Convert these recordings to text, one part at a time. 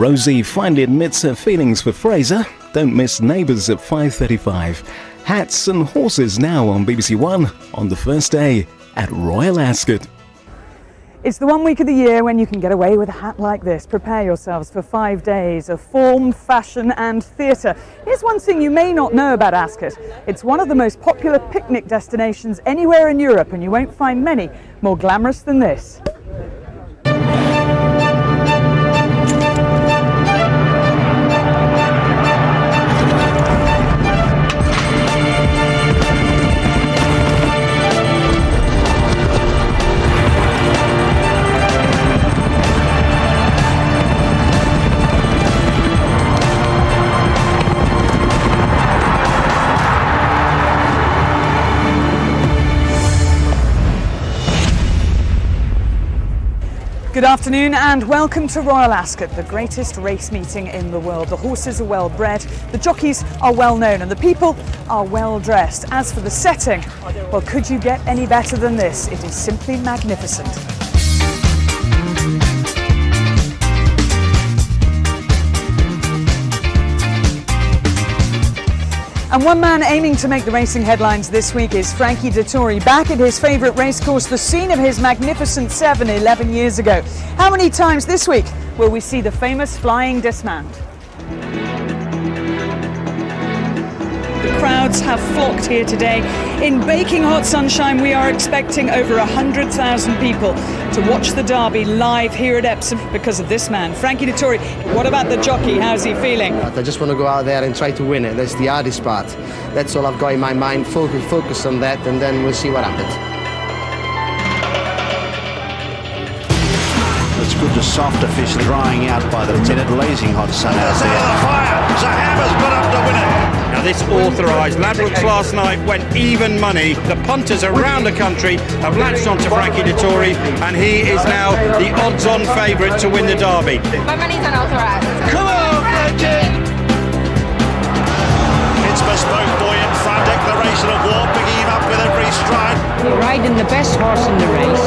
Rosie finally admits her feelings for Fraser. Don't miss Neighbours at 5:35. Hats and Horses now on BBC One on the first day at Royal Ascot. It's the one week of the year when you can get away with a hat like this. Prepare yourselves for 5 days of form, fashion and theatre. Here's one thing you may not know about Ascot. It's one of the most popular picnic destinations anywhere in Europe, and you won't find many more glamorous than this. Good afternoon and welcome to Royal Ascot, the greatest race meeting in the world. The horses are well bred, the jockeys are well known and the people are well dressed. As for the setting, well, could you get any better than this? It is simply magnificent. And one man aiming to make the racing headlines this week is Frankie Dettori, back at his favourite racecourse, the scene of his magnificent 7 11 years ago. How many times this week will we see the famous flying dismount? The crowds have flocked here today. In baking hot sunshine, we are expecting over 100,000 people to watch the Derby live here at Epsom because of this man, Frankie Dettori. What about the jockey? How's he feeling? I just want to go out there and try to win it. That's the hardest part. That's all I've got in my mind. Focus on that, and then we'll see what happens. It's good to softer fish drying out by the minute, blazing hot sun out there. The fire! Zahammer's got up to win it. Now this authorised Ladbrokes last night went even money. The punters around the country have latched onto Frankie Dettori, and he is now the odds-on favourite to win the Derby. My money's unauthorised. Come on, Frankie! It's bespoke, buoyant, front declaration of war, picking him up with every stride. You're riding the best horse in the race.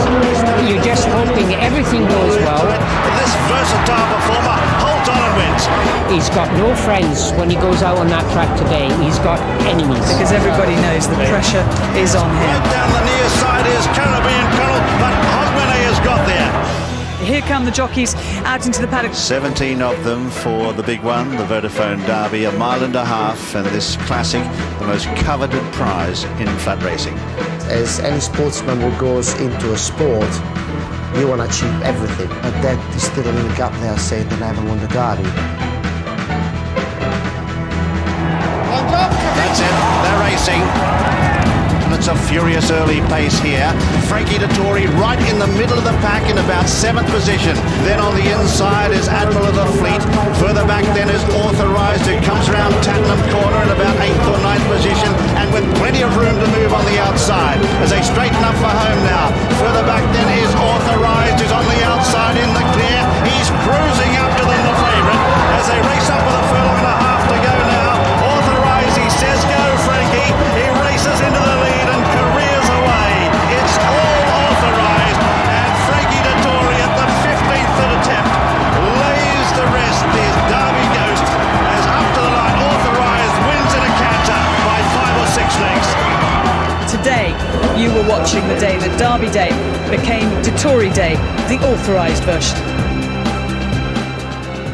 You're just hoping everything goes well. This versatile performer holds on and wins. He's got no friends when he goes out on that track today. He's got enemies. Because everybody knows the pressure is on him. Right down the near side is Caribbean Coral, but Hogmanay has got there. Here come the jockeys out into the paddock. 17 of them for the big one, the Vodafone Derby, 1.5 miles, and this classic, the most coveted prize in flat racing. As any sportsman who goes into a sport, you want to achieve everything. But that is still a little gap there saying that I haven't won the Derby. That's it, they're racing. It's a furious early pace here. Frankie Dettori right in the middle of the pack in about 7th position. Then on the inside is Admiral of the Fleet. Further back then is Authorised, who comes around Tattenham Corner in about 8th or 9th position, and with plenty of room to move on the outside as they straighten up for home now. Further back then is Authorised, who's on the outside in the clear. He's cruising up to them, the favourite, as they race up with a furlong and a half to go now. Authorised, he says go, Frankie. He races into the lead. Today, you were watching the day that Derby Day became Dettori Day, the authorised version.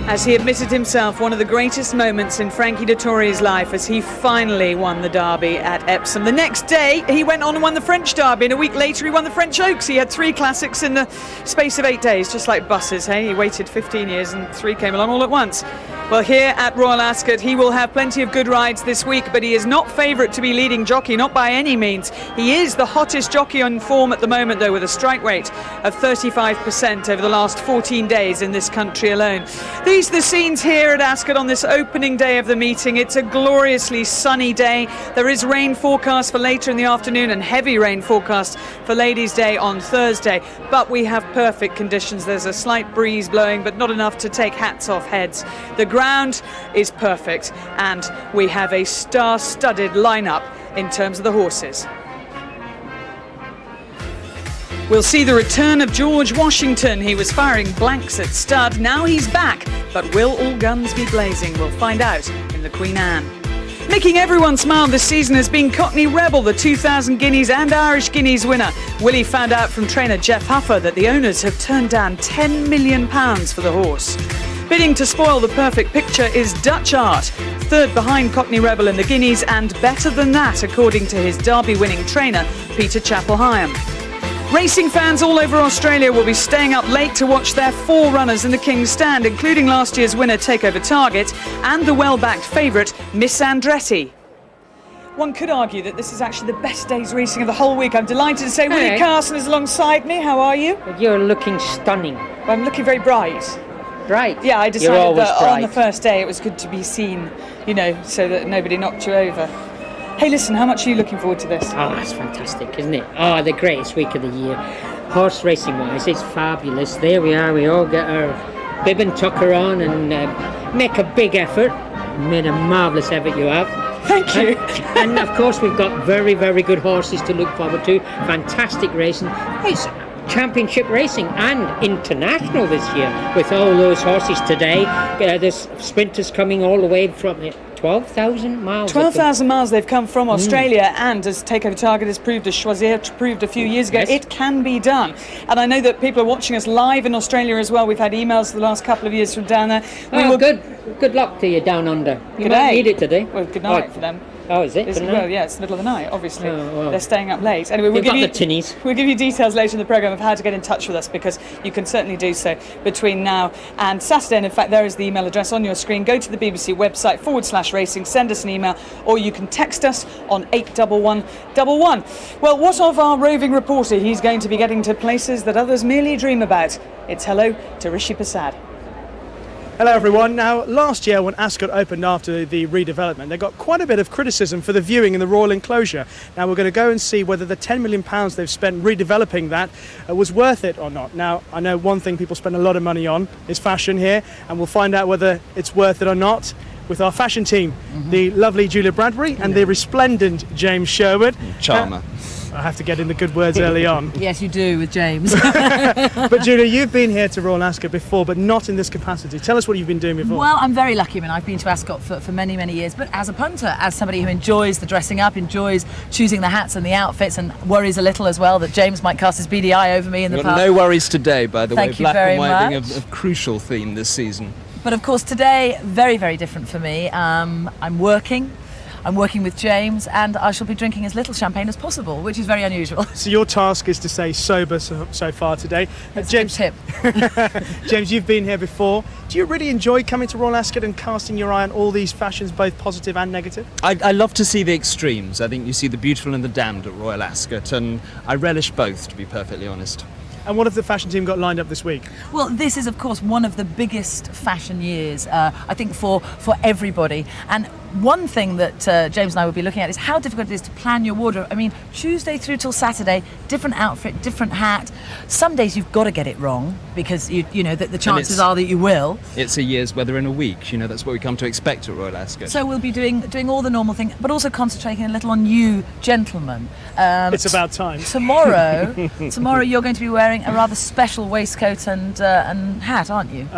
As he admitted himself, one of the greatest moments in Frankie Dettori's life as he finally won the Derby at Epsom. The next day, he went on and won the French Derby, and a week later he won the French Oaks. He had 3 classics in the space of 8 days, just like buses, hey? He waited 15 years and 3 came along all at once. Well, here at Royal Ascot, he will have plenty of good rides this week, but he is not favourite to be leading jockey, not by any means. He is the hottest jockey on form at the moment, though, with a strike rate of 35% over the last 14 days in this country alone. These are the scenes here at Ascot on this opening day of the meeting. It's a gloriously sunny day. There is rain forecast for later in the afternoon and heavy rain forecast for Ladies' Day on Thursday, but we have perfect conditions. There's a slight breeze blowing, but not enough to take hats off heads. The ground is perfect, and we have a star-studded lineup in terms of the horses. We'll see the return of George Washington. He was firing blanks at stud. Now he's back. But will all guns be blazing? We'll find out in the Queen Anne. Making everyone smile this season has been Cockney Rebel, the 2,000 guineas and Irish guineas winner. Willie found out from trainer Jeff Huffer that the owners have turned down £10 million for the horse. Bidding to spoil the perfect picture is Dutch Art, third behind Cockney Rebel in the guineas and better than that, according to his Derby-winning trainer Peter Chappell-Hyam. Racing fans all over Australia will be staying up late to watch their 4 runners in the King's Stand, including last year's winner Takeover Target and the well-backed favourite Miss Andretti. One could argue that this is actually the best day's racing of the whole week. I'm delighted to say Willie Carson is alongside me. How are you? You're looking stunning. I'm looking very bright. Bright? Yeah, I decided that bright. On the first day it was good to be seen, you know, so that nobody knocked you over. Hey, listen, how much are you looking forward to this? Oh, that's fantastic, isn't it? Oh, the greatest week of the year. Horse racing wise, it's fabulous. There we are, we all get our bib and tucker on and make a big effort. Made a marvellous effort you have. Thank you. And of course we've got very, very good horses to look forward to. Fantastic racing. It's championship racing and international this year with all those horses today. There's sprinters coming all the way from 12,000 miles. 12,000 miles they've come from Australia, and as Takeover Target has proved, as Choisir proved a few years ago, it can be done. And I know that people are watching us live in Australia as well. We've had emails for the last couple of years from down there. Good luck to you down under. You Good might day. need it today. Well, good night for them. Oh, is it? Well, yeah, it's the middle of the night, obviously. Oh, well. They're staying up late. Anyway, we'll You've give got the tinnies. We'll give you details later in the programme of how to get in touch with us, because you can certainly do so between now and Saturday. And in fact, there is the email address on your screen. Go to the BBC website /racing, send us an email, or you can text us on 81111. Well, what of our roving reporter? He's going to be getting to places that others merely dream about. It's hello to Rishi Prasad. Hello everyone. Now, last year when Ascot opened after the redevelopment, they got quite a bit of criticism for the viewing in the Royal Enclosure. Now we're going to go and see whether the £10 million they've spent redeveloping that was worth it or not. Now, I know one thing people spend a lot of money on is fashion here, and we'll find out whether it's worth it or not with our fashion team, the lovely Julia Bradbury and the resplendent James Sherwood. Charmer. I have to get in the good words early on. Yes, you do, with James. But Julia, you've been here to Royal Ascot before, but not in this capacity. Tell us what you've been doing before. Well, I'm very lucky. I mean, I've been to Ascot for many, many years, but as a punter, as somebody who enjoys the dressing up, enjoys choosing the hats and the outfits, and worries a little as well that James might cast his beady eye over me in the We've got past. no worries today, by the way. Thank you Black very and white being much. a crucial theme this season. But of course, today, very, very different for me. I'm working with James, and I shall be drinking as little champagne as possible, which is very unusual. So your task is to stay sober so far today. James, tip. James, you've been here before. Do you really enjoy coming to Royal Ascot and casting your eye on all these fashions, both positive and negative? I love to see the extremes. I think you see the beautiful and the damned at Royal Ascot, and I relish both, to be perfectly honest. And what have the fashion team got lined up this week? Well, this is, of course, one of the biggest fashion years, I think, for everybody. And one thing that James and I will be looking at is how difficult it is to plan your wardrobe. I mean, Tuesday through till Saturday, different outfit, different hat. Some days you've got to get it wrong because you know that the chances are that you will. It's a year's weather in a week. You know, that's what we come to expect at Royal Ascot. So we'll be doing all the normal thing, but also concentrating a little on you, gentlemen. It's about time. Tomorrow you're going to be wearing a rather special waistcoat and hat, aren't you?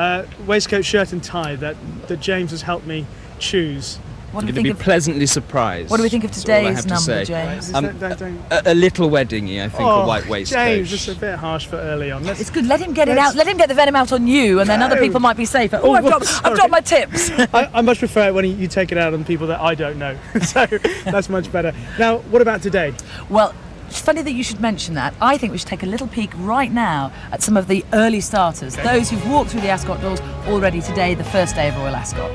Waistcoat, shirt and tie that James has helped me choose. What do You're we going think to be pleasantly surprised. What do we think of today's number, James? A little weddingy, I think, a white waistcoat. James, it's a bit harsh for early on. It's good. Let him get it out. Let him get the venom out on you, and then other people might be safer. Oh, I've dropped my tips. I much prefer it when you take it out on people that I don't know. So that's much better. Now, what about today? Well, it's funny that you should mention that. I think we should take a little peek right now at some of the early starters, those who've walked through the Ascot doors already today, the first day of Royal Ascot.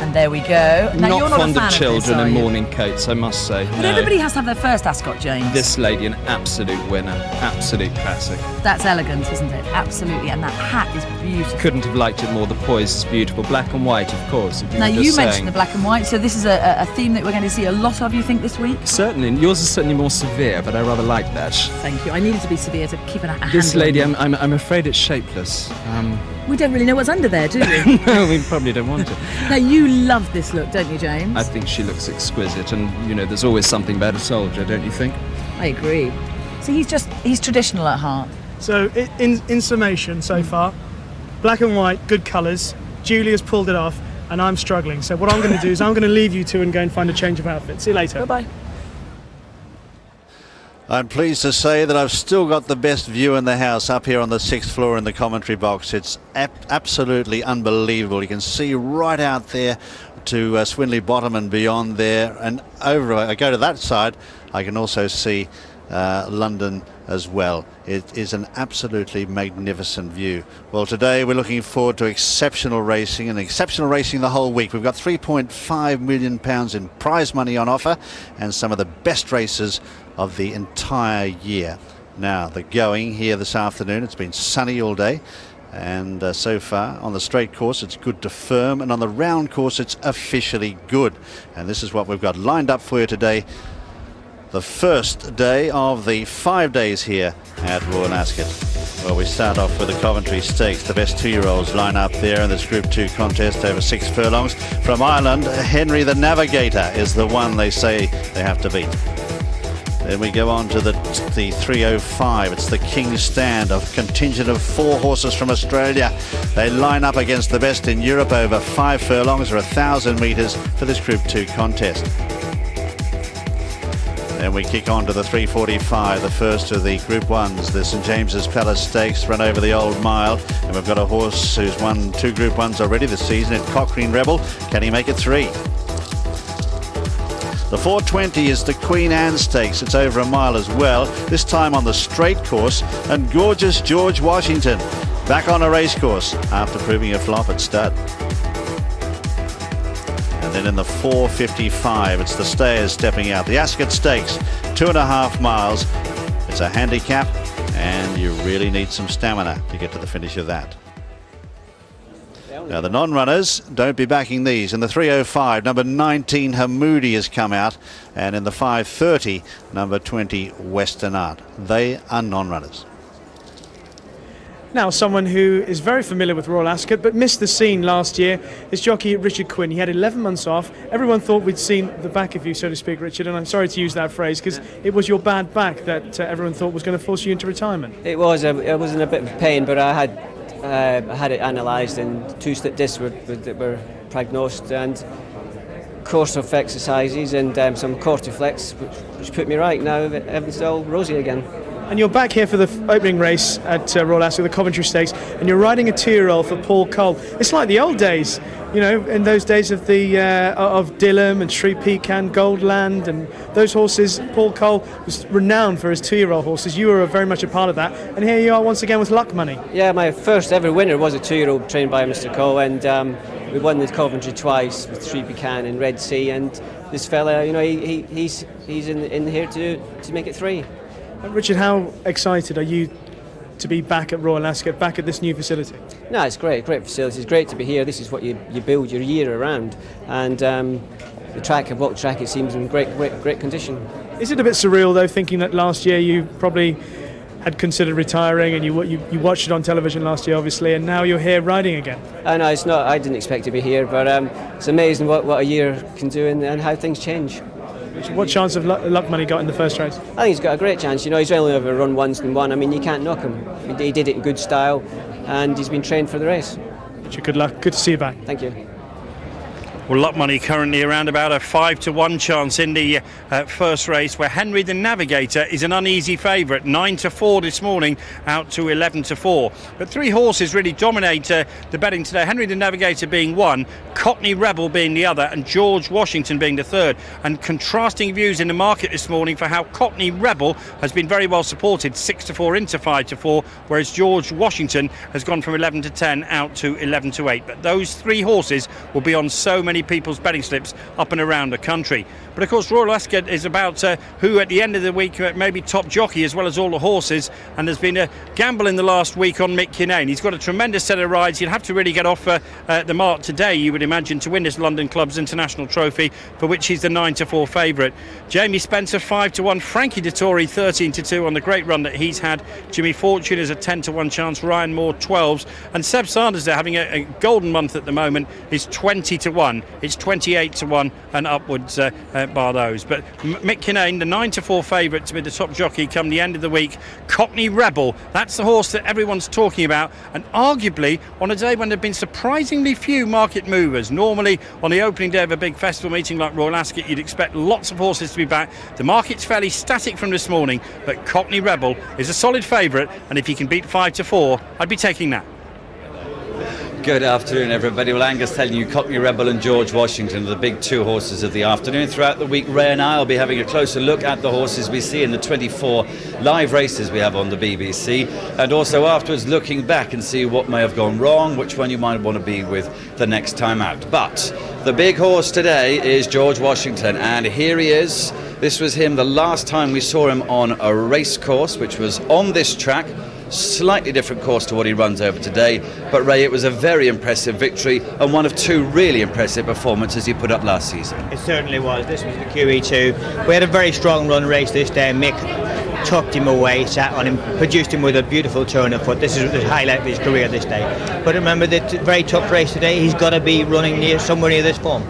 And there we go. Now, you're not fond a fan of children of this, in morning coats, I must say. But everybody has to have their first Ascot, James. This lady, an absolute winner, absolute classic. That's elegant, isn't it? Absolutely. And that hat is beautiful. Couldn't have liked it more. The poise is beautiful. Black and white, of course. Now, you mentioned the black and white, so this is a theme that we're going to see a lot of, you think, this week? Certainly. Yours is certainly more severe, but I rather like that. Thank you. I needed to be severe to keep a hand This lady, on. I'm afraid it's shapeless. We don't really know what's under there, do we? No, we probably don't want it. Now, you love this look, don't you, James? I think she looks exquisite, and, you know, there's always something about a soldier, don't you think? I agree. So he's traditional at heart. So in summation so far, black and white, good colours. Julia's pulled it off, and I'm struggling. So what I'm going to do is I'm going to leave you two and go and find a change of outfit. See you later. Bye-bye. I'm pleased to say that I've still got the best view in the house up here on the 6th floor in the commentary box. It's absolutely unbelievable. You can see right out there to Swinley Bottom and beyond there, and over I go to that side, I can also see London as well. It is an absolutely magnificent view. Well, today we're looking forward to exceptional racing, and exceptional racing the whole week. We've got £3.5 million in prize money on offer and some of the best races of the entire year. Now, the going here this afternoon, it's been sunny all day, and so far on the straight course it's good to firm, and on the round course it's officially good. And this is what we've got lined up for you today, the first day of the 5 days here at Royal Ascot. Well, we start off with the Coventry Stakes. The best 2-year-olds line up there in this Group 2 contest over 6 furlongs. From Ireland, Henry the Navigator is the one they say they have to beat. Then we go on to the 305. It's the King's Stand, a contingent of 4 horses from Australia. They line up against the best in Europe over 5 furlongs or 1,000 metres for this Group 2 contest. Then we kick on to the 345, the first of the Group 1s, the St James's Palace Stakes, run over the Old Mile. And we've got a horse who's won 2 Group 1s already this season in Cochrane Rebel. Can he make it 3? The 420 is the Queen Anne Stakes. It's over a mile as well, this time on the straight course, and gorgeous George Washington back on a race course after proving a flop at stud. And then in the 455, it's the Stayers stepping out. The Ascot Stakes, 2.5 miles. It's a handicap, and you really need some stamina to get to the finish of that. Now, the non-runners, don't be backing these. In the 305, number 19, Hamoudi, has come out. And in the 530, number 20, Western Art. They are non-runners. Now, someone who is very familiar with Royal Ascot but missed the scene last year is jockey Richard Quinn. He had 11 months off. Everyone thought we'd seen the back of you, so to speak, Richard, and I'm sorry to use that phrase because it was your bad back that everyone thought was going to force you into retirement. It was. I was in a bit of pain, but I had it analysed, and 2 slip discs were prognosed, and course of exercises and some Cortiflex, which put me right. Now everything's all rosy again. And you're back here for the opening race at Royal Ascot, the Coventry Stakes, and you're riding a 2-year-old for Paul Cole. It's like the old days, you know, in those days of the of Dillham and Sri Pecan, Goldland, and those horses. Paul Cole was renowned for his 2-year-old horses. You were very much a part of that, and here you are once again with luck money. Yeah, my first ever winner was a 2-year-old trained by Mr. Cole, and we won the Coventry twice with Sri Pecan and Red Sea, and this fella, you know, he's in here to make it 3. Richard, how excited are you to be back at Royal Ascot, back at this new facility? No, it's great facility. It's great to be here. This is what you build your year around, and the track, I've walked the track, it seems in great condition. Is it a bit surreal though, thinking that last year you probably had considered retiring, and you watched it on television last year, obviously, and now you're here riding again? No, it's not. I didn't expect to be here, but it's amazing what a year can do and how things change. What chance of luck money got in the first race? I think he's got a great chance. You know, he's only ever run once and won. I mean, you can't knock him. He did it in good style, and he's been trained for the race. Richard, good luck. Good to see you back. Thank you. Well, luck money currently around about a 5-1 chance in the first race, where Henry the Navigator is an uneasy favourite, 9-4 this morning, out to 11-4. But 3 horses really dominate the betting today. Henry the Navigator being one, Cockney Rebel being the other, and George Washington being the third. And contrasting views in the market this morning for how Cockney Rebel has been very well supported, 6-4 into 5-4, whereas George Washington has gone from 11-10 out to 11-8. But those 3 horses will be on so many people's betting slips up and around the country. But of course, Royal Ascot is about who at the end of the week may be top jockey as well as all the horses, and there's been a gamble in the last week on Mick Kinane. He's got a tremendous set of rides. He'd have to really get off the mark today, you would imagine, to win this London Club's International Trophy, for which he's the 9-4 favourite. Jamie Spencer 5-1, Frankie Dettori 13-2 on the great run that he's had. Jimmy Fortune is a 10-1 chance, Ryan Moore 12s, and Seb Sanders, they're having a golden month at the moment, is 20-1. 1. It's 28 to 1 and upwards by those. But Mick Kinane, the 9 to 4 favourite to be the top jockey come the end of the week. Cockney Rebel, that's the horse that everyone's talking about, and arguably on a day when there have been surprisingly few market movers. Normally on the opening day of a big festival meeting like Royal Ascot, you'd expect lots of horses to be back. The market's fairly static from this morning, but Cockney Rebel is a solid favourite, and if he can beat 5 to 4, I'd be taking that. Good afternoon, everybody. Well, Angus telling you Cockney Rebel and George Washington are the big two horses of the afternoon. Throughout the week, Ray and I will be having a closer look at the horses we see in the 24 live races we have on the BBC, and also afterwards looking back and see what may have gone wrong, which one you might want to be with the next time out. But the big horse today is George Washington, and here he is. This was him the last time we saw him on a race course, which was on this track. Slightly different course to what he runs over today, but Ray, it was a very impressive victory and one of two really impressive performances he put up last season. It certainly was. This was the QE2. We had a very strong run race this day. Mick tucked him away, sat on him, produced him with a beautiful turn of foot. This is the highlight of his career this day. But remember, that very tough race today. He's got to be running somewhere near this form.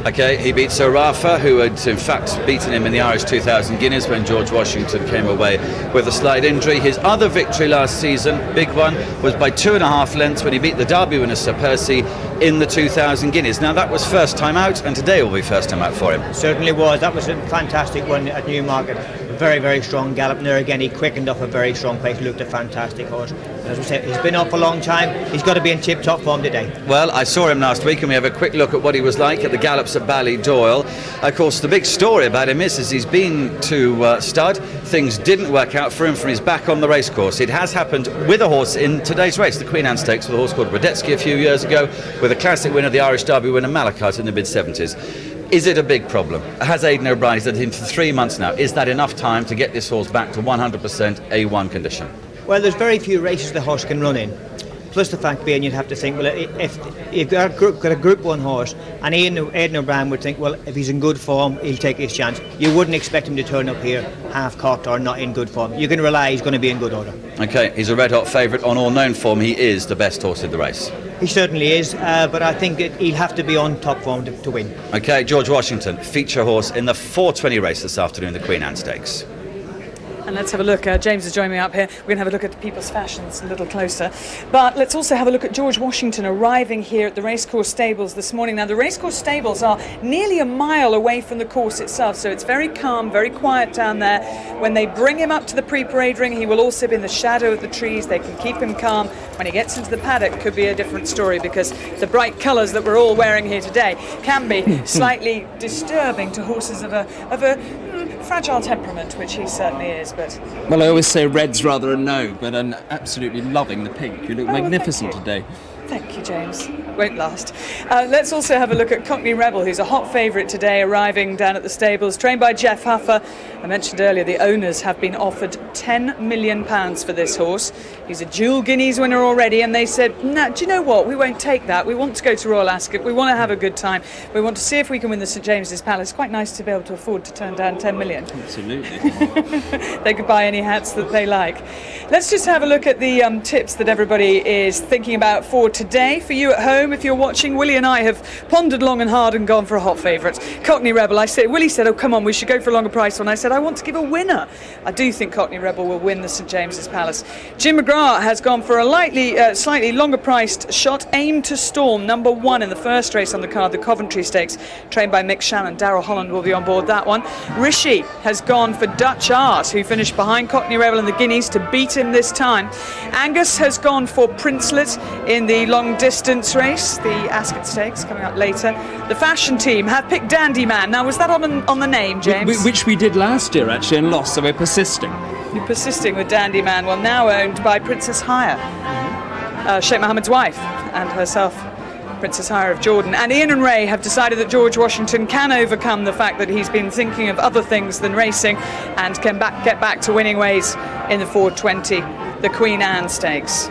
Okay, he beat Sir Rafa, who had in fact beaten him in the Irish 2000 Guineas when George Washington came away with a slight injury. His other victory last season, big one, was by 2.5 lengths when he beat the Derby winner Sir Percy in the 2000 Guineas. Now that was first time out, and today will be first time out for him. Certainly was. That was a fantastic one at Newmarket. Very, very strong gallop. And there again, he quickened off a very strong pace. Looked a fantastic horse. As we said, he's been up a long time. He's got to be in tip-top form today. Well, I saw him last week, and we have a quick look at what he was like at the gallops at Ballydoyle. Of course, the big story about him is he's been to stud. Things didn't work out for him from his back on the racecourse. It has happened with a horse in today's race, the Queen Anne Stakes, with a horse called Radetzky a few years ago, with a classic winner, the Irish Derby winner Malachite in the mid-70s. Is it a big problem? Has Aiden O'Brien said him for 3 months now? Is that enough time to get this horse back to 100% A1 condition? Well, there's very few races the horse can run in. Plus the fact being, you'd have to think, well, if you've got a Group 1 horse, and Aiden O'Brien would think, well, if he's in good form, he'll take his chance. You wouldn't expect him to turn up here half-cocked or not in good form. You can rely he's going to be in good order. OK, he's a red-hot favourite on all known form. He is the best horse in the race. He certainly is, but I think that he'll have to be on top form to win. OK, George Washington, feature horse in the 4:20 race this afternoon, the Queen Anne Stakes. And let's have a look. James is joining me up here. We're going to have a look at people's fashions a little closer. But let's also have a look at George Washington arriving here at the Racecourse Stables this morning. Now, the Racecourse Stables are nearly a mile away from the course itself, so it's very calm, very quiet down there. When they bring him up to the pre-parade ring, he will also be in the shadow of the trees. They can keep him calm. When he gets into the paddock, it could be a different story, because the bright colours that we're all wearing here today can be slightly disturbing to horses of a fragile temperament, which he certainly is. But well, I always say red's rather a no, but I'm absolutely loving the pink. You look magnificent today. Thank you, James. Won't last. Let's also have a look at Cockney Rebel, who's a hot favourite today, arriving down at the stables, trained by Jeff Huffer. I mentioned earlier the owners have been offered £10 million for this horse. He's a dual Guineas winner already, and they said, no, do you know what? We won't take that. We want to go to Royal Ascot. We want to have a good time. We want to see if we can win the St James's Palace. It's quite nice to be able to afford to turn down £10 million. Absolutely. They could buy any hats that they like. Let's just have a look at the tips that everybody is thinking about for today. For you at home, if you're watching, Willie and I have pondered long and hard and gone for a hot favourite. Cockney Rebel. Willie said, oh, come on, we should go for a longer price one. I said, I want to give a winner. I do think Cockney Rebel will win the St James's Palace. Jim McGrath has gone for a slightly longer priced shot, Aim to Storm, number 1 in the first race on the card, the Coventry Stakes, trained by Mick Shannon. Darryl Holland will be on board that one. Rishi has gone for Dutch Art, who finished behind Cockney Rebel in the Guineas, to beat him this time. Angus has gone for Princelet in the long distance race, the Ascot Stakes coming up later. The fashion team have picked Dandy Man. Now, was that on the name, James? Which we did last year, actually, and lost, so we're persisting. You're persisting with Dandy Man. Well, now owned by Princess Hire, Sheikh Mohammed's wife, and herself, Princess Hire of Jordan. And Ian and Ray have decided that George Washington can overcome the fact that he's been thinking of other things than racing, and can get back to winning ways in the 420, the Queen Anne Stakes.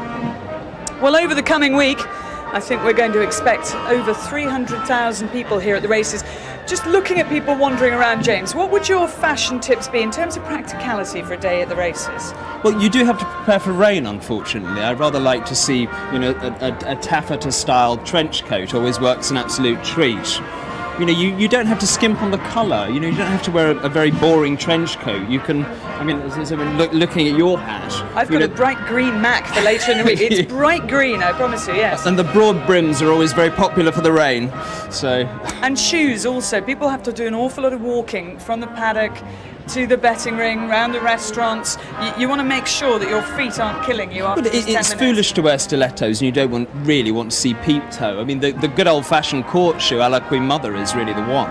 Well, over the coming week, I think we're going to expect over 300,000 people here at the races. Just looking at people wandering around, James, what would your fashion tips be in terms of practicality for a day at the races? Well, you do have to prepare for rain, unfortunately. I'd rather like to see, a taffeta-style trench coat always works an absolute treat. You don't have to skimp on the colour. You don't have to wear a very boring trench coat. You can, looking at your hat. I've got a bright green Mac for later in the week. It's bright green, I promise you, yes. And the broad brims are always very popular for the rain, so... And shoes also. People have to do an awful lot of walking from the paddock to the betting ring, round the restaurants. You want to make sure that your feet aren't killing you after these 10 minutes. It's foolish to wear stilettos, and you don't really want to see peep toe. The good old-fashioned court shoe a la Queen Mother is really the one.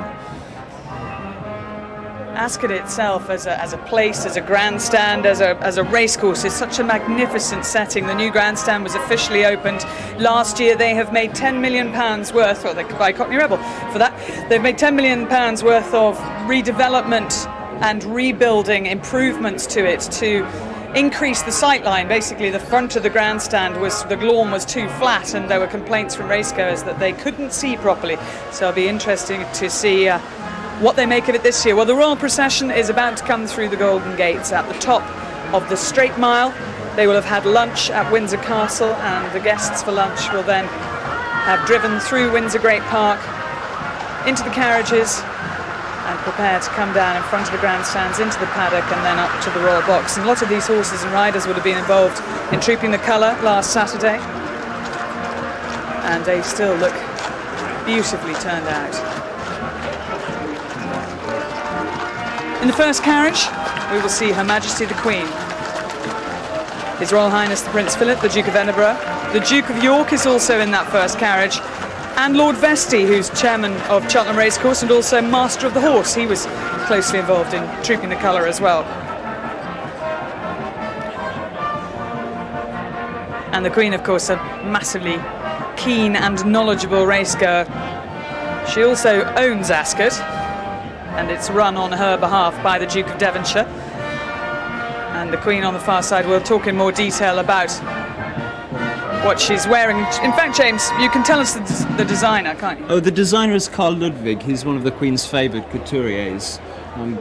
Ascot itself, as a place, as a grandstand, as a racecourse, is such a magnificent setting. The new grandstand was officially opened last year. They have made £10 million worth, or they could buy Cockney Rebel for that. They've made £10 million worth of redevelopment and rebuilding improvements to it to increase the sightline. Basically, the front of the grandstand the lawn was too flat, and there were complaints from racegoers that they couldn't see properly. So it'll be interesting to see what they make of it this year. Well, the royal procession is about to come through the Golden Gates at the top of the Straight Mile. They will have had lunch at Windsor Castle, and the guests for lunch will then have driven through Windsor Great Park into the carriages and prepare to come down in front of the grandstands into the paddock and then up to the royal box. And a lot of these horses and riders would have been involved in trooping the colour last Saturday, and they still look beautifully turned out. In the first carriage we will see Her Majesty the Queen, His Royal Highness the Prince Philip, the Duke of Edinburgh. The Duke of York is also in that first carriage, and Lord Vestey, who's chairman of Cheltenham Racecourse and also master of the horse. He was closely involved in trooping the colour as well. And the Queen, of course, a massively keen and knowledgeable racegoer. She also owns Ascot, and it's run on her behalf by the Duke of Devonshire. And the Queen on the far side will talk in more detail about what she's wearing. In fact, James, you can tell us the designer, can't you? Oh, the designer is Carl Ludwig. He's one of the Queen's favourite couturiers,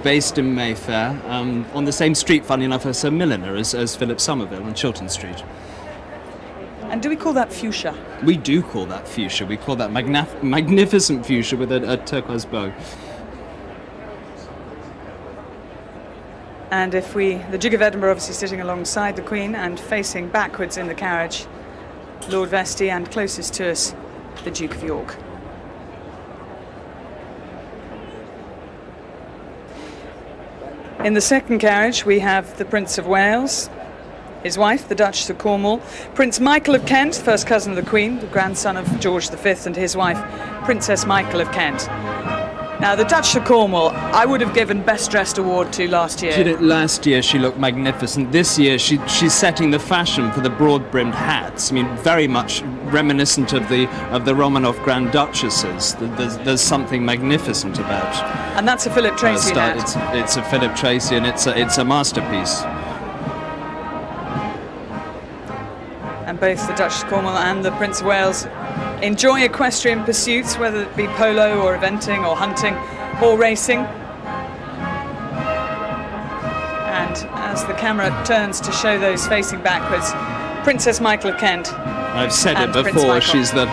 based in Mayfair, on the same street, funny enough, as a milliner as Philip Somerville on Chiltern Street. And do we call that fuchsia? We do call that fuchsia. We call that magnificent fuchsia with a turquoise bow. And the Duke of Edinburgh obviously sitting alongside the Queen and facing backwards in the carriage, Lord Vestey, and closest to us, the Duke of York. In the second carriage we have the Prince of Wales, his wife, the Duchess of Cornwall, Prince Michael of Kent, first cousin of the Queen, the grandson of George V, and his wife, Princess Michael of Kent. Now, the Duchess of Cornwall, I would have given Best Dressed Award to last year. She did. Last year she looked magnificent. This year she's setting the fashion for the broad-brimmed hats. Very much reminiscent of the Romanov Grand Duchesses. There's something magnificent about. And that's a Philip Tracy hat. It's a Philip Tracy, and it's a masterpiece. And both the Duchess of Cornwall and the Prince of Wales enjoy equestrian pursuits, whether it be polo or eventing or hunting or racing. And as the camera turns to show those facing backwards, Princess Michael of Kent. I've said it before, she's the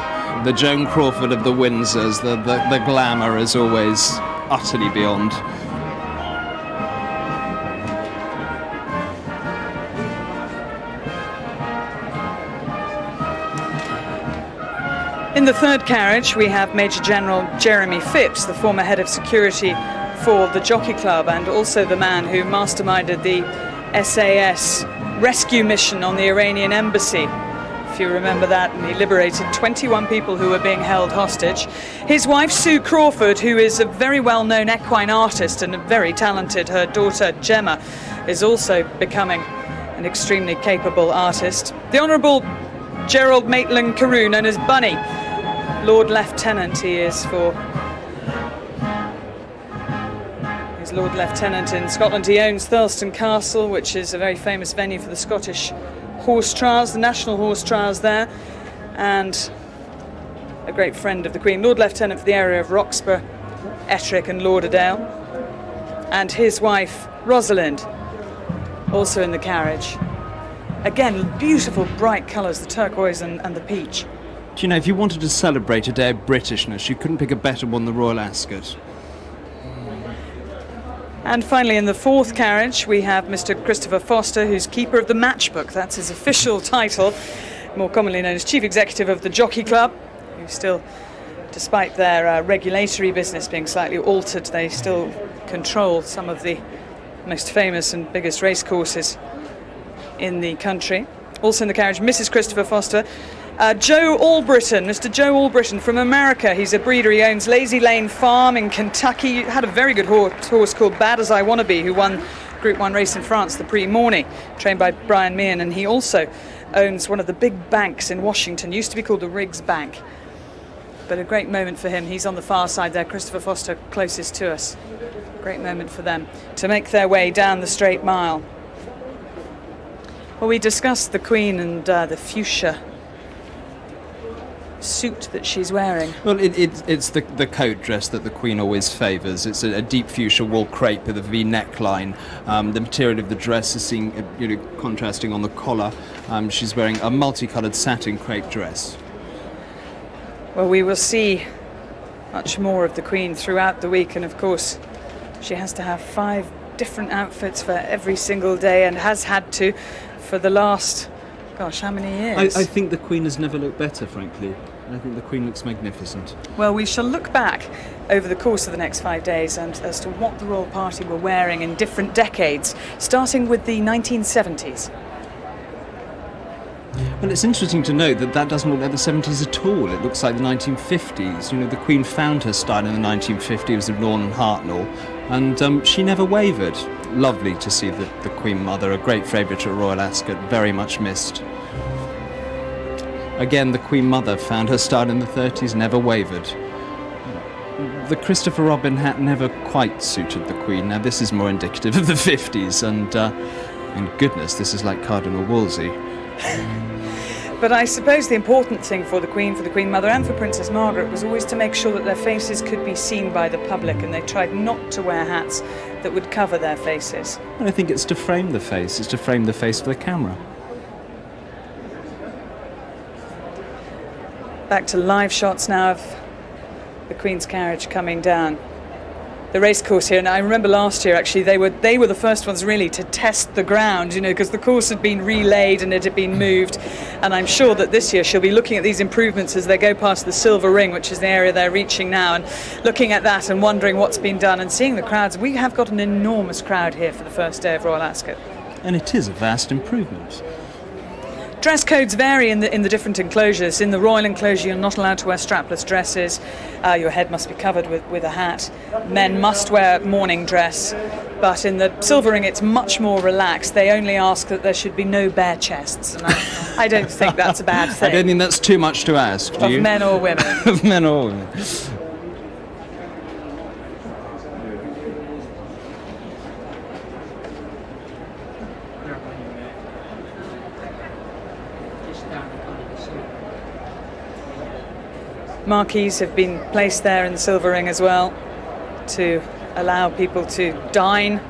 Joan Crawford of the Windsors. The glamour is always utterly beyond. In the third carriage we have Major General Jeremy Phipps, the former head of security for the Jockey Club and also the man who masterminded the SAS rescue mission on the Iranian embassy, if you remember that, and he liberated 21 people who were being held hostage. His wife Sue Crawford, who is a very well-known equine artist and very talented. Her daughter Gemma is also becoming an extremely capable artist. The Honourable Gerald Maitland Carew, known as Bunny, Lord Lieutenant he is for. He's Lord Lieutenant in Scotland. He owns Thurleston Castle, which is a very famous venue for the Scottish horse trials, the national horse trials there, and a great friend of the Queen. Lord Lieutenant for the area of Roxburgh, Ettrick and Lauderdale, and his wife Rosalind also in the carriage. Again, beautiful bright colours, the turquoise and the peach. Do you know, if you wanted to celebrate a day of Britishness, you couldn't pick a better one than Royal Ascot. And finally, in the fourth carriage, we have Mr. Christopher Foster, who's keeper of the matchbook. That's his official title, more commonly known as chief executive of the Jockey Club, who still, despite their regulatory business being slightly altered, they still control some of the most famous and biggest racecourses in the country. Also in the carriage, Mrs. Christopher Foster, Joe Albritton, Mr. Joe Albritton from America. He's a breeder. He owns Lazy Lane Farm in Kentucky. Had a very good horse called Bad As I Wanna Be, who won Group 1 race in France, the Prix Morny, trained by Brian Meehan. And he also owns one of the big banks in Washington, used to be called the Riggs Bank. But a great moment for him. He's on the far side there, Christopher Foster closest to us. Great moment for them to make their way down the straight mile. Well, we discussed the Queen and the fuchsia suit that she's wearing. Well, it's the coat dress that the Queen always favours. It's a deep fuchsia wool crepe with a V neckline. The material of the dress is seen, contrasting on the collar. She's wearing a multicoloured satin crepe dress. Well, we will see much more of the Queen throughout the week, and of course she has to have 5 different outfits for every single day, and has had to for the last, gosh, how many years? I think the Queen has never looked better, frankly. I think the Queen looks magnificent. Well, we shall look back over the course of the next 5 days and as to what the royal party were wearing in different decades, starting with the 1970s. Well, it's interesting to note that doesn't look like the 70s at all. It looks like the 1950s. The Queen found her style in the 1950s with lawn and Hartnell, and she never wavered. Lovely to see the Queen Mother, a great favourite at Royal Ascot, very much missed. Again, the Queen Mother found her style in the 30s, never wavered. The Christopher Robin hat never quite suited the Queen. Now, this is more indicative of the 50s, and goodness, this is like Cardinal Wolsey. But I suppose the important thing for the Queen Mother and for Princess Margaret was always to make sure that their faces could be seen by the public, and they tried not to wear hats that would cover their faces. And I think it's to frame the face. It's to frame the face for the camera. Back to live shots now of the Queen's carriage coming down the racecourse here. And I remember last year, actually, they were the first ones really to test the ground, because the course had been relaid and it had been moved. And I'm sure that this year she'll be looking at these improvements as they go past the Silver Ring, which is the area they're reaching now, and looking at that and wondering what's been done and seeing the crowds. We have got an enormous crowd here for the first day of Royal Ascot. And it is a vast improvement. Dress codes vary in the different enclosures. In the royal enclosure, you're not allowed to wear strapless dresses. Your head must be covered with a hat. Men must wear morning dress. But in the Silver Ring, it's much more relaxed. They only ask that there should be no bare chests. And I don't think that's a bad thing. I don't think that's too much to ask, do you? Of men or women. Of men or women. Marquees have been placed there in the Silver Ring as well to allow people to dine,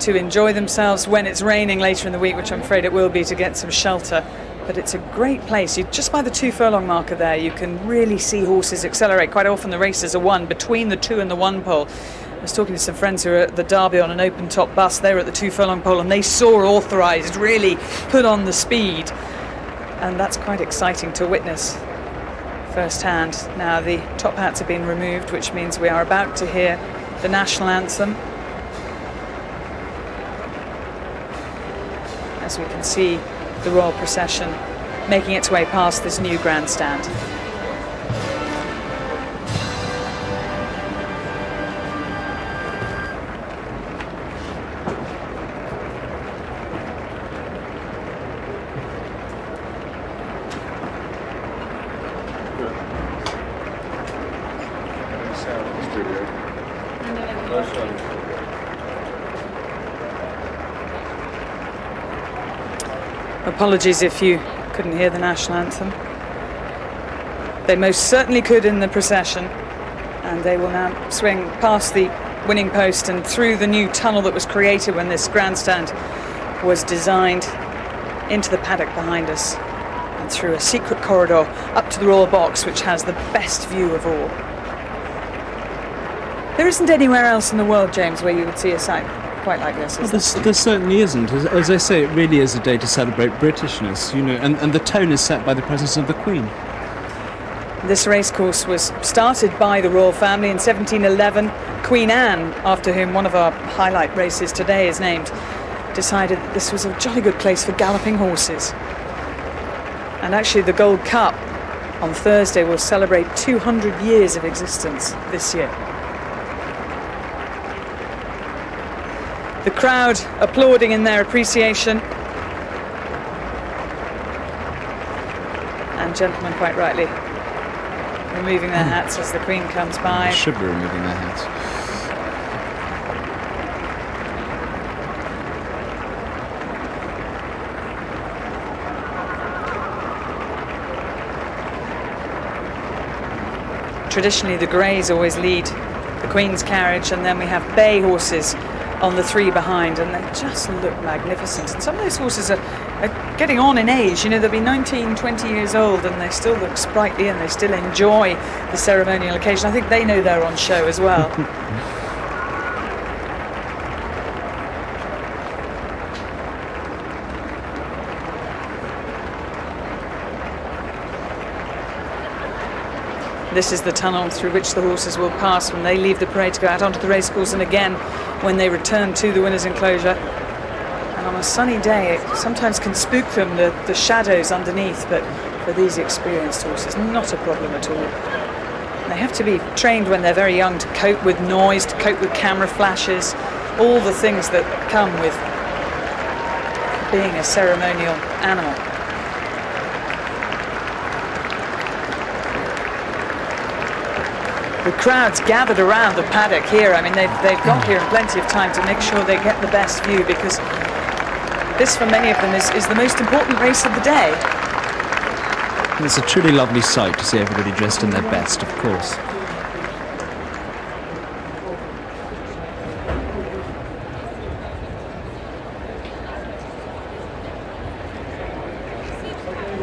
to enjoy themselves when it's raining later in the week, which I'm afraid it will be, to get some shelter. But it's a great place. Just by the 2 furlong marker there, you can really see horses accelerate. Quite often the races are won between the 2 and the 1 pole. I was talking to some friends who were at the Derby on an open top bus. They were at the 2 furlong pole and they saw Authorised really put on the speed. And that's quite exciting to witness firsthand. Now the top hats have been removed, which means we are about to hear the national anthem. As we can see the royal procession making its way past this new grandstand. Apologies if you couldn't hear the national anthem. They most certainly could in the procession. And they will now swing past the winning post and through the new tunnel that was created when this grandstand was designed into the paddock behind us, and through a secret corridor up to the Royal Box, which has the best view of all. There isn't anywhere else in the world, James, where you would see a sight quite like this. Well, there certainly isn't. As I say, it really is a day to celebrate Britishness, you know, and the tone is set by the presence of the Queen. This racecourse was started by the royal family in 1711. Queen Anne, after whom one of our highlight races today is named, decided that this was a jolly good place for galloping horses. And actually the Gold Cup on Thursday will celebrate 200 years of existence this year. The crowd applauding in their appreciation. And gentlemen, quite rightly, removing their hats as the Queen comes by. They should be removing their hats. Traditionally, the greys always lead the Queen's carriage, and then we have bay horses on the three behind, and they just look magnificent. And some of those horses are getting on in age. You know, they'll be 19, 20 years old, and they still look sprightly, and they still enjoy the ceremonial occasion. I think they know they're on show as well. This is the tunnel through which the horses will pass when they leave the parade to go out onto the racecourse, and again when they return to the winner's enclosure. And on a sunny day, it sometimes can spook them, the shadows underneath, but for these experienced horses, not a problem at all. And they have to be trained when they're very young to cope with noise, to cope with camera flashes, all the things that come with being a ceremonial animal. The crowd's gathered around the paddock here. I mean, they've got here in plenty of time to make sure they get the best view, because this, for many of them, is the most important race of the day. It's a truly lovely sight to see everybody dressed in their best, of course.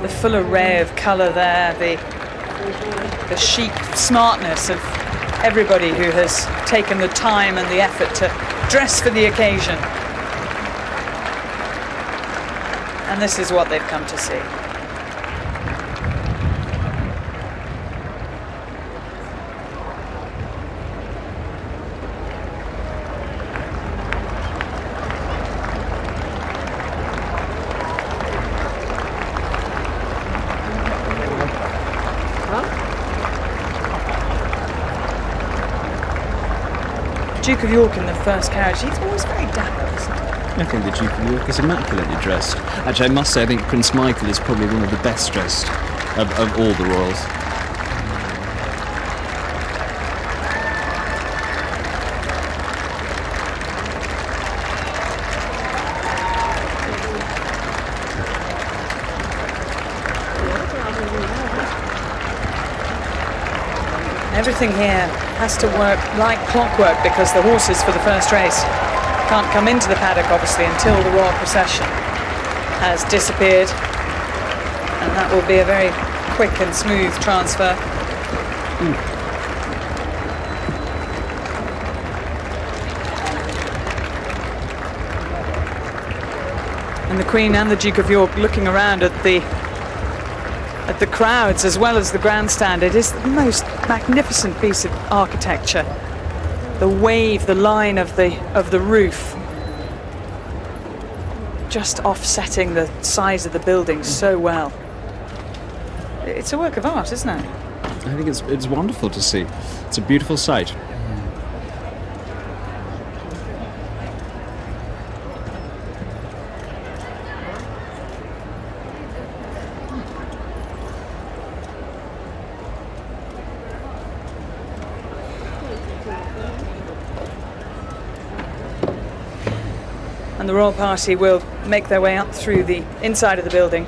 The full array of colour there, the chic smartness of everybody who has taken the time and the effort to dress for the occasion. And this is what they've come to see. Duke of York in the first carriage, he's always very dapper, isn't he? I think the Duke of York is immaculately dressed. Actually, I must say, I think Prince Michael is probably one of the best dressed of all the royals. Everything here has to work like clockwork, because the horses for the first race can't come into the paddock, obviously, until the royal procession has disappeared. And that will be a very quick and smooth transfer. And the Queen and the Duke of York looking around at the crowds as well as the grandstand. It is the most magnificent piece of architecture. The wave, the line of the roof, just offsetting the size of the building so well. It's a work of art, isn't it? I think it's wonderful to see. It's a beautiful sight. And the royal party will make their way up through the inside of the building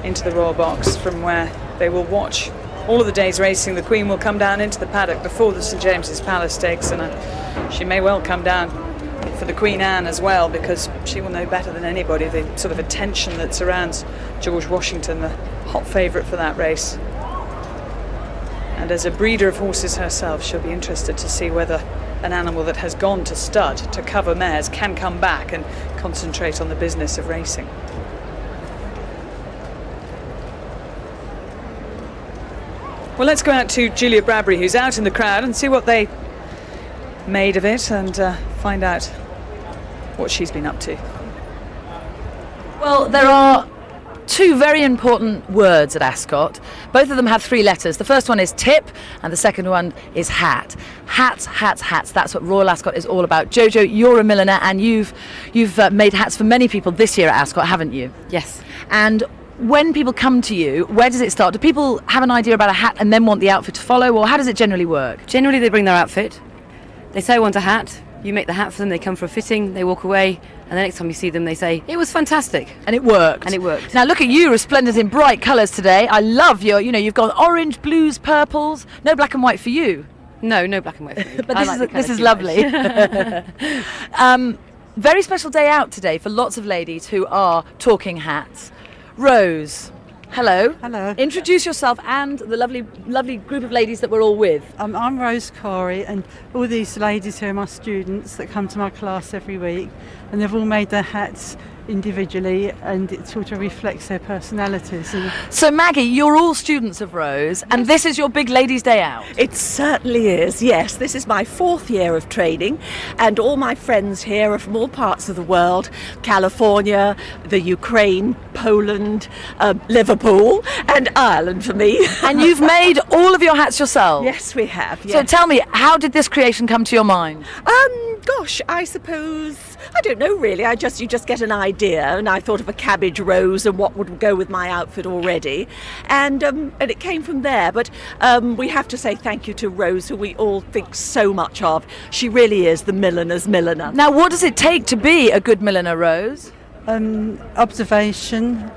into the royal box, from where they will watch all of the days racing, the Queen will come down into the paddock before the St James's Palace Stakes, and she may well come down for the Queen Anne as well, because she will know better than anybody the sort of attention that surrounds George Washington, the hot favourite for that race. And as a breeder of horses herself, she'll be interested to see whether an animal that has gone to stud to cover mares can come back and concentrate on the business of racing. Well, let's go out to Julia Bradbury, who's out in the crowd, and see what they made of it, and find out what she's been up to. Well, there are two very important words at Ascot. Both of them have three letters. The first one is tip, and the second one is hat. Hats, hats, hats. That's what Royal Ascot is all about. Jojo, you're a milliner, and you've made hats for many people this year at Ascot, haven't you? Yes. And when people come to you, where does it start? Do people have an idea about a hat and then want the outfit to follow, or how does it generally work? Generally, they bring their outfit. They say, I want a hat. You make the hat for them. They come for a fitting. They walk away. And the next time you see them, they say, it was fantastic. And it worked. And it worked. Now look at you, resplendent in bright colours today. I love you've got orange, blues, purples. No black and white for you. No black and white for me. But this is lovely. Very special day out today for lots of ladies who are talking hats. Rose, hello. Hello. Introduce yourself and the lovely group of ladies that we're all with. I'm Rose Corey, and all these ladies here are my students that come to my class every week, and they've all made their hats individually, and it sort of reflects their personalities. So Maggie, you're all students of Rose, and this is your big ladies' day out. It certainly is, yes. This is my 4th year of training, and all my friends here are from all parts of the world: California, the Ukraine, Poland, Liverpool, and Ireland for me. And you've made all of your hats yourself? Yes, we have. Yes. So tell me, how did this creation come to your mind? Gosh, I suppose, I don't know really. You just get an idea, and I thought of a cabbage rose and what would go with my outfit already, and it came from there. But we have to say thank you to Rose, who we all think so much of. She really is the milliner's milliner. Now, what does it take to be a good milliner, Rose? Observation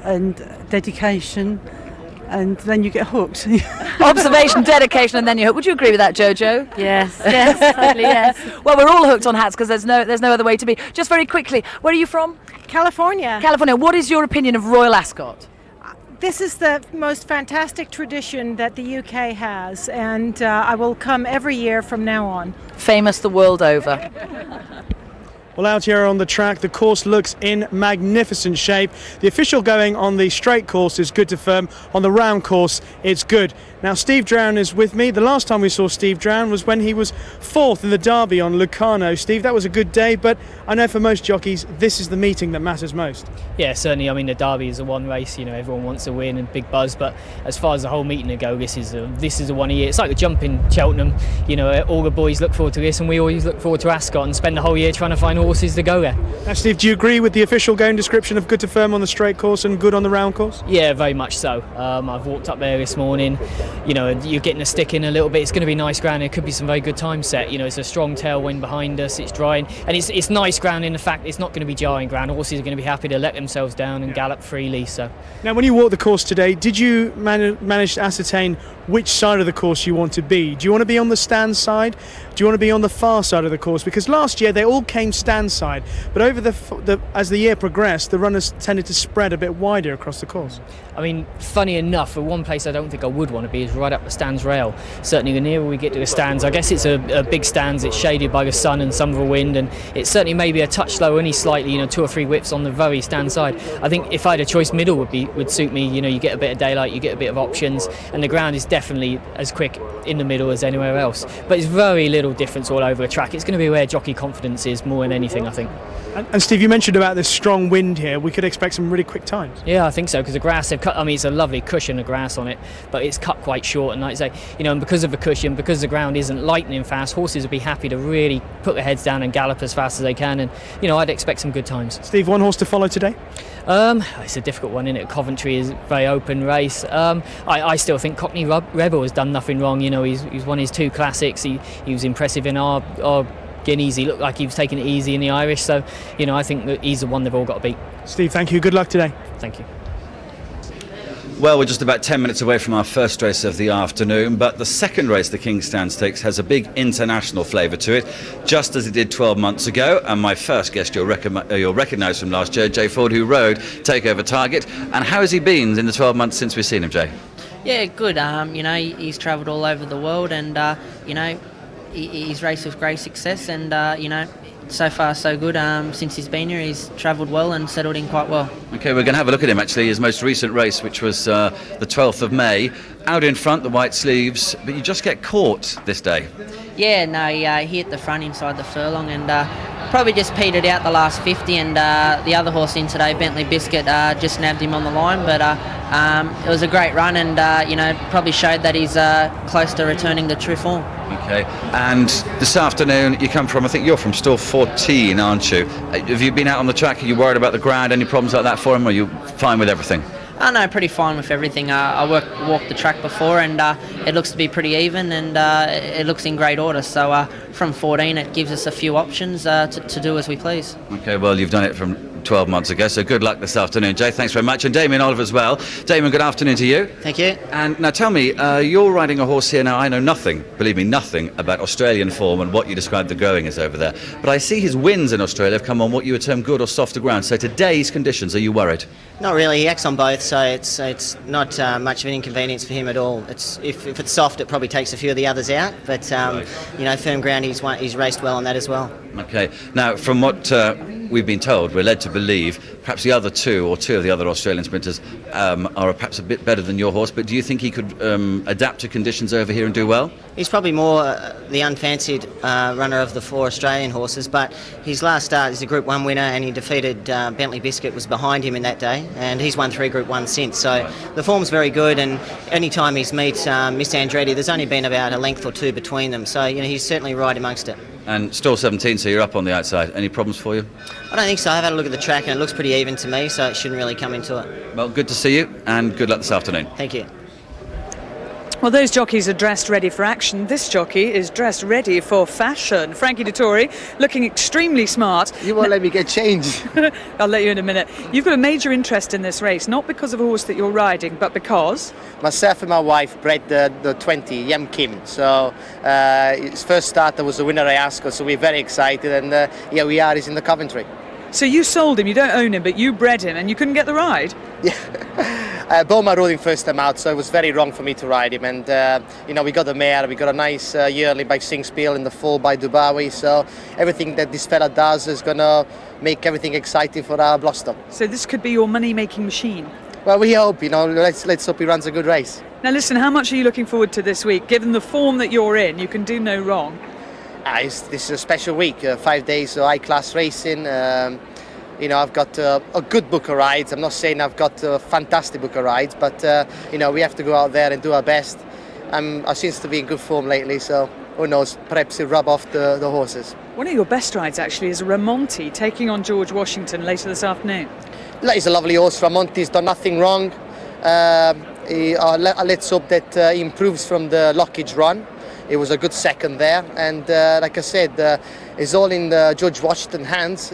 and dedication. And then you get hooked. Observation, dedication, and then you're hooked. Would you agree with that, Jojo? Yes, certainly, yes. Well, we're all hooked on hats because there's no other way to be. Just very quickly, where are you from? California. California. What is your opinion of Royal Ascot? This is the most fantastic tradition that the UK has, and I will come every year from now on. Famous the world over. Well, out here on the track, the course looks in magnificent shape. The official going on the straight course is good to firm. On the round course, it's good. Now, Steve Drown is with me. The last time we saw Steve Drown was when he was 4th in the Derby on Locarno. Steve, that was a good day, but I know for most jockeys, this is the meeting that matters most. Yeah, certainly. I mean, the Derby is a one race. Everyone wants to win and big buzz. But as far as the whole meeting to go, this is a one a year. It's like a jump in Cheltenham. All the boys look forward to this, and we always look forward to Ascot and spend the whole year trying to find horses to go there. Now, Steve, do you agree with the official going description of good to firm on the straight course and good on the round course? Yeah, very much so. I've walked up there this morning. You're getting a stick in a little bit. It's going to be nice ground. There could be some very good time set. It's a strong tailwind behind us. It's drying, and it's nice ground in the fact it's not going to be jarring ground. Horses are going to be happy to let themselves down and gallop freely. So now, when you walked the course today, did you manage to ascertain which side of the course you want to be? Do you want to be on the stand side? Do you want to be on the far side of the course? Because last year they all came stand side, but over as the year progressed, the runners tended to spread a bit wider across the course. I mean, funny enough, the one place I don't think I would want to be is right up the stands rail. Certainly the nearer we get to the stands, I guess it's a big stands, it's shaded by the sun and some of the wind, and it's certainly maybe a touch slow, only slightly, 2 or 3 whips on the very stand side. I think if I had a choice, middle would suit me. You get a bit of daylight, you get a bit of options, and the ground is definitely as quick in the middle as anywhere else. But it's very little difference all over the track. It's going to be where jockey confidence is more than anything, I think. And Steve, you mentioned about this strong wind here. We could expect some really quick times. Yeah, I think so, because the grass they've cut. I mean, it's a lovely cushion of grass on it, but it's cut quite short. And like I say, and because of the cushion, because the ground isn't lightning fast, horses will be happy to really put their heads down and gallop as fast as they can. And I'd expect some good times. Steve, one horse to follow today? It's a difficult one, isn't it? Coventry is a very open race. I still think Cockney Rebel has done nothing wrong. He's won his 2 classics. He was impressive in our Guineas. He looked like he was taking it easy in the Irish. So, I think that he's the one they've all got to beat. Steve, thank you. Good luck today. Thank you. Well, we're just about 10 minutes away from our first race of the afternoon, but the second race, the King's Stand Stakes, has a big international flavour to it, just as it did 12 months ago. And my first guest you'll recognise from last year, Jay Ford, who rode Takeover Target. And how has he been in the 12 months since we've seen him, Jay? Yeah, good. He's travelled all over the world, and he's raced with great success, and so far so good. Since he's been here, he's travelled well and settled in quite well. Okay, we're going to have a look at him actually, his most recent race, which was the 12th of May. Out in front, the white sleeves, but you just get caught this day. Yeah, no, he hit the front inside the furlong, and probably just petered out the last 50, and the other horse in today, Bentley Biscuit, just nabbed him on the line, but it was a great run, and probably showed that he's close to returning to true form. Okay, and this afternoon you come from, I think you're from stall 14, aren't you? Have you been out on the track? Are you worried about the ground? Any problems like that for him, or are you fine with everything? Oh no, pretty fine with everything. I walked the track before, and it looks to be pretty even, and it looks in great order. So from 14, it gives us a few options to do as we please. Okay, well, you've done it from 12 months ago, so good luck this afternoon. Jay, thanks very much. And Damien Oliver as well. Damien, good afternoon to you. Thank you. And now tell me, you're riding a horse here now. I know nothing, believe me, nothing about Australian form and what you describe the growing is over there. But I see his wins in Australia have come on what you would term good or softer ground. So today's conditions, are you worried? Not really. He acts on both, so it's not much of an inconvenience for him at all. If it's soft, it probably takes a few of the others out. But firm ground, he's raced well on that as well. Okay. Now, from what we've been told, we're led to believe perhaps the other two of the other Australian sprinters are perhaps a bit better than your horse. But do you think he could adapt to conditions over here and do well? He's probably more the unfancied runner of the 4 Australian horses, but his last start is a Group 1 winner, and he defeated Bentley Biscuit, was behind him in that day, and he's won 3 Group 1 since. So the form's very good, and any time he's met Miss Andretti, there's only been about a length or 2 between them. So he's certainly right amongst it. And stall 17, so you're up on the outside. Any problems for you? I don't think so. I've had a look at the track, and it looks pretty even to me, so it shouldn't really come into it. Well, good to see you, and good luck this afternoon. Thank you. Well, those jockeys are dressed ready for action. This jockey is dressed ready for fashion. Frankie Dettori looking extremely smart. You won't let me get changed. I'll let you in a minute. You've got a major interest in this race, not because of a horse that you're riding, but because... Myself and my wife bred the 20, Yam Kim. So his first starter was the winner at Ascot, so we're very excited. And here we are, he's in the Coventry. So you sold him, you don't own him, but you bred him and you couldn't get the ride? Yeah. Boma rode him first time out, so it was very wrong for me to ride him. And, we got the mare, we got a nice yearly by Singspiel and the full by Dubawi. So everything that this fella does is going to make everything exciting for our Bluster. So this could be your money-making machine? Well, we hope, let's hope he runs a good race. Now listen, how much are you looking forward to this week? Given the form that you're in, you can do no wrong. This is a special week, 5 days of high-class racing. I've got a good book of rides. I'm not saying I've got a fantastic book of rides, but we have to go out there and do our best. I seem to be in good form lately, so who knows, perhaps he'll rub off the horses. One of your best rides actually is Ramonti taking on George Washington later this afternoon. He's a lovely horse. Ramonti's done nothing wrong. Let's hope that he improves from the Lockage run. It was a good second there, and like I said, it's all in George Washington's hands.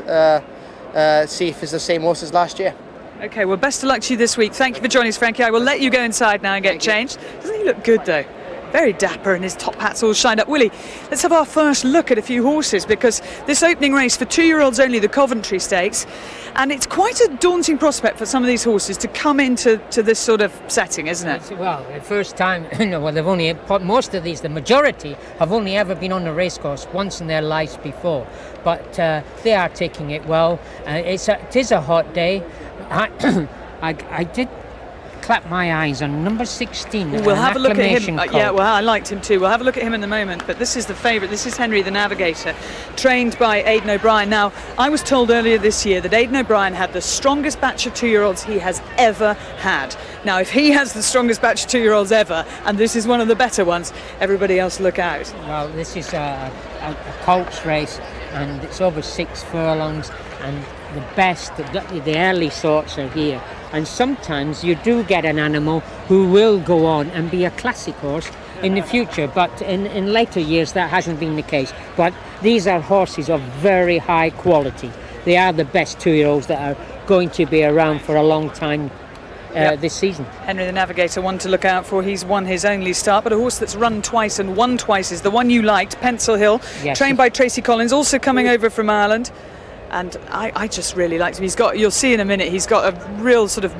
See if it's the same horse as last year. Okay, well, best of luck to you this week. Thank you for joining us, Frankie. I will let you go inside now and get changed. Doesn't he look good, though? Very dapper, and his top hat's all shined up. Willie, let's have our first look at a few horses, because this opening race for 2-year-olds only, the Coventry Stakes, and it's quite a daunting prospect for some of these horses to come into this sort of setting, isn't it? Well, the first time, they've only, most of these, the majority, have only ever been on the racecourse once in their lives before, but they are taking it well. It is a hot day. I did clap my eyes on number 16. We'll have a look at him. Yeah, well, I liked him too. We'll have a look at him in a moment. But this is the favourite. This is Henry the Navigator, trained by Aiden O'Brien. Now, I was told earlier this year that Aiden O'Brien had the strongest batch of 2-year-olds he has ever had. Now, if he has the strongest batch of 2-year-olds ever, and this is one of the better ones, everybody else look out. Well, this is a colts race, and it's over 6 furlongs, and the best, the early sorts are here. And sometimes you do get an animal who will go on and be a classic horse in the future, but in later years that hasn't been the case. But these are horses of very high quality. They are the best 2-year-olds that are going to be around for a long time this season. Henry the Navigator, one to look out for. He's won his only start, but a horse that's run twice and won twice is the one you liked, Pencil Hill, trained by Tracy Collins, also coming over from Ireland. And I just really liked him. You'll see in a minute, he's got a real sort of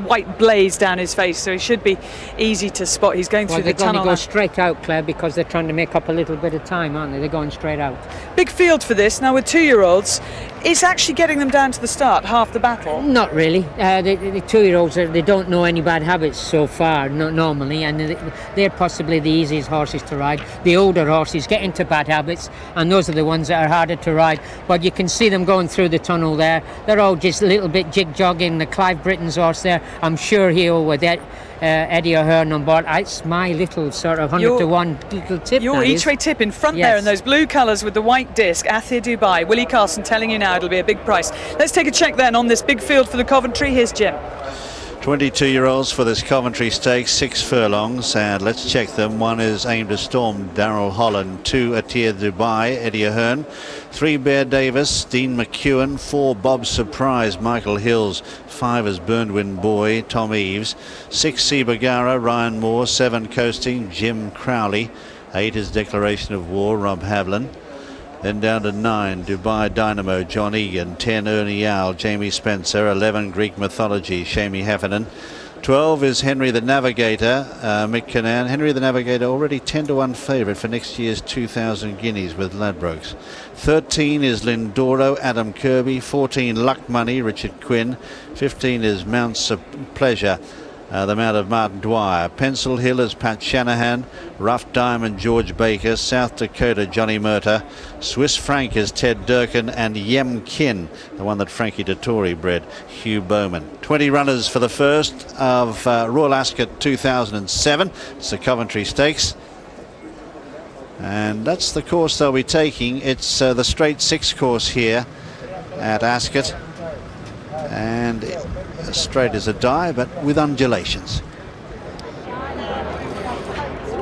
white blaze down his face, so he should be easy to spot. He's going through the tunnel. They're going to go straight out, Claire, because they're trying to make up a little bit of time, aren't they? They're going straight out. Big field for this. Now with 2-year-olds, it's actually getting them down to the start, half the battle. Not really. The 2-year-olds, they don't know any bad habits so far, normally, and they're possibly the easiest horses to ride. The older horses get into bad habits, and those are the ones that are harder to ride. But you can see them going through the tunnel there. They're all just a little bit jig-jogging. The Clive Britton's horse there, I'm sure he'll, with Eddie O'Hearn on board. It's my little sort of 100 to 1 little tip. Your each-way tip in front there in those blue colours with the white disc. Athir Dubai. Willie Carson telling you now it'll be a big price. Let's take a check then on this big field for the Coventry. Here's Jim. 22-year-olds for this Coventry Stakes, 6 furlongs, and let's check them. 1 is Aim to Storm, Darrell Holland. 2, Athir Dubai, Eddie O'Hearn. 3, Bear Davis, Dean McEwen. 4, Bob Surprise, Michael Hills. 5 is Burnwind Boy, Tom Eves. 6, Sibagara, Ryan Moore. 7, Coasting, Jim Crowley. 8 is Declaration of War, Rob Havlin. Then down to 9, Dubai Dynamo, John Egan. 10, Ernie Owl, Jamie Spencer. 11, Greek Mythology, Shamie Heffernan. 12 is Henry the Navigator, Mick Cannan. Henry the Navigator already 10 to 1 favourite for next year's 2,000 guineas with Ladbrokes. 13 is Lindoro, Adam Kirby. 14, Luck Money, Richard Quinn. 15 is Mount's Pleasure, the Mount of Martin Dwyer. Pencil Hill is Pat Shanahan. Rough Diamond, George Baker. South Dakota, Johnny Murta. Swiss Frank is Ted Durkin, and Yem Kin, the one that Frankie Dettori bred, Hugh Bowman. 20 runners for the first of Royal Ascot 2007. It's the Coventry Stakes. And that's the course they'll be taking. It's the straight 6 course here at Ascot. And as straight as a die, but with undulations.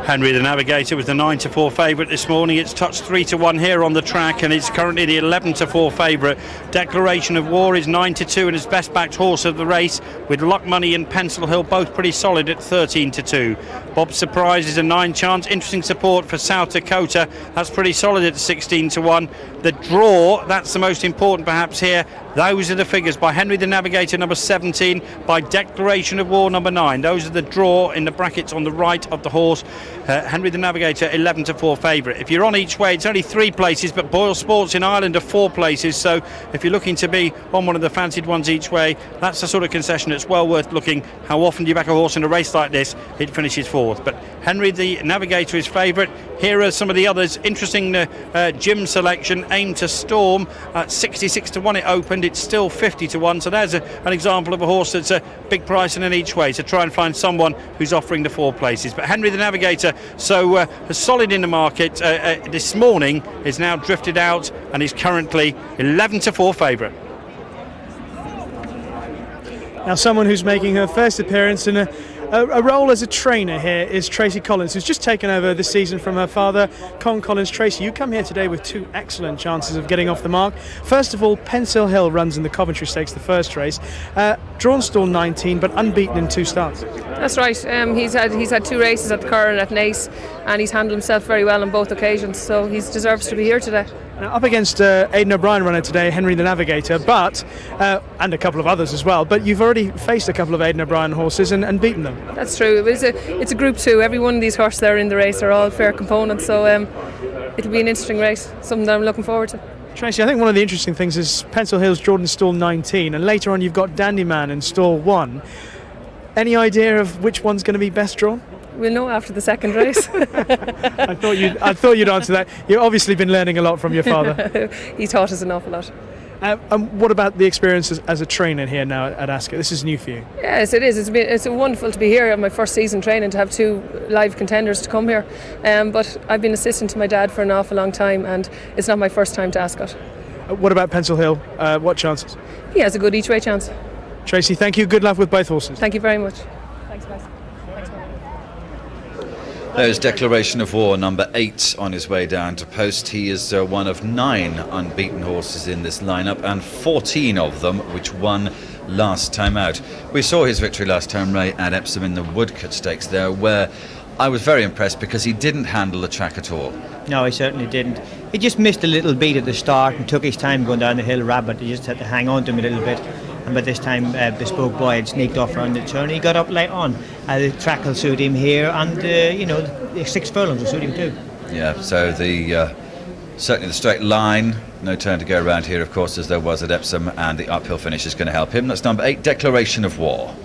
Henry the Navigator was the 9 to 4 favourite this morning. It's touched 3 to 1 here on the track, and it's currently the 11 to 4 favourite. Declaration of War is 9 to 2 and his best backed horse of the race, with Luck Money and Pencil Hill both pretty solid at 13 to 2. Bob Surprise is a 9 chance. Interesting support for South Dakota. That's pretty solid at 16 to 1. The draw, that's the most important perhaps here. Those are the figures by Henry the Navigator, number 17, by Declaration of War, number 9. Those are the draw in the brackets on the right of the horse. Henry the Navigator, 11 to 4 favourite. If you're on each way, it's only 3 places, but Boyle Sports in Ireland are 4 places. So if you're looking to be on one of the fancied ones each way, that's the sort of concession that's well worth looking. How often do you back a horse in a race like this? It finishes 4th. But Henry the Navigator is favourite. Here are some of the others. Interesting Jim selection. Aim to Storm at 66 to 1 it opened. It's still 50 to 1. So there's an example of a horse that's a big price in each way. So try and find someone who's offering the 4 places. But Henry the Navigator, so solid in the market this morning, is now drifted out and is currently 11 to 4 favourite. Now someone who's making her first appearance in a role as a trainer here is Tracy Collins, who's just taken over this season from her father, Con Collins. Tracy, you come here today with 2 excellent chances of getting off the mark. First of all, Pencil Hill runs in the Coventry Stakes, the first race. Drawn stall 19, but unbeaten in 2 starts. That's right. He's had 2 races at the Curran and at Naas, and he's handled himself very well on both occasions, so he deserves to be here today. Now, up against Aiden O'Brien runner today, Henry the Navigator, but and a couple of others as well. But you've already faced a couple of Aiden O'Brien horses and beaten them. That's true. It's a Group 2. Every one of these horses that are in the race are all fair components, so it'll be an interesting race, something that I'm looking forward to. Tracy, I think one of the interesting things is Pencil Hill's Jordan stall 19, and later on you've got Dandy Man in stall 1. Any idea of which one's going to be best drawn? We'll know after the second race. I thought you'd answer that. You've obviously been learning a lot from your father. He taught us an awful lot. What about the experience as a trainer here now at Ascot? This is new for you. Yes, it is. It's wonderful to be here on my first season training, to have 2 live contenders to come here. But I've been assistant to my dad for an awful long time, and it's not my first time to Ascot. What about Pencil Hill? What chances? He has a good each-way chance. Tracy, thank you. Good luck with both horses. Thank you very much. Thanks, guys. There's Declaration of War, number 8, on his way down to post. He is one of 9 unbeaten horses in this lineup, and 14 of them which won last time out. We saw his victory last time, Ray, at Epsom in the Woodcote Stakes there, where I was very impressed because he didn't handle the track at all. No, he certainly didn't. He just missed a little beat at the start and took his time going down the hill. Rabbit, he just had to hang on to him a little bit. And by this time, Bespoke Boy had sneaked off around the turn. He got up late on. The track will suit him here, and the 6 furlongs will suit him too. Yeah, so certainly the straight line, no turn to go around here, of course, as there was at Epsom, and the uphill finish is going to help him. That's number 8, Declaration of War.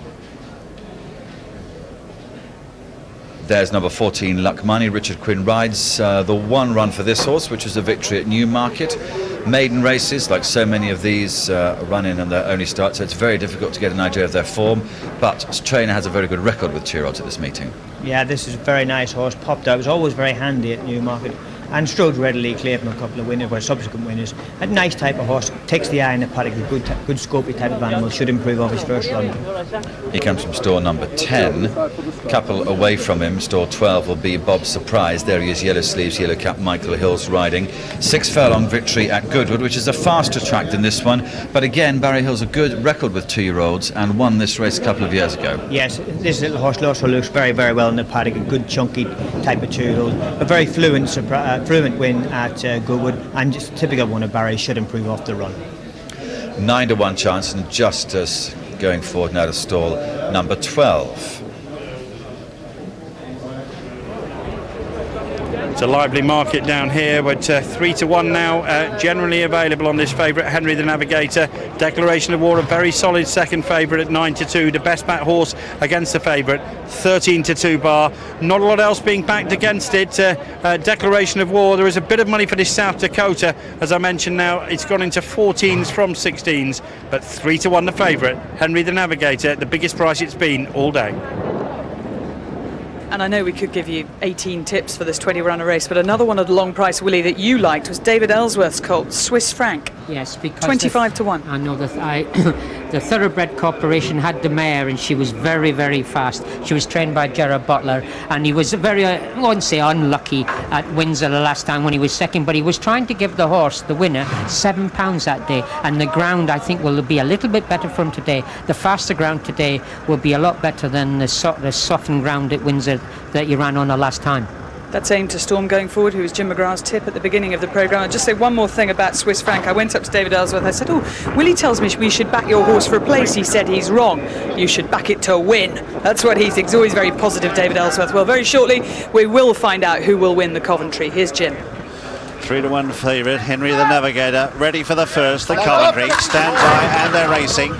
There's number 14, Luck Money. Richard Quinn rides the one run for this horse, which was a victory at Newmarket. Maiden races, like so many of these, run in on their only start, so it's very difficult to get an idea of their form. But his trainer has a very good record with 2-year-olds at this meeting. Yeah, this is a very nice horse. Popped out, was always very handy at Newmarket. And strode readily, claiming a couple of winners, well, subsequent winners. A nice type of horse, takes the eye in the paddock, a good scopy type of animal, should improve off his first run. He comes from stall number 10, couple away from him. Stall 12 will be Bob Surprise. There he is, yellow sleeves, yellow cap, Michael Hills riding. 6 furlong victory at Goodwood, which is a faster track than this one. But again, Barry Hill's a good record with 2-year-olds and won this race a couple of years ago. Yes, this little horse also looks very, very well in the paddock, a good chunky type of 2-year-old. A very fluent win at Goodwood, and just typical one of Barry, should improve off the run. 9-1 chance, and Justice going forward now to stall number 12. It's a lively market down here, but 3-1 now generally available on this favourite, Henry the Navigator. Declaration of War, a very solid second favourite at 9-2. The best back horse against the favourite, 13-2 bar. Not a lot else being backed against it. Declaration of War, there is a bit of money for this South Dakota. As I mentioned now, it's gone into 14s from 16s, but 3-1 the favourite, Henry the Navigator, the biggest price it's been all day. And I know we could give you 18 tips for this 20-runner race, but another one of the long price, Willie, that you liked was David Ellsworth's colt, Swiss Frank. Yes, because 25-1. I know that the Thoroughbred Corporation had the mare, and she was very, very fast. She was trained by Gerard Butler, and he was very, I won't say unlucky at Windsor the last time when he was second, but he was trying to give the horse, the winner, £7 that day, and the ground, I think, will be a little bit better for him today. The faster ground today will be a lot better than the softened ground at Windsor that you ran on the last time. That's Aim to Storm going forward, who was Jim McGrath's tip at the beginning of the programme. I'll just say one more thing about Swiss Frank. I went up to David Ellsworth. I said, Willie tells me we should back your horse for a place. He said he's wrong. You should back it to win. That's what he thinks. Always very positive, David Ellsworth. Well, very shortly, we will find out who will win the Coventry. Here's Jim. 3-1 favourite, Henry the Navigator, ready for the first, the Coventry. Stand by, and they're racing.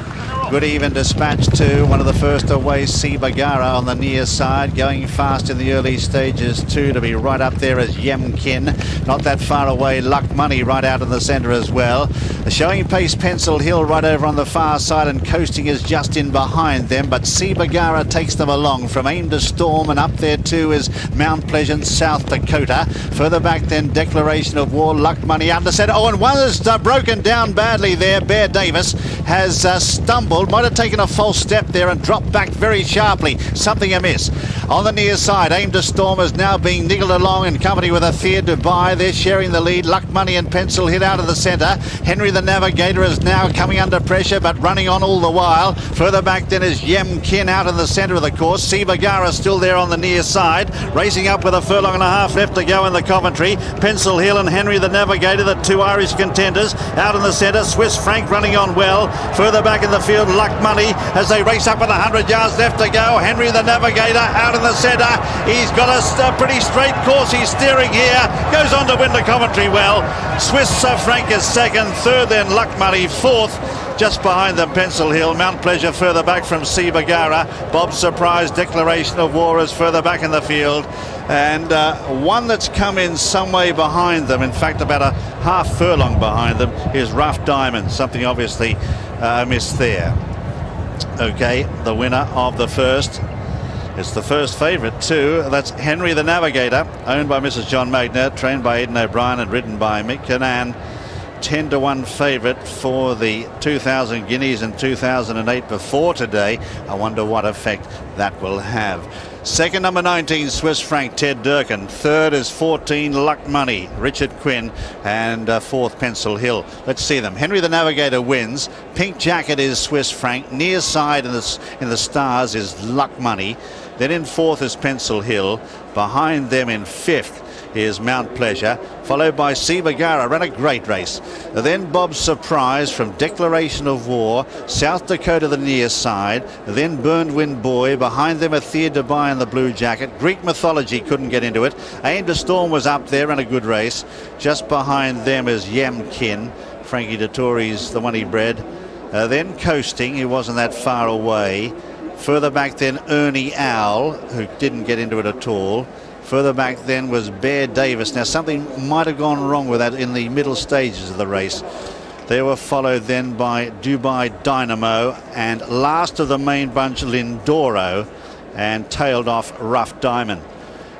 Good even dispatch to one of the first away, Sibagara on the near side, going fast in the early stages too, to be right up there as Yemkin. Not that far away, Luck Money right out in the centre as well. The showing pace, Pencil Hill right over on the far side, and Coasting is just in behind them, but Sibagara takes them along. From Aim to Storm, and up there too is Mount Pleasant, South Dakota. Further back then, Declaration of War, Luck Money under centre. Oh, and one has broken down badly there. Bear Davis has stumbled. Might have taken a false step there and dropped back very sharply. Something amiss. On the near side, Aim to Storm is now being niggled along in company with Affair Dubai. They're sharing the lead. Luck Money and Pencil hit out of the centre. Henry the Navigator is now coming under pressure, but running on all the while. Further back then is Yemkin out in the centre of the course. Sibagara still there on the near side, racing up with a furlong and a half left to go in the Coventry. Pencil Hill and Henry the Navigator, the two Irish contenders, out in the centre. Swiss Frank running on well. Further back in the field, Luck Money as they race up with 100 yards left to go. Henry the Navigator out in the centre. He's got a pretty straight course. He's steering here. Goes on to win the Coventry well. Swiss Frank is second. Third then Luck Money. Fourth, just behind them, Pencil Hill. Mount Pleasure further back from Sibagara. Bob Surprise, Declaration of War is further back in the field. And one that's come in some way behind them, in fact about a half furlong behind them, is Rough Diamond. Something obviously missed there. Okay, the winner of the first. It's the first favourite too. That's Henry the Navigator, owned by Mrs. John Magner, trained by Aiden O'Brien and ridden by Mick Cannan. 10-1 favourite for the 2,000 guineas in 2008 before today. I wonder what effect that will have. Second, number 19, Swiss Franc, Ted Durkin. Third is 14, Luck Money, Richard Quinn. And fourth, Pencil Hill. Let's see them. Henry the Navigator wins. Pink Jacket is Swiss Franc. Near side in the stars is Luck Money. Then in fourth is Pencil Hill. Behind them in fifth is Mount Pleasure, followed by Sibagara, ran a great race. Then Bob's Surprise from Declaration of War, South Dakota the near side, then Burned Wind Boy, behind them Athea Dubai in the blue jacket. Greek Mythology couldn't get into it. Aim to Storm was up there, ran a good race. Just behind them is Yamkin, Frankie Dettori's the one he bred. Then Coasting, he wasn't that far away. Further back then Ernie Owl, who didn't get into it at all. Further back then was Bear Davis. Now something might have gone wrong with that in the middle stages of the race. They were followed then by Dubai Dynamo, and last of the main bunch Lindoro, and tailed off Rough Diamond.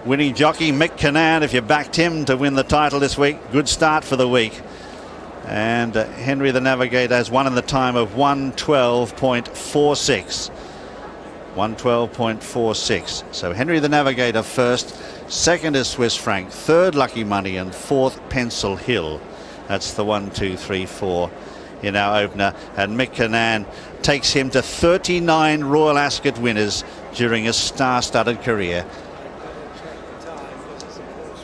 Winning jockey Mick Cannan, if you backed him to win the title this week, good start for the week. And Henry the Navigator has won in the time of 1:12.46. 1:12.46. So Henry the Navigator first, second is Swiss Franc, third Lucky Money, and fourth Pencil Hill. That's the 1, 2, 3, 4 in our opener. And Mick Cannan takes him to 39 Royal Ascot winners during his star-studded career.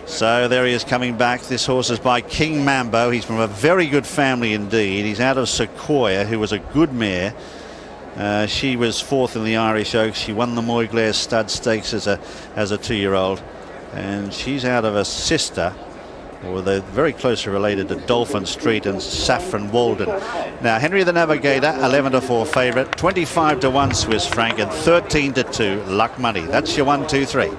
So there he is coming back. This horse is by King Mambo. He's from a very good family indeed. He's out of Sequoia, who was a good mare. She was fourth in the Irish Oaks. She won the Moyglare Stud Stakes as a 2-year-old, and she's out of a sister, or they're very closely related to Dolphin Street and Saffron Walden. Now Henry the Navigator, 11-4 favourite, 25-1 Swiss Franc, and 13-2 Luck Money. That's your 1, 2, 3.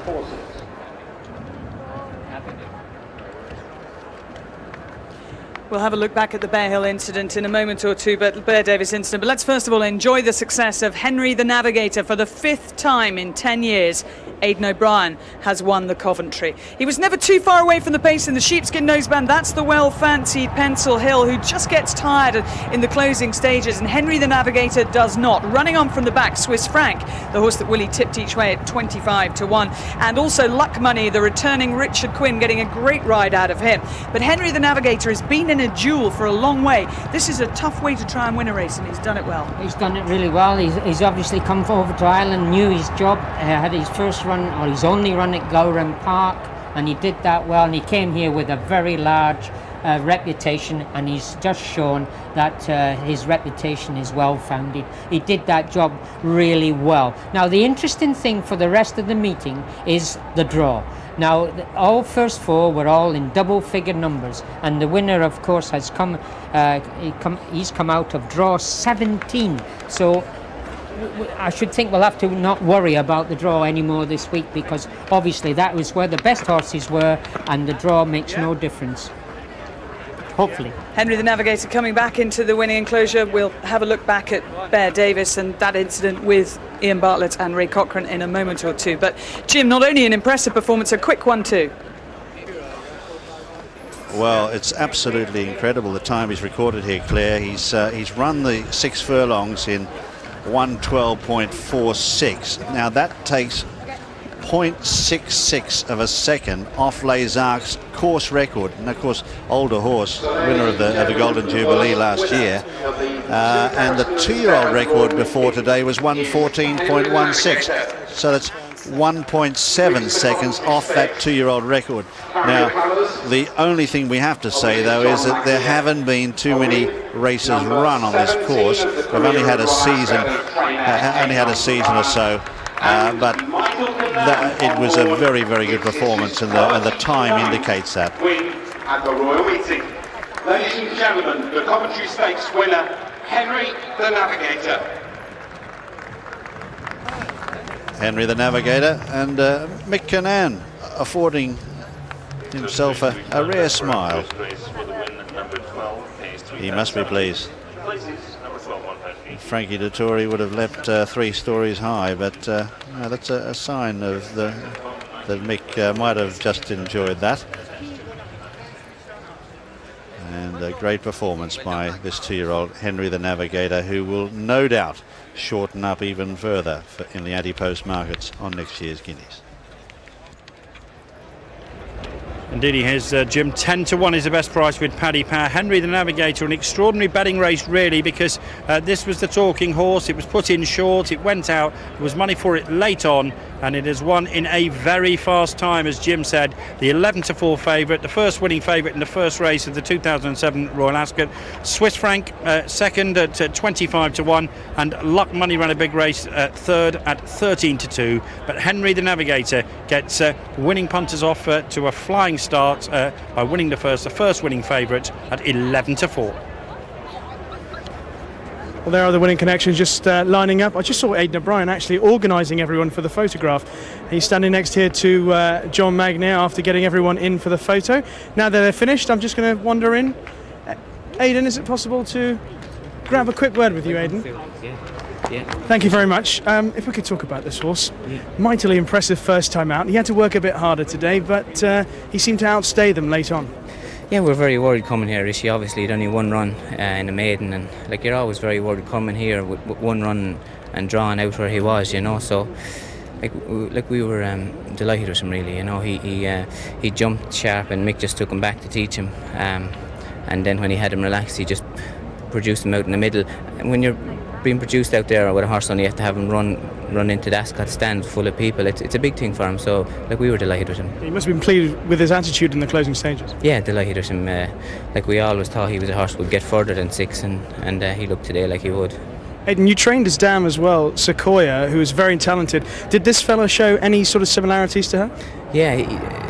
We'll have a look back at the Bear Hill incident in a moment or two, but Bear Davis incident. But let's first of all enjoy the success of Henry the Navigator. For the 5th time in 10 years, Aiden O'Brien has won the Coventry. He was never too far away from the pace in the sheepskin noseband. That's the well-fancied Pencil Hill, who just gets tired in the closing stages, and Henry the Navigator does not. Running on from the back, Swiss Franc, the horse that Willie tipped each way at 25-1. And also Luck Money, the returning Richard Quinn, getting a great ride out of him. But Henry the Navigator has been in a duel for a long way. This is a tough way to try and win a race, and he's done it well. He's done it really well. He's obviously come over to Ireland, knew his job, had his first run, or his only run at Gowran Park, and he did that well, and he came here with a very large reputation, and he's just shown that his reputation is well founded. He did that job really well. Now the interesting thing for the rest of the meeting is the draw. Now all first four were all in double-figure numbers, and the winner of course has he's come out of draw 17. So I should think we'll have to not worry about the draw anymore this week, because obviously that was where the best horses were, and the draw makes no difference. Hopefully. Henry the Navigator coming back into the winning enclosure. We'll have a look back at Bear Davis and that incident with Ian Bartlett and Ray Cochrane in a moment or two. But Jim, not only an impressive performance, a quick one too. Well, it's absolutely incredible the time he's recorded here, Claire. He's run the 6 furlongs in 1:12.46. Now that takes 0.66 of a second off Les Arcs' course record, and of course older horse, winner of the Golden Jubilee last year, and the 2-year-old record before today was 1:14.16, so that's 1.7 seconds off that 2-year-old record. Now the only thing we have to say though is that there haven't been too many races run on this course. We've only had a season or so, but it was a very, very good performance, and the time indicates that. At the Royal Meeting, ladies and gentlemen, the Coventry Stakes winner, Henry the Navigator. Henry the Navigator, and Mick Cannan affording himself a rare smile. He must be pleased. Frankie Dettori would have leapt 3 stories high, but that's a sign of that Mick might have just enjoyed that. And And a great performance by this 2-year-old Henry the Navigator, who will no doubt shorten up even further in the anti-post markets on next year's Guineas. Indeed he has, Jim. 10-1 is the best price with Paddy Power. Henry the Navigator, an extraordinary betting race really, because this was the talking horse. It was put in short, it went out, there was money for it late on, and it has won in a very fast time, as Jim said. The 11-4 favourite, the first winning favourite in the first race of the 2007 Royal Ascot. Swiss Franc second at 25-1, and Luck Money ran a big race third at 13-2. But Henry the Navigator gets winning punters off to a flying start by winning the first winning favourite at 11-4. Well, there are the winning connections just lining up. I just saw Aiden O'Brien actually organising everyone for the photograph. He's standing next here to John Magnier after getting everyone in for the photo. Now that they're finished, I'm just going to wander in. Aiden, is it possible to grab a quick word with you, Aiden? Yeah. Thank you very much. If we could talk about this horse. Mightily impressive first time out. He had to work a bit harder today, but he seemed to outstay them late on. Yeah, we're very worried coming here, Rishi. Obviously, he'd only one run in the maiden, and like you're always very worried coming here with one run and drawing out where he was, you know. So, like we were delighted with him, really. You know, he jumped sharp, and Mick just took him back to teach him. And then when he had him relaxed, he just produced him out in the middle. And when you're being produced out there with a horse on, you have to have him run into the Ascot stand full of people. It's a big thing for him, so like we were delighted with him. He must have been pleased with his attitude in the closing stages. Yeah, delighted with him. Like we always thought he was a horse who would get further than 6, and he looked today like he would. Aiden, you trained his dam as well, Sequoia, who is very talented. Did this fella show any sort of similarities to her? Yeah,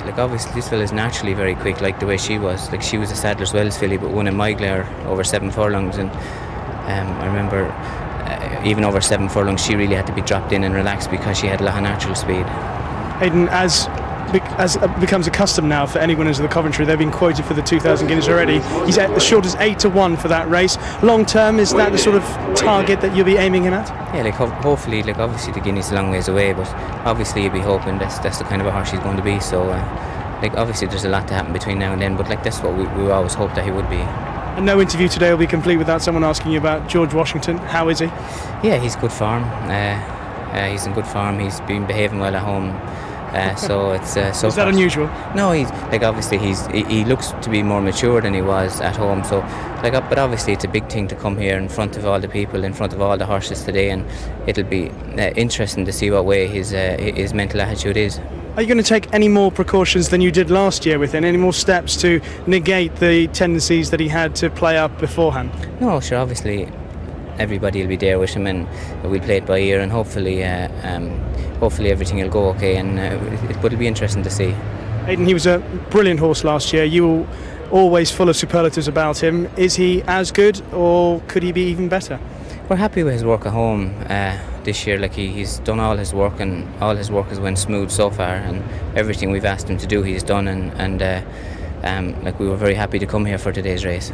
like obviously this fella's naturally very quick, like the way she was. Like she was a Sadler's Wells filly, but won in Myglaire over 7 furlongs, and I remember even over 7 furlongs she really had to be dropped in and relaxed because she had a lot of natural speed. Aiden, as becomes a custom now for any winners of the Coventry, they've been quoted for the 2,000 guineas already. He's at as short as 8-1 for that race. Long term, is that the sort of target that you'll be aiming him at? Yeah, like hopefully, like obviously the Guinea's a long ways away, but obviously you'll be hoping that's the kind of a horse he's going to be. So like obviously there's a lot to happen between now and then, but like that's what we always hope that he would be. And no interview today will be complete without someone asking you about George Washington. How is he? Yeah, he's good form. He's in good form. He's been behaving well at home. So it's so. Is that unusual? No, he's like obviously he looks to be more mature than he was at home. So like, but obviously it's a big thing to come here in front of all the people, in front of all the horses today, and it'll be interesting to see what way his mental attitude is. Are you going to take any more precautions than you did last year with him? Any more steps to negate the tendencies that he had to play up beforehand? No, sure. Obviously, everybody will be there with him, and we'll play it by ear, and hopefully everything will go okay. And it'll be interesting to see. Aiden, he was a brilliant horse last year. You were always full of superlatives about him. Is he as good, or could he be even better? We're happy with his work at home this year. Like he's done all his work, and all his work has went smooth so far, and everything we've asked him to do he's done, and like we were very happy to come here for today's race.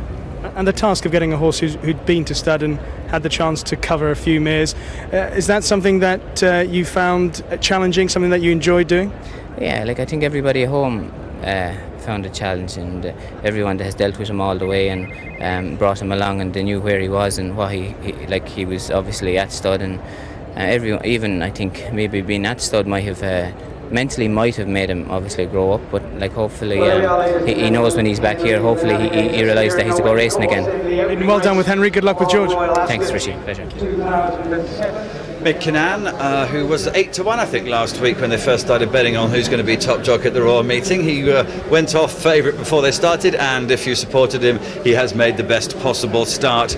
And the task of getting a horse who'd been to stud and had the chance to cover a few mares, is that something that you found challenging, something that you enjoyed doing? Yeah, like I think everybody at home found it challenging, and everyone that has dealt with him all the way and brought him along, and they knew where he was and what he was obviously at stud, and everyone, even I think maybe being at stud might have made him obviously grow up, but like hopefully he knows when he's back here, hopefully he realised that he's to go racing again. Well done with Henry, good luck with George. Thanks Richie, pleasure. Mick Kinnan, who was 8-1 I think last week when they first started betting on who's going to be top jockey at the Royal Meeting. He went off favourite before they started, and if you supported him, he has made the best possible start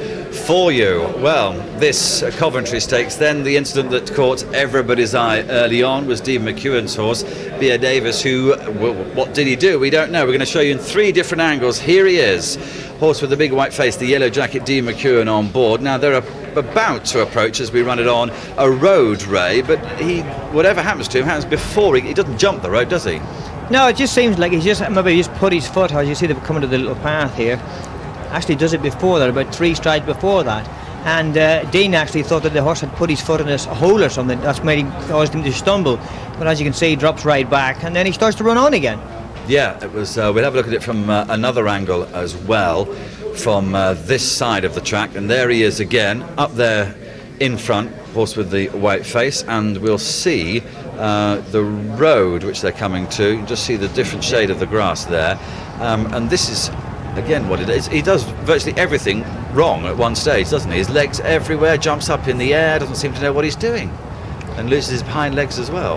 for you. Well, this Coventry Stakes then, the incident that caught everybody's eye early on was Dean McEwen's horse, Bea Davis, who, well, what did he do? We don't know. We're going to show you in 3 different angles. Here he is, horse with the big white face, the yellow jacket, Dean McEwen on board. Now they're about to approach, as we run it on, a road, Ray, but whatever happens to him happens before he doesn't jump the road, does he? No, it just seems like he's just put his foot, as you see them coming to the little path here. Actually does it before that, about 3 strides before that. And Dean actually thought that the horse had put his foot in a hole or something. That's made him, caused him to stumble. But as you can see, he drops right back, and then he starts to run on again. Yeah, it was. We'll have a look at it from another angle as well. from this side of the track, and there he is again, up there in front, horse with the white face, and we'll see the road which they're coming to. You can just see the different shade of the grass there, and this is again what it is. He does virtually everything wrong at one stage, doesn't he? His legs everywhere, jumps up in the air, doesn't seem to know what he's doing, and loses his hind legs as well.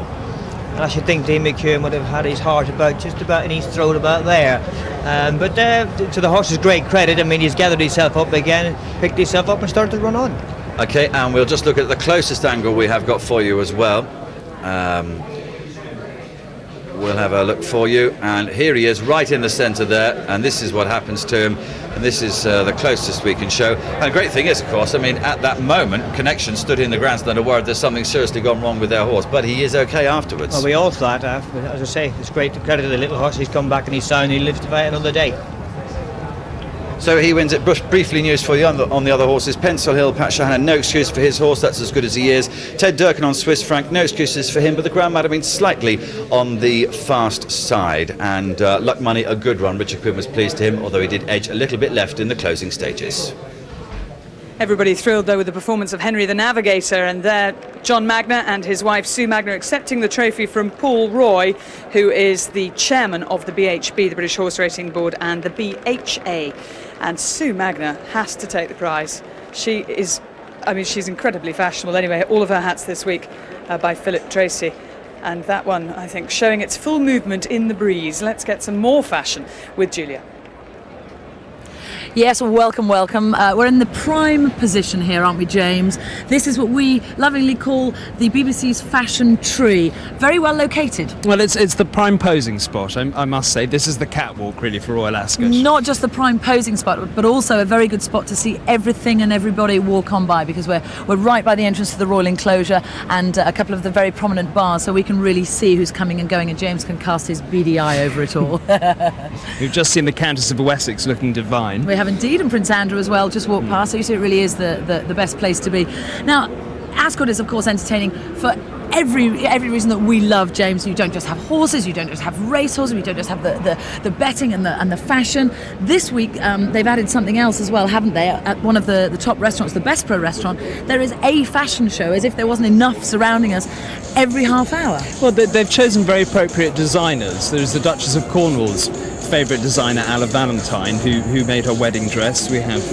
And I should think Dean McKeown would have had his heart just about in his throat about there. But to the horse's great credit, I mean, he's gathered himself up again, picked himself up and started to run on. Okay, and we'll just look at the closest angle we have got for you as well. We'll have a look for you, and here he is right in the centre there, and this is what happens to him, and this is the closest we can show. And the great thing is, of course, I mean, at that moment, Connection stood in the grandstand and worried there's something seriously gone wrong with their horse, but he is okay afterwards. Well, we all thought, as I say, it's great to credit the little horse. He's come back and he's sound, he lives to fight another day. So he wins it. Briefly news for you on the other horses. Pencil Hill, Pat Shahana, no excuse for his horse, that's as good as he is. Ted Durkin on Swiss Frank, no excuses for him, but the ground might have been slightly on the fast side. And Luck Money, a good run. Richard Quinn was pleased to him, although he did edge a little bit left in the closing stages. Everybody thrilled, though, with the performance of Henry the Navigator, and there John Magner and his wife Sue Magner accepting the trophy from Paul Roy, who is the chairman of the BHB, the British Horse Racing Board, and the BHA. And Sue Magner has to take the prize. She is, I mean, she's incredibly fashionable anyway. All of her hats this week by Philip Tracy. And that one, I think, showing its full movement in the breeze. Let's get some more fashion with Julia. Yes, welcome. We're in the prime position here, aren't we, James? This is what we lovingly call the BBC's fashion tree. Very well located. Well, it's the prime posing spot, I must say. This is the catwalk, really, for Royal Ascot. Not just the prime posing spot, but also a very good spot to see everything and everybody walk on by, because we're right by the entrance to the Royal Enclosure and a couple of the very prominent bars, so we can really see who's coming and going, and James can cast his beady eye over it all. We've just seen the Countess of Wessex looking divine. We have indeed, and Prince Andrew as well just walked past, so you see it really is the best place to be. Now, Ascot is of course entertaining for every reason that we love, James. You don't just have horses, you don't just have racehorses, you don't just have the betting and the fashion. This week they've added something else as well, haven't they? At one of the top restaurants, the Best Pro restaurant, there is a fashion show, as if there wasn't enough surrounding us, every half hour. Well, they've chosen very appropriate designers. There's the Duchess of Cornwall's favourite designer, Alla Valentine, who made her wedding dress. We have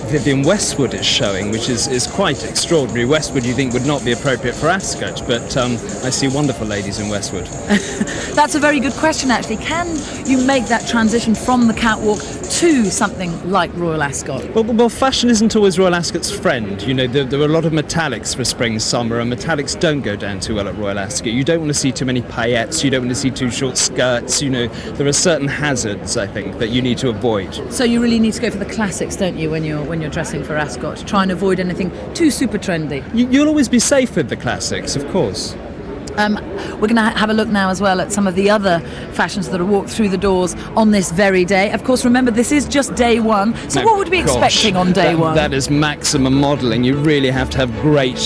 Vivienne Westwood is showing, which is quite extraordinary. Westwood, you think, would not be appropriate for Ascot, but I see wonderful ladies in Westwood. That's a very good question, actually. Can you make that transition from the catwalk to something like Royal Ascot? Well, fashion isn't always Royal Ascot's friend. You know, there are a lot of metallics for spring, summer, and metallics don't go down too well at Royal Ascot. You don't want to see too many paillettes, you don't want to see too short skirts, you know. There are certain hazards, I think, that you need to avoid. So you really need to go for the classics, don't you, when you're dressing for Ascot? Try and avoid anything too super trendy. You'll always be safe with the classics, of course. We're going to have a look now as well at some of the other fashions that are walked through the doors on this very day. Of course, remember, this is just day one, so what would we be expecting on day one? That is maximum modelling. You really have to have great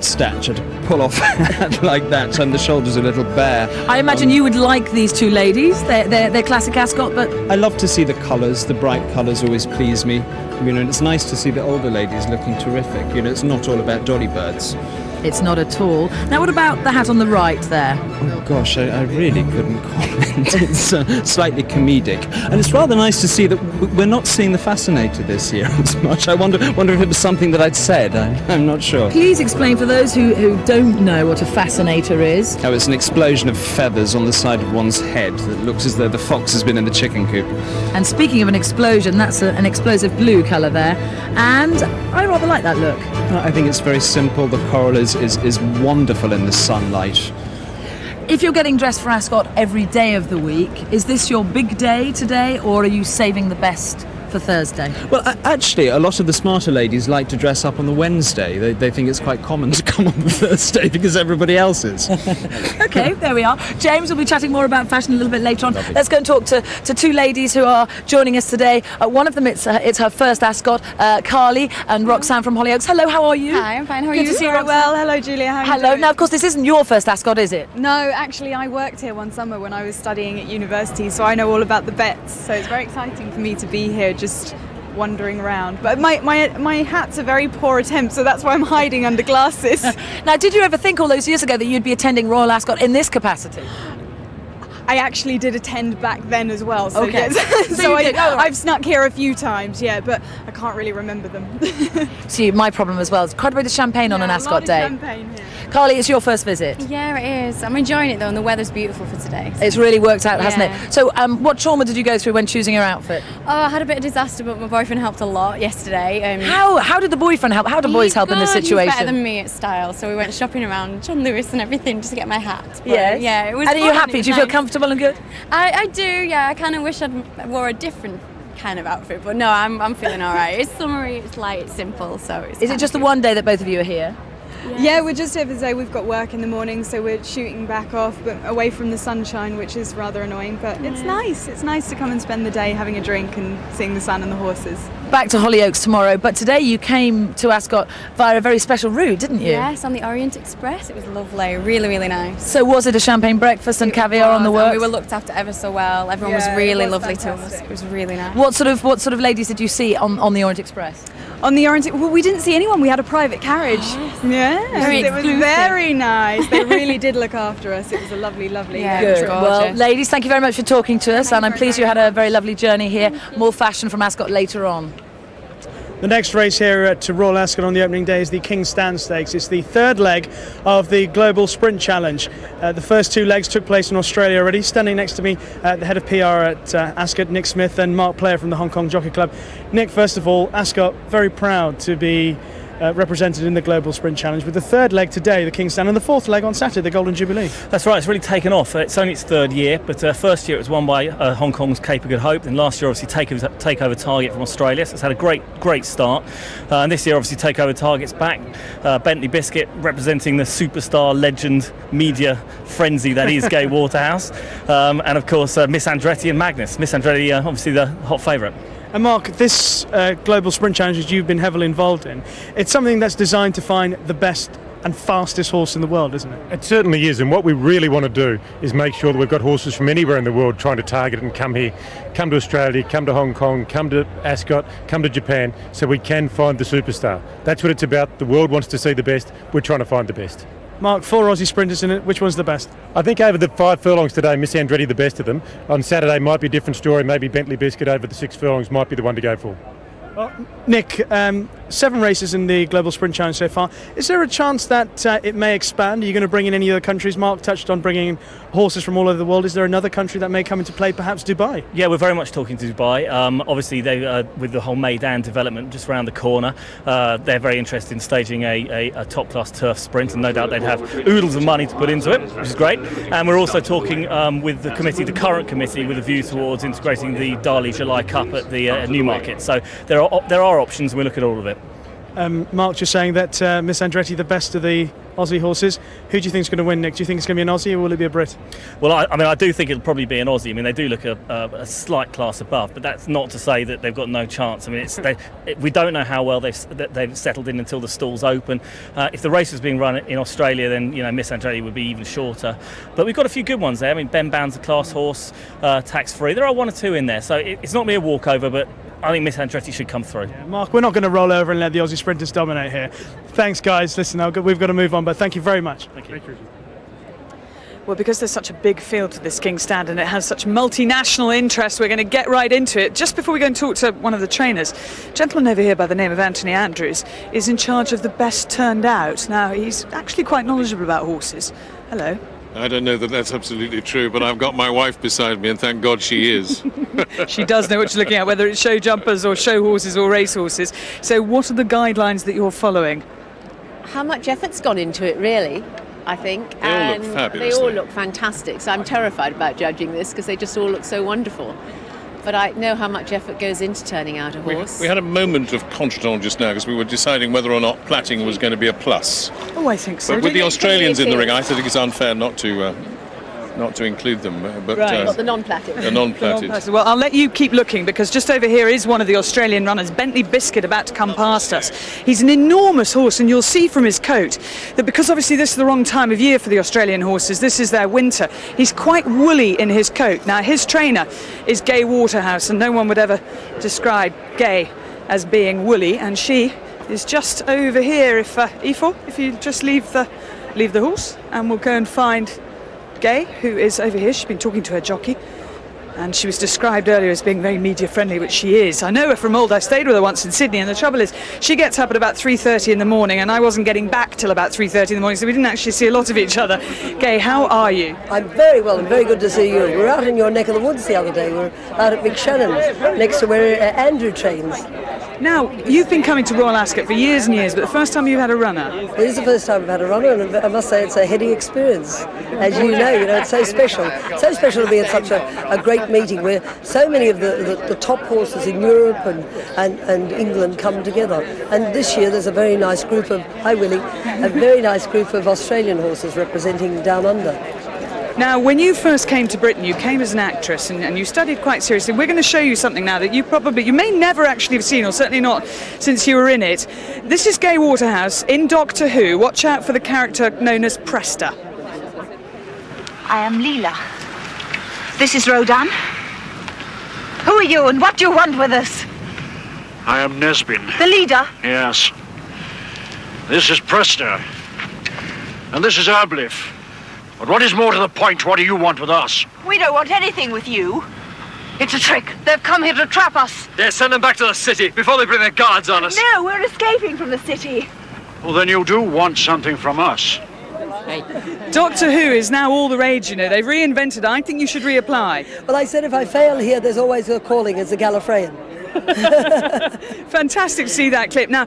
stature to pull off a hat like that, and the shoulders are a little bare. I imagine you would like these two ladies. They're classic Ascot, but I love to see the colours. The bright colours always please me. You know, and it's nice to see the older ladies looking terrific. You know, it's not all about dolly birds. It's not at all. Now, what about the hat on the right there? Oh gosh, I really couldn't comment. It's slightly comedic, and it's rather nice to see that we're not seeing the Fascinator this year as much. I wonder if it was something that I'd said. I'm not sure. Please explain for those who don't know what a Fascinator is. Oh, it's an explosion of feathers on the side of one's head that looks as though the fox has been in the chicken coop. And speaking of an explosion, that's an explosive blue colour there, and I rather like that look. I think it's very simple. The coral is wonderful in the sunlight. If you're getting dressed for Ascot every day of the week, is this your big day today, or are you saving the best for Thursday? Well, actually, a lot of the smarter ladies like to dress up on the Wednesday. They think it's quite common to come on the Thursday because everybody else is. Okay, there we are. James will be chatting more about fashion a little bit later on. Lovely. Let's go and talk to two ladies who are joining us today. One of them, it's her first Ascot, Carly and Roxanne from Hollyoaks. Hello, how are you? Hi, I'm fine. How are Good you? to see you, Very Roxanne. well. Hello, Julia. How are you Hello. doing? Now, of course, this isn't your first Ascot, is it? No, actually, I worked here one summer when I was studying at university, so I know all about the bets. So it's very exciting for me to be here, just wandering around. But my hat's a very poor attempt, so that's why I'm hiding under glasses. Now, did you ever think all those years ago that you'd be attending Royal Ascot in this capacity? I actually did attend back then as well. So Okay. yes. So you did. Oh, right. I've snuck here a few times, yeah, but I can't really remember them. See, my problem as well is quite a bit of champagne on an Yeah, a Ascot lot of day. champagne here. Carly, it's your first visit. Yeah, it is. I'm enjoying it though, and the weather's beautiful for today. It's really worked out, hasn't Yeah. it? So, what trauma did you go through when choosing your outfit? Oh, I had a bit of disaster, but my boyfriend helped a lot yesterday. How did the boyfriend help? How do boys help in this situation? He's better than me at style, so we went shopping around John Lewis and everything just to get my hat. But, Yes. yeah, it was. And are you fun, happy? it Do you was feel nice. comfortable and good? I do, yeah. I kind of wish I wore a different kind of outfit, but no, I'm feeling all right. It's summery, it's light, it's simple, so it's. Is it just the one day that both of you are here? Yeah, we're just here for the day. We've got work in the morning, so we're shooting back off, but away from the sunshine, which is rather annoying. But it's nice. It's nice to come and spend the day having a drink and seeing the sun and the horses. Back to Hollyoaks tomorrow, but today you came to Ascot via a very special route, didn't you? Yes, on the Orient Express. It was lovely, really, really nice. So was it a champagne breakfast and caviar on the was, and works? we were looked after ever so well. Everyone Yeah, was really it was lovely to us. fantastic. It was really nice. What sort of ladies did you see on the Orient Express? On the Orient, well, we didn't see anyone. We had a private carriage. Yeah, Very it was exclusive. very nice. They really did look after us. It was a lovely, lovely. Good. Well, ladies, thank you very much for talking to us, and I'm pleased you had a very lovely journey here. More fashion from Ascot later on. The next race here at Royal Ascot on the opening day is the King's Stand Stakes. It's the third leg of the Global Sprint Challenge. The first two legs took place in Australia already. Standing next to me, the head of PR at Ascot, Nick Smith, and Mark Player from the Hong Kong Jockey Club. Nick, first of all, Ascot very proud to be represented in the Global Sprint Challenge with the third leg today, the King's Stand, and the fourth leg on Saturday, the Golden Jubilee. That's right, it's really taken off. It's only its third year, but first year it was won by Hong Kong's Cape of Good Hope, and last year obviously takeover Target from Australia, so it's had a great start. And this year obviously takeover Target's back. Bentley Biscuit representing the superstar legend media frenzy that is Gay Waterhouse, and of course Miss Andretti and Magnus. Miss Andretti obviously the hot favourite. And Mark, this Global Sprint Challenge that you've been heavily involved in, it's something that's designed to find the best and fastest horse in the world, isn't it? It certainly is, and what we really want to do is make sure that we've got horses from anywhere in the world trying to target it and come here, come to Australia, come to Hong Kong, come to Ascot, come to Japan, so we can find the superstar. That's what it's about. The world wants to see the best. We're trying to find the best. Mark, 4 Aussie sprinters in it. Which one's the best? I think over the 5 furlongs today, Miss Andretti the best of them. On Saturday might be a different story. Maybe Bentley Biscuit over the 6 furlongs might be the one to go for. Well, Nick, 7 races in the Global Sprint Challenge so far. Is there a chance that it may expand? Are you going to bring in any other countries? Mark touched on bringing in horses from all over the world. Is there another country that may come into play, perhaps Dubai? Yeah, we're very much talking to Dubai. Obviously, they with the whole Meydan development just around the corner, they're very interested in staging a top-class turf sprint, and no doubt they'd have oodles of money to put into it, which is great. And we're also talking with the committee, the current committee, with a view towards integrating the Dali July Cup at the Newmarket. So there are options, and we look at all of it. Mark, just saying that Miss Andretti, the best of the Aussie horses. Who do you think is going to win, Nick? Do you think it's going to be an Aussie or will it be a Brit? Well, I do think it'll probably be an Aussie. I mean, they do look a slight class above, but that's not to say that they've got no chance. I mean, we don't know how well they've settled in until the stalls open. If the race was being run in Australia, then Miss Andretti would be even shorter. But we've got a few good ones there. I mean, Ben Bound's a class horse, tax-free. There are 1 or 2 in there, so it's not me a walkover, but I think Miss Andretti should come through. Yeah, Mark, we're not going to roll over and let the Aussie sprinters dominate here. Thanks, guys. Listen, we've got to move on, but thank you very much. Thank you. Well, because there's such a big field to this King's Stand and it has such multinational interest, we're going to get right into it. Just before we go and talk to one of the trainers, a gentleman over here by the name of Anthony Andrews is in charge of the best turned out. Now, he's actually quite knowledgeable about horses. Hello. I don't know that that's absolutely true, but I've got my wife beside me, and thank God she is. She does know what she's looking at, whether it's show jumpers or show horses or race horses. So what are the guidelines that you're following? How much effort's gone into it, really, I think. They all look fabulous. They all look fantastic, so I'm terrified about judging this because they just all look so wonderful. but I know how much effort goes into turning out a horse. We had a moment of contretemps just now because we were deciding whether or not platting was going to be a plus. Oh, I think so. But with the Australians in the ring, I think it's unfair not to include them. But Not the non-platted. The non-platted. Well, I'll let you keep looking, because just over here is one of the Australian runners, Bentley Biscuit, about to come past us. He's an enormous horse, and you'll see from his coat that, because obviously this is the wrong time of year for the Australian horses, this is their winter, he's quite woolly in his coat. Now, his trainer is Gay Waterhouse, and no one would ever describe Gay as being woolly, and she is just over here. If you just leave the horse, and we'll go and find Gay, who is over here. She's been talking to her jockey, and she was described earlier as being very media friendly, which she is. I know her from old. I stayed with her once in Sydney, and the trouble is she gets up at about 3:30 in the morning, and I wasn't getting back till about 3:30 in the morning, so we didn't actually see a lot of each other. Gay, how are you? I'm very well, and very good to see you. We were out in your neck of the woods the other day. We were out at McShannon's, next to where Andrew trains. Now, you've been coming to Royal Ascot for years and years, but the first time you've had a runner? It is the first time I've had a runner, and I must say it's a heady experience. As you know, it's so special. So special to be at such a great meeting where so many of the top horses in Europe and England come together. And this year there's a very nice group of, hi Willie, a very nice group of Australian horses representing Down Under. Now, when you first came to Britain, you came as an actress and you studied quite seriously. We're going to show you something now that you may never actually have seen, or certainly not since you were in it. This is Gay Waterhouse in Doctor Who. Watch out for the character known as Presta. I am Leela. This is Rodan. Who are you and what do you want with us? I am Nesbin. The leader? Yes. This is Presta. And this is Arbliff. But what is more to the point, what do you want with us? We don't want anything with you. It's a trick. They've come here to trap us. Yeah, send them back to the city before they bring their guards on us. No, we're escaping from the city. Well, then you do want something from us. Doctor Who is now all the rage, you know. They've reinvented it. I think you should reapply. Well, I said if I fail here, there's always a calling as a Gallifreyan. Fantastic to see that clip. Now,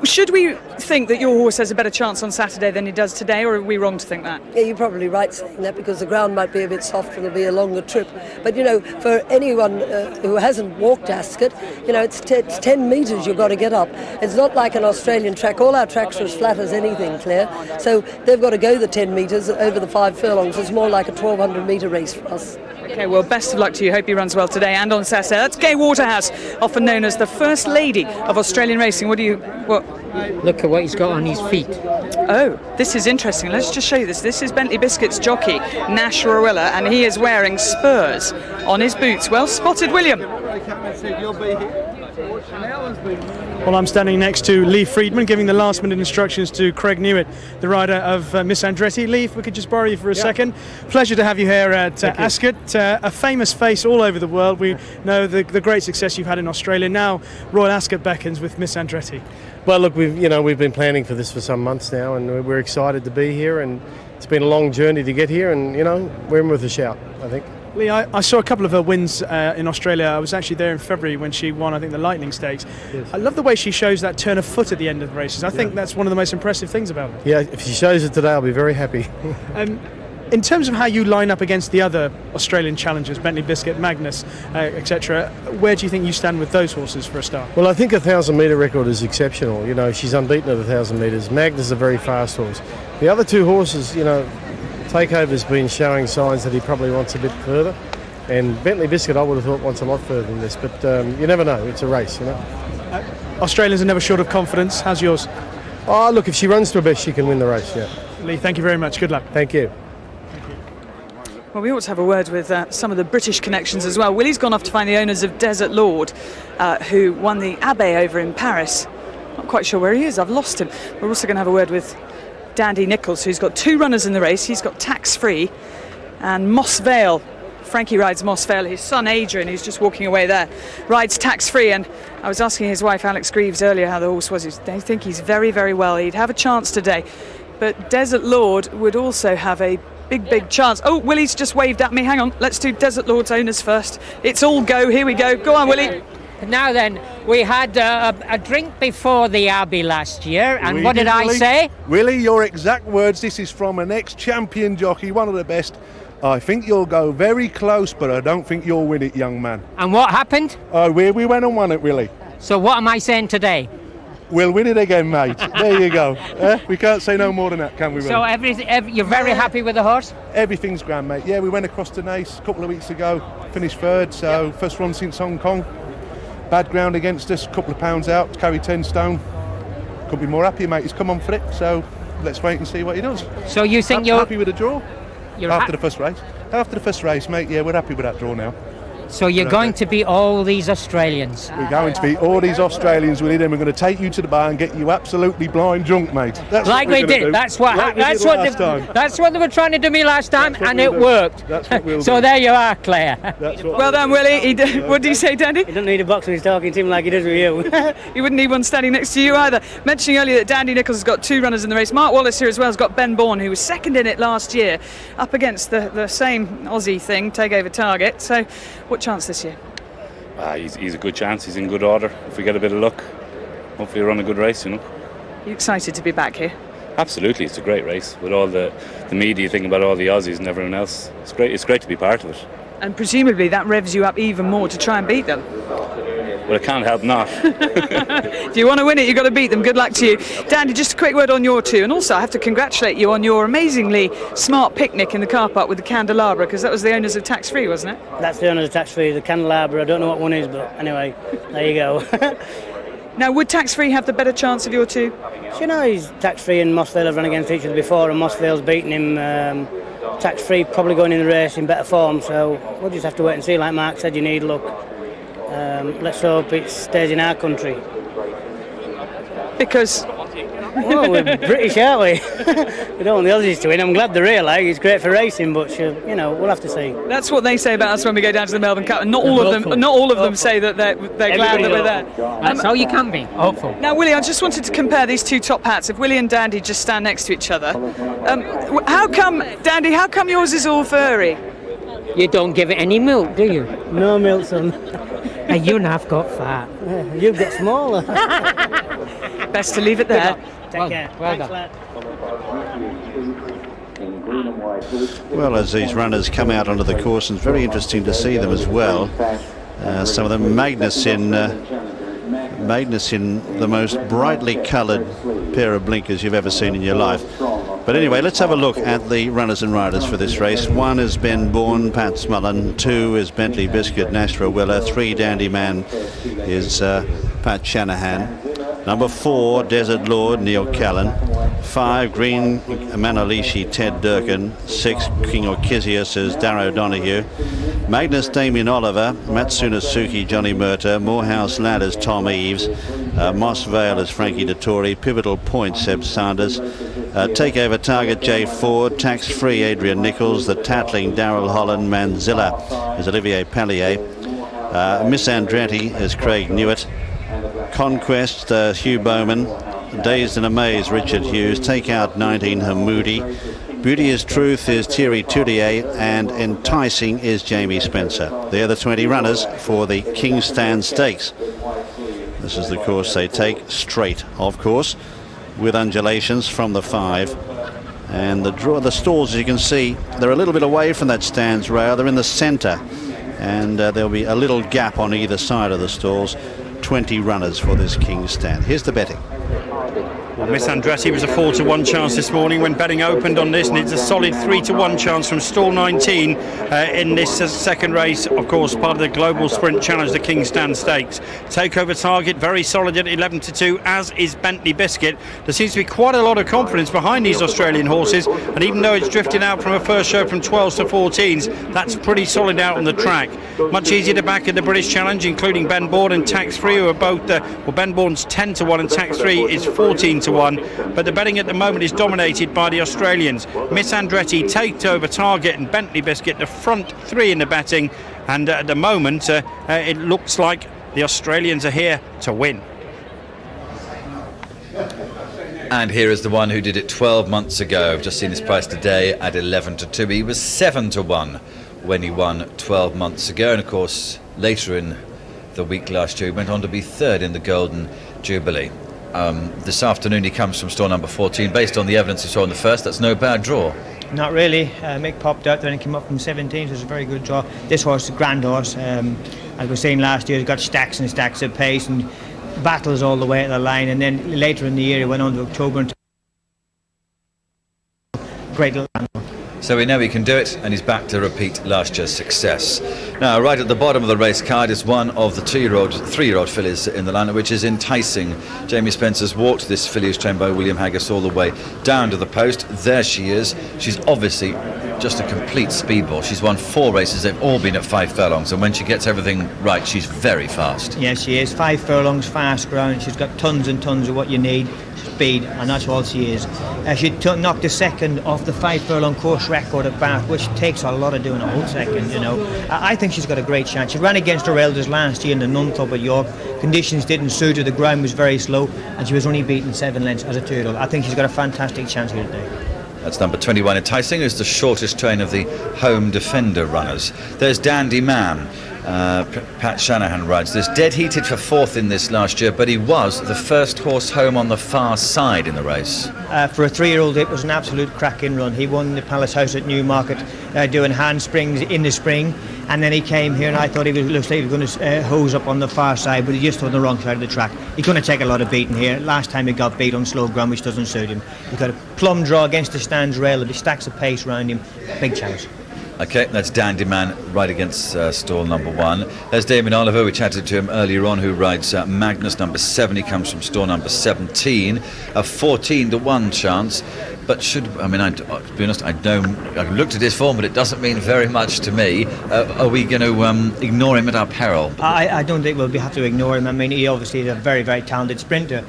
should we think that your horse has a better chance on Saturday than it does today, or are we wrong to think that? Yeah, you're probably right saying that, because the ground might be a bit soft and it'll be a longer trip. But, for anyone who hasn't walked Ascot, it's 10 metres you've got to get up. It's not like an Australian track. All our tracks are as flat as anything, Claire. So they've got to go the 10 metres over the 5 furlongs. It's more like a 1,200 metre race for us. Okay, well, best of luck to you. Hope he runs well today and on Saturday. That's Gay Waterhouse, often known as the First Lady of Australian racing. What? Look at what he's got on his feet. Oh, this is interesting. Let's just show you this. This is Bentley Biscuit's jockey, Nash Rowilla, and he is wearing spurs on his boots. Well spotted, William. Well, I'm standing next to Lee Friedman, giving the last-minute instructions to Craig Newitt, the rider of Miss Andretti. Lee, if we could just borrow you for a second. Pleasure to have you here at Ascot. A famous face all over the world. We know the great success you've had in Australia. Now, Royal Ascot beckons with Miss Andretti. Well, look, we've been planning for this for some months now, and we're excited to be here. And it's been a long journey to get here, and we're in with a shout, I think. Lee, I saw a couple of her wins in Australia. I was actually there in February when she won, I think, the Lightning Stakes. Yes. I love the way she shows that turn of foot at the end of the races. I think that's one of the most impressive things about her. Yeah, if she shows it today, I'll be very happy. In terms of how you line up against the other Australian challengers, Bentley Biscuit, Magnus, etc., where do you think you stand with those horses for a start? Well, I think a 1,000-metre record is exceptional. She's unbeaten at 1,000 metres. Magnus is a very fast horse. The other two horses, Takeover's been showing signs that he probably wants a bit further, and Bentley Biscuit I would have thought wants a lot further than this, but you never know, it's a race, Australians are never short of confidence. How's yours? Oh, look, if she runs to her best, she can win the race, yeah. Lee, thank you very much. Good luck. Thank you. Well, we ought to have a word with some of the British connections as well. Willie's gone off to find the owners of Desert Lord, who won the Abbey over in Paris. Not quite sure where he is, I've lost him. We're also going to have a word with Dandy Nicholls, who's got 2 runners in the race. He's got Tax Free and Moss Vale. Frankie rides Moss Vale. His son Adrian, who's just walking away there, rides Tax Free. And I was asking his wife Alex Greaves earlier how the horse was. They think he's very, very well. He'd have a chance today. But Desert Lord would also have a big chance. Oh, Willie's just waved at me. Hang on, let's do Desert Lord's owners first. It's all go. Here we go. Go on, Willie. Now then, we had a drink before the Abbey last year, and what did I say? Willie, your exact words. This is from an ex-champion jockey, one of the best. I think you'll go very close, but I don't think you'll win it, young man. And what happened? We went and won it, Willie. So what am I saying today? We'll win it again, mate. There you go. We can't say no more than that, can we, Willie? So you're very happy with the horse? Everything's grand, mate. Yeah, we went across to Nice a couple of weeks ago, finished third, so first run since Hong Kong. Bad ground against us, couple of pounds out, carried 10 stone. Couldn't be more happy, mate. He's come on for it, so let's wait and see what he does. So you think you're happy with the draw? After the first race? After the first race, mate, yeah, we're happy with that draw now. So you're going to beat all these Australians? We're going to beat all these Australians, Willie, then we're going to take you to the bar and get you absolutely blind drunk, mate. That's like what we did. That's what that's what they were trying to do me last time, and it worked. That's what we'll so do. there you are, Claire. Well done, Willie. What do you say, Dandy? He doesn't need a box when he's talking to him like he does with you. He wouldn't need one standing next to you either. Mentioning earlier that Dandy Nicholls has got 2 runners in the race. Mark Wallace here as well has got Ben Bourne, who was second in it last year, up against the same Aussie thing, Takeover Target. So what chance this year? He's a good chance. He's in good order. If we get a bit of luck, hopefully we'll run a good race, you know. Are you excited to be back here? Absolutely, it's a great race with all the media thinking about all the Aussies and everyone else. It's great to be part of it. And presumably that revs you up even more to try and beat them. Well, I can't help not. If you want to win it, you've got to beat them. Good luck to you. Dandy, just a quick word on your 2, and also I have to congratulate you on your amazingly smart picnic in the car park with the candelabra, because that was the owners of Tax Free, wasn't it? That's the owners of Tax Free, the candelabra. I don't know what one is, but anyway, there you go. Now, would Tax Free have the better chance of your 2? You know, he's Tax Free and Mossvale have run against each other before, and Mossvale's beaten him. Tax Free probably going in the race in better form, so we'll just have to wait and see. Like Mark said, you need luck. Let's hope it stays in our country. Because? Well, we're British, aren't we? We don't want the Aussies to win. I'm glad they're here, like, it's great for racing, but you know, we'll have to see. That's what they say about us when we go down to the Melbourne Cup, and not all of them say that they're glad that we're there. That's how you can be hopeful. Now, Willie, I just wanted to compare these 2 top hats. If Willie and Dandy just stand next to each other, how come, Dandy? How come yours is all furry? You don't give it any milk, do you? No milk, son. And you have got fat. Yeah, you've got smaller. Best to leave it there. Take care. Well done. Well, as these runners come out onto the course, and it's very interesting to see them as well. Some of them Magnus in the most brightly coloured pair of blinkers you've ever seen in your life. But anyway, let's have a look at the runners and riders for this race. 1 is Ben Bourne, Pat Smullen. 2 is Bentley Biscuit, Nashra Willer. 3, Dandy Man, is Pat Shanahan. Number 4, Desert Lord, Neil Callan. 5, Green Manalishi, Ted Durkin. 6, King Orchisius is Darrow Donoghue. Magnus, Damien Oliver. Matsuna Suki, Johnny Murta. Morehouse Ladders, Tom Eves. Moss Vale is Frankie Dettori. Pivotal Point, Seb Sanders. Takeover Target, Jay Ford. Tax Free, Adrian Nicholls. The Tattling, Darrell Holland. Manzilla is Olivier Pallier. Miss Andretti is Craig Newitt. Conquest, Hugh Bowman. Dazed in a Maze, Richard Hughes. Takeout 19, Hamoudi. Beauty is Truth is Thierry Tudier, and Enticing is Jamie Spencer. They're the 20 runners for the King's Stand Stakes. This is the course they take, straight, of course, with undulations from the 5. And the stalls, as you can see, they're a little bit away from that stands rail. They're in the centre, and there'll be a little gap on either side of the stalls. 20 runners for this King's Stand. Here's the betting. Well, Miss Andretti was a 4-to-1 chance this morning when betting opened on this, and it's a solid 3-to-1 chance from stall 19 in this second race, of course, part of the Global Sprint Challenge, the King's Stand Stakes. Takeover Target, very solid at 11-2, as is Bentley Biscuit. There seems to be quite a lot of confidence behind these Australian horses, and even though it's drifted out from a first show from 12s to 14s, that's pretty solid out on the track. Much easier to back at the British Challenge, including Ben Bourne and Tax Free, who are both, Ben Bourne's 10-1 and Tax Free is 14-1, but the betting at the moment is dominated by the Australians. Miss Andretti, Takeover Target and Bentley Biscuit, the front 3 in the betting, and at the moment it looks like the Australians are here to win. And here is the one who did it 12 months ago. I've just seen his price today at 11-2. He was 7-1 when he won 12 months ago, and of course later in the week last year he went on to be 3rd in the Golden Jubilee. This afternoon he comes from stall number 14. Based on the evidence he saw in the first, that's no bad draw. Not really. Mick popped out there and came up from 17, so it was a very good draw. This horse is a grand horse. As I was saying last year, he's got stacks and stacks of pace and battles all the way to the line, and then later in the year he went on to October and great little grand horse. So we know he can do it, and he's back to repeat last year's success. Now, right at the bottom of the race card is one of the 3-year-old fillies in the lineup, which is Enticing. Jamie Spencer's walked this filly, who's trained by William Haggis, all the way down to the post. There she is. She's obviously just a complete speedball. She's won 4 races. They've all been at 5 furlongs, and when she gets everything right, she's very fast. Yes, she is. 5 furlongs, fast ground. She's got tons and tons of what you need. Speed, and that's all she is. She knocked a second off the 5 furlong course record at Bath, which takes a lot of doing a whole second, you know. I think she's got a great chance. She ran against Heralded last year in the Nuntop at York. Conditions didn't suit her, the ground was very slow, and she was only beaten 7 lengths as a turtle. I think she's got a fantastic chance here today. That's number 21, Enticing, who's the shortest train of the home defender runners. There's Dandy Man. Pat Shanahan rides this. Dead heated for 4th in this last year, but he was the first horse home on the far side in the race. For a 3-year-old, it was an absolute cracking run. He won the Palace House at Newmarket doing handsprings in the spring, and then he came here and I thought looks like he was going to hose up on the far side, but he just on the wrong side of the track. He's going to take a lot of beating here. Last time he got beat on slow ground, which doesn't suit him. He's got a plumb draw against the stands rail, there'll be stacks of pace around him. Big chance. Okay, that's Dandy Man right against stall number 1. There's Damien Oliver. We chatted to him earlier on, who rides Magnus number 7. He comes from stall number 17. A 14-1 chance. But to be honest, I've looked at his form, but it doesn't mean very much to me. Are we going to ignore him at our peril? I don't think we'll have to ignore him. I mean, he obviously is a very, very talented sprinter.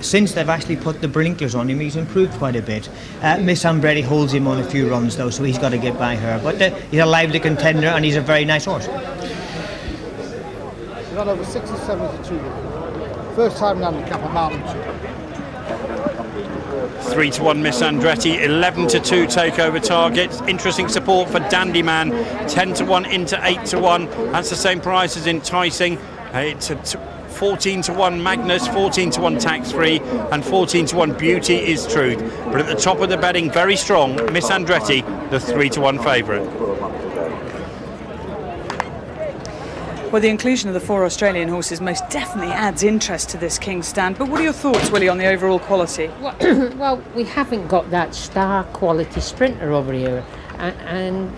Since they've actually put the blinkers on him, he's improved quite a bit. Miss Ambretti holds him on a few runs, though, so he's got to get by her. But he's a lively contender, and he's a very nice horse. He's got over 67 to 2. First time down the Cap of Mountain. 3-1 Miss Andretti, 11-2 takeover target. Interesting support for Dandy Man, 10-1 into 8-1. That's the same price as Enticing. It's 14-1 Magnus, 14-1 Tax Free, and 14-1 Beauty is Truth. But at the top of the betting, very strong, Miss Andretti, the 3-1 favourite. Well, the inclusion of the 4 Australian horses most definitely adds interest to this King's Stand. But what are your thoughts, Willie, on the overall quality? Well, we haven't got that star quality sprinter over here, and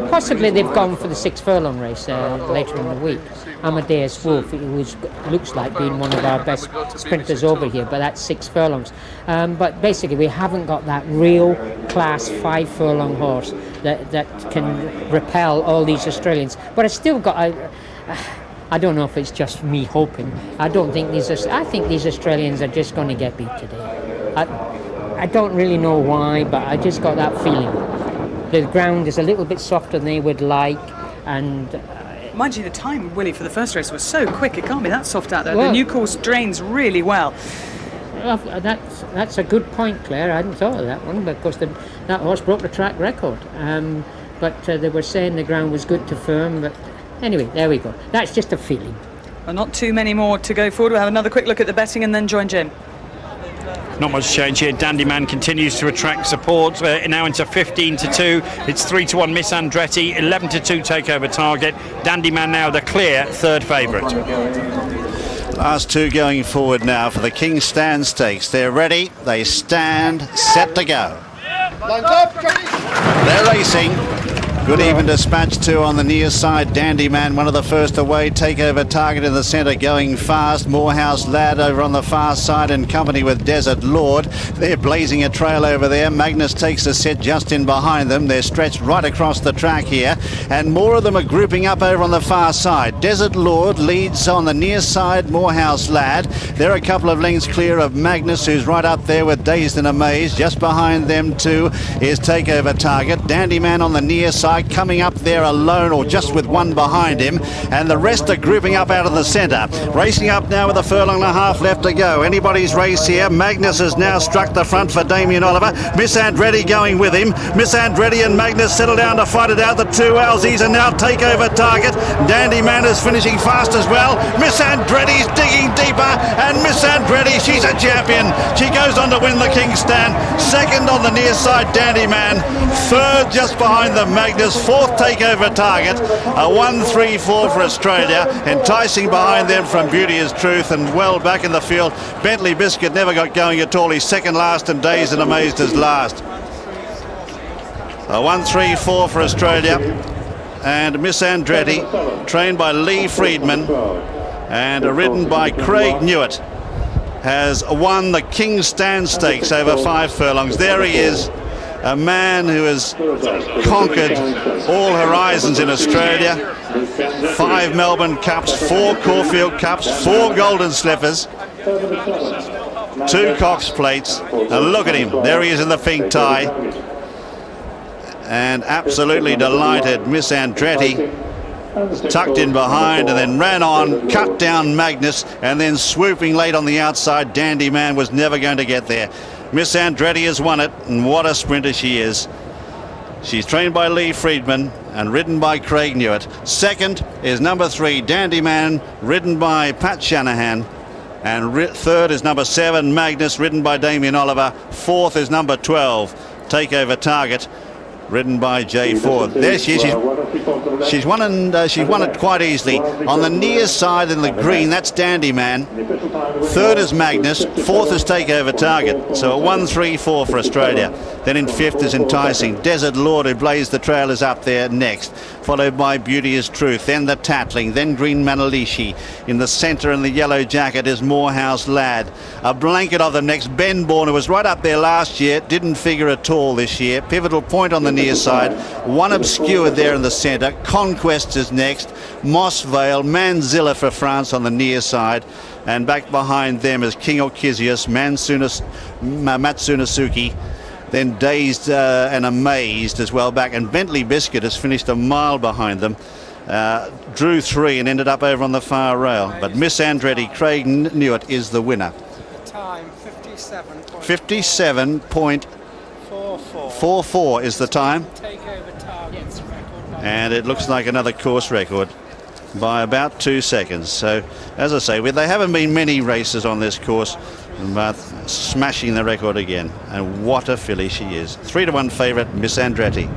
possibly they've gone for the 6 furlong race later in the week. Amadeus Wolf, who looks like being one of our best sprinters over here, but that's 6 furlongs. But basically, we haven't got that real class 5 furlong horse that can repel all these Australians. But I still got. I don't know if it's just me hoping. I think these Australians are just going to get beat today. I don't really know why, but I just got that feeling. The ground is a little bit softer than they would like, and. Mind you, the time, Willie, for the first race was so quick, it can't be that soft out there. Well, the new course drains really well. That's a good point, Claire. I hadn't thought of that one, because that horse broke the track record. But they were saying the ground was good to firm, but anyway, there we go. That's just a feeling. Well, not too many more to go forward. We'll have another quick look at the betting and then join Jim. Not much change here. Dandy Man continues to attract support. Now into 15-2. It's 3-1 Miss Andretti, 11-2 takeover target. Dandy Man now the clear 3rd favourite. Last 2 going forward now for the King's Stand Stakes. They're ready. They stand, set to go. They're racing. Good even dispatch 2 on the near side. Dandy Man, one of the first away. Takeover target in the centre, going fast. Morehouse Lad over on the far side in company with Desert Lord. They're blazing a trail over there. Magnus takes a set just in behind them. They're stretched right across the track here, and more of them are grouping up over on the far side. Desert Lord leads on the near side. Morehouse Lad, they're a couple of lengths clear of Magnus, who's right up there with Dazed and Amazed. Just behind them too is Takeover Target. Dandy Man on the near side. guy coming up there alone or just with one behind him, and the rest are grouping up out of the centre. Racing up now with a furlong and a half left to go. Anybody's race here. Magnus has now struck the front for Damien Oliver. Miss Andretti going with him. Miss Andretti and Magnus settle down to fight it out. The two Aussies are now takeover target. Dandy Man is finishing fast as well. Miss Andretti's digging deeper, and Miss Andretti, she's a champion. She goes on to win the King's Stand. Second on the near side, Dandy Man. Third just behind the Magnus. Fourth takeover target. A 1-3-4 for Australia. Enticing behind them from Beauty is Truth, and well back in the field. Bentley Biscuit never got going at all. He's second last, and Dazed and Amazed is last. A 1-3-4 for Australia. And Miss Andretti, trained by Lee Friedman and ridden by Craig Newitt, has won the King's Stand Stakes over 5 furlongs. There he is, a man who has conquered all horizons in Australia. 5 Melbourne Cups, 4 Caulfield Cups, 4 Golden Slippers, 2 Cox Plates, and look at him, there he is in the pink tie. And absolutely delighted, Miss Andretti tucked in behind and then ran on, cut down Magnus, and then swooping late on the outside. Dandy Man was never going to get there. Miss Andretti has won it, and what a sprinter she is. She's trained by Lee Friedman and ridden by Craig Newitt. Second is number 3, Dandy Man, ridden by Pat Shanahan. And third is number 7, Magnus, ridden by Damien Oliver. Fourth is number 12, Takeover Target, ridden by Jay Ford. There she is. She's won, and she's won it quite easily. On the near side in the green, that's Dandy Man. Third is Magnus. Fourth is Takeover Target. So a 1-3-4 for Australia. Then in fifth is Enticing. Desert Lord, who blazed the trail, is up there next, followed by Beauty is Truth, then the Tattling, then Green Manalishi. In the centre in the yellow jacket is Morehouse Lad. A blanket of them next, Benbourne, who was right up there last year, didn't figure at all this year. Pivotal Point on the near side, one obscured there in the centre. Conquest is next, Moss Vale, Manzilla for France on the near side, and back behind them is King Orchizius, Matsunasuki, then Dazed and Amazed as well back, and Bentley Biscuit has finished a mile behind them. Drew 3 and ended up over on the far rail, but Miss Andretti, Craig Newitt, is the winner. Time 57.44 is the time, and it looks like another course record by about 2 seconds. So as I say, there haven't been many races on this course, but smashing the record again, and what a filly she is. 3-1 favourite, Miss Andretti.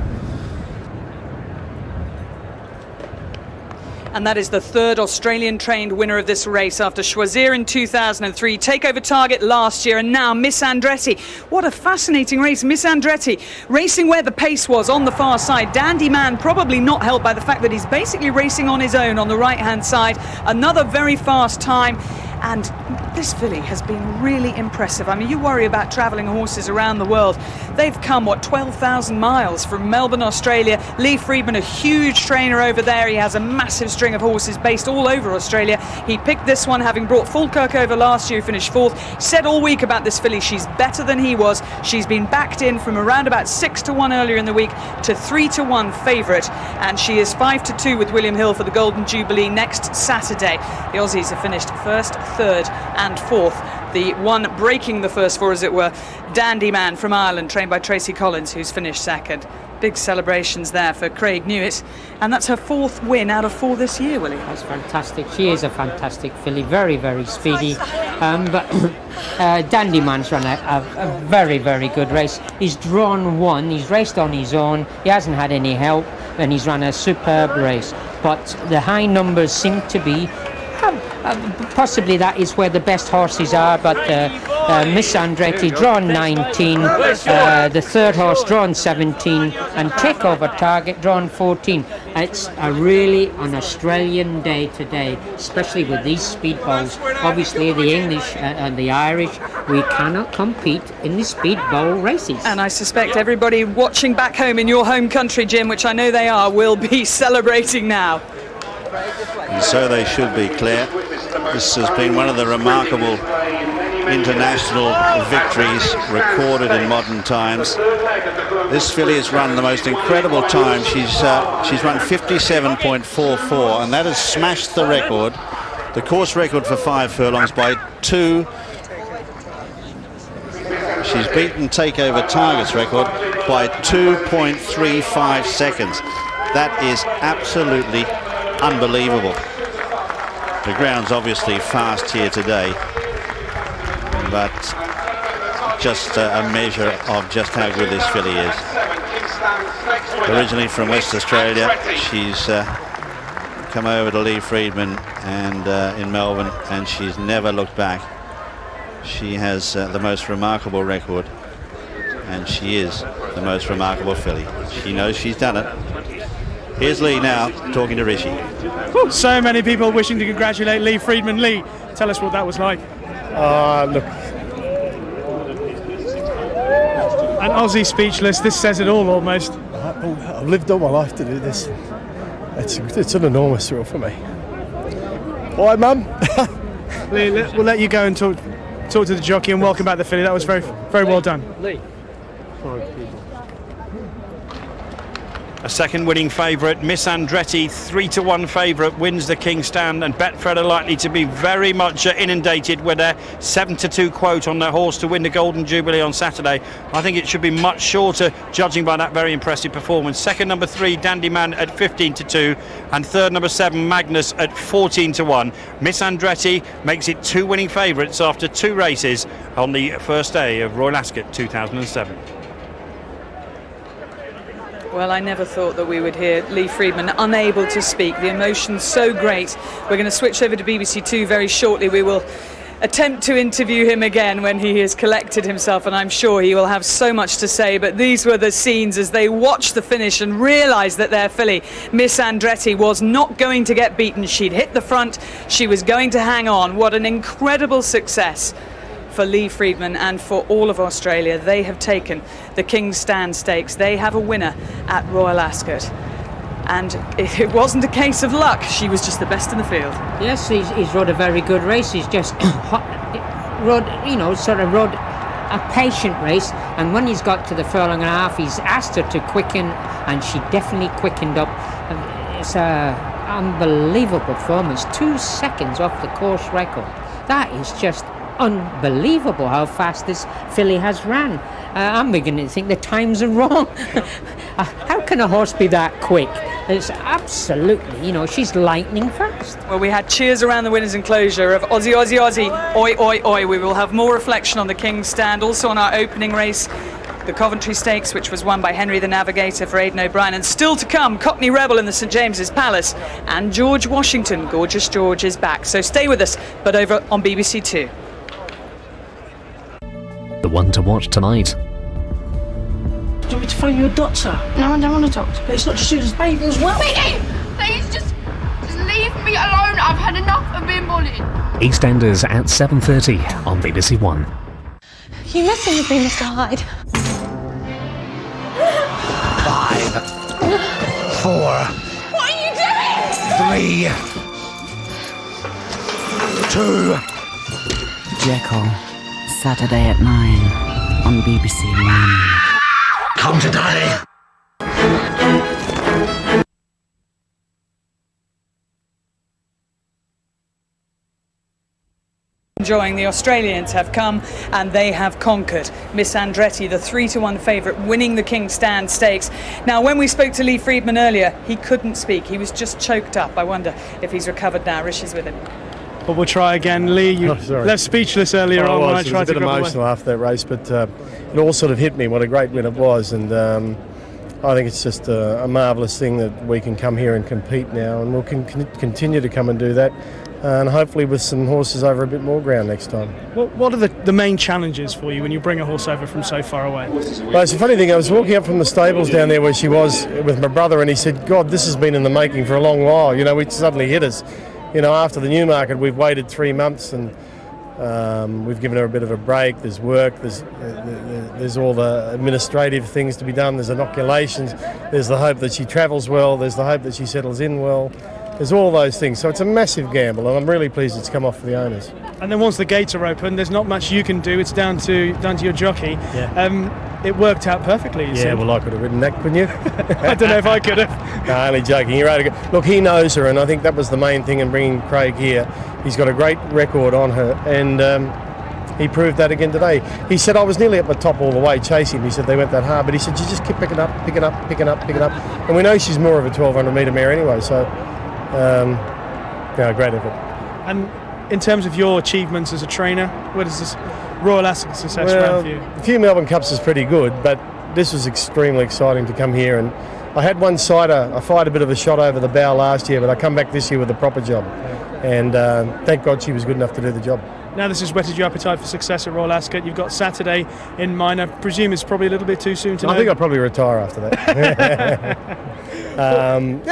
And that is the third Australian-trained winner of this race after Choisir in 2003, Takeover Target last year, and now Miss Andretti. What a fascinating race. Miss Andretti racing where the pace was on the far side. Dandy Man probably not helped by the fact that he's basically racing on his own on the right-hand side. Another very fast time. And this filly has been really impressive. I mean, you worry about travelling horses around the world. They've come, 12,000 miles from Melbourne, Australia. Lee Friedman, a huge trainer over there. He has a massive string of horses based all over Australia. He picked this one, having brought Falkirk over last year, finished 4th. He said all week about this filly, she's better than he was. She's been backed in from around about 6-1 earlier in the week to 3-1 favourite. And she is 5-2 with William Hill for the Golden Jubilee next Saturday. The Aussies have finished 1st, 3rd and 4th. The one breaking the first 4, as it were, Dandy Man from Ireland, trained by Tracy Collins, who's finished 2nd. Big celebrations there for Craig Newitt, and that's her 4th win out of 4 this year, Willie. That's fantastic. She is a fantastic filly, very, very speedy. But Dandy Man's run a very, very good race. He's drawn 1, he's raced on his own, he hasn't had any help, and he's run a superb race. But the high numbers seem to be possibly that is where the best horses are, but Miss Andretti drawn 19, the third horse drawn 17, and Takeover Target drawn 14. It's really an Australian day today, especially with these speedballs. Obviously the English and the Irish, we cannot compete in the speedball races. And I suspect everybody watching back home in your home country, Jim, which I know they are, will be celebrating now. And so they should be, Claire. This has been one of the remarkable international victories recorded in modern times. This filly has run the most incredible time. She's run 57.44, and that has smashed the record, the course record for 5 furlongs by 2. She's beaten Takeover Target's record by 2.35 seconds. That is absolutely unbelievable. The ground's obviously fast here today, but just a measure of just how good this filly is. Originally from West Australia, she's come over to Lee Freedman and in Melbourne, and she's never looked back. She has the most remarkable record, and she is the most remarkable filly. She knows she's done it. Here's Lee now talking to Rishi. So many people wishing to congratulate Lee Freedman. Lee, tell us what that was like. Look, An Aussie speechless. This says it all almost. I've lived all my life to do this. It's an enormous thrill for me. All right, Mum. Lee, we'll let you go and talk to the jockey and welcome back the filly. That was very, very well done. Lee. A second winning favourite, Miss Andretti, 3-1 favourite, wins the King's Stand, and Betfred are likely to be very much inundated with their 7-2 quote on their horse to win the Golden Jubilee on Saturday. I think it should be much shorter, judging by that very impressive performance. Second, number 3, Dandy Man at 15-2, and third, number 7, Magnus at 14-1. Miss Andretti makes it 2 winning favourites after 2 races on the first day of Royal Ascot 2007. Well, I never thought that we would hear Lee Freedman unable to speak. The emotion's so great. We're going to switch over to BBC Two very shortly. We will attempt to interview him again when he has collected himself, and I'm sure he will have so much to say. But these were the scenes as they watched the finish and realised that their filly, Miss Andretti, was not going to get beaten. She'd hit the front. She was going to hang on. What an incredible success for Lee Freedman and for all of Australia. They have taken the King's Stand Stakes. They have a winner at Royal Ascot. And it wasn't a case of luck. She was just the best in the field. Yes, he's rode a very good race. He's just rode a patient race. And when he's got to the furlong and a half, he's asked her to quicken, and she definitely quickened up. It's an unbelievable performance. 2 seconds off the course record. That is just unbelievable how fast this filly has ran. I'm beginning to think the times are wrong. How can a horse be that quick? It's absolutely, she's lightning fast. Well, we had cheers around the winners' enclosure of Aussie, Aussie, Aussie, oi, oi, oi. We will have more reflection on the King's Stand, also on our opening race, the Coventry Stakes, which was won by Henry the Navigator for Aiden O'Brien, and still to come, Cockney Rebel in the St James's Palace, and George Washington, Gorgeous George, is back. So stay with us, but over on BBC Two. The one to watch tonight. Do you want me to phone you a doctor? No, I don't want a doctor. But it's not just you, there's baby as well. Please, just leave me alone. I've had enough of being bullied. EastEnders at 7:30 on BBC One. You messing with me, Mr. Hyde. 5, 4. What are you3, doing? 2. Jekyll, Saturday at 9 on BBC One. Come to daddy. Enjoying, the Australians have come and they have conquered. Miss Andretti, the 3-1 favourite, winning the King's Stand Stakes. Now, when we spoke to Lee Freedman earlier, he couldn't speak. He was just choked up. I wonder if he's recovered now. Rishi's with him. But we'll try again. Lee, you left speechless earlier on when I tried to grab away. It was a bit emotional after that race, but it all sort of hit me what a great win it was, and I think it's just a marvellous thing that we can come here and compete now, and we'll continue to come and do that, and hopefully with some horses over a bit more ground next time. What are the main challenges for you when you bring a horse over from so far away? Well, it's a funny thing. I was walking up from the stables down there where she was with my brother, and he said, God, this has been in the making for a long while. It suddenly hit us. After the Newmarket, we've waited 3 months, and we've given her a bit of a break. There's work, there's all the administrative things to be done, there's inoculations, there's the hope that she travels well, there's the hope that she settles in well. There's all those things. So it's a massive gamble, and I'm really pleased it's come off for the owners. And then once the gates are open, there's not much you can do. It's down to your jockey. Yeah. It worked out perfectly. You said. Well, I could have ridden that, couldn't you? I don't know if I could have. No, only joking. You're right. Look, he knows her, and I think that was the main thing in bringing Craig here. He's got a great record on her, and he proved that again today. He said, I was nearly at the top all the way chasing him. He said they went that hard, but he said, you just keep picking up. And we know she's more of a 1,200 metre mare anyway, so great effort. And in terms of your achievements as a trainer, what is this Royal Ascot success round for you? A few Melbourne Cups is pretty good, but this was extremely exciting to come here. And I had one sider. I fired a bit of a shot over the bow last year, but I come back this year with a proper job. And thank God she was good enough to do the job. Now this has whetted your appetite for success at Royal Ascot. You've got Saturday in mind. I presume it's probably a little bit too soon to know. I think I'll probably retire after that.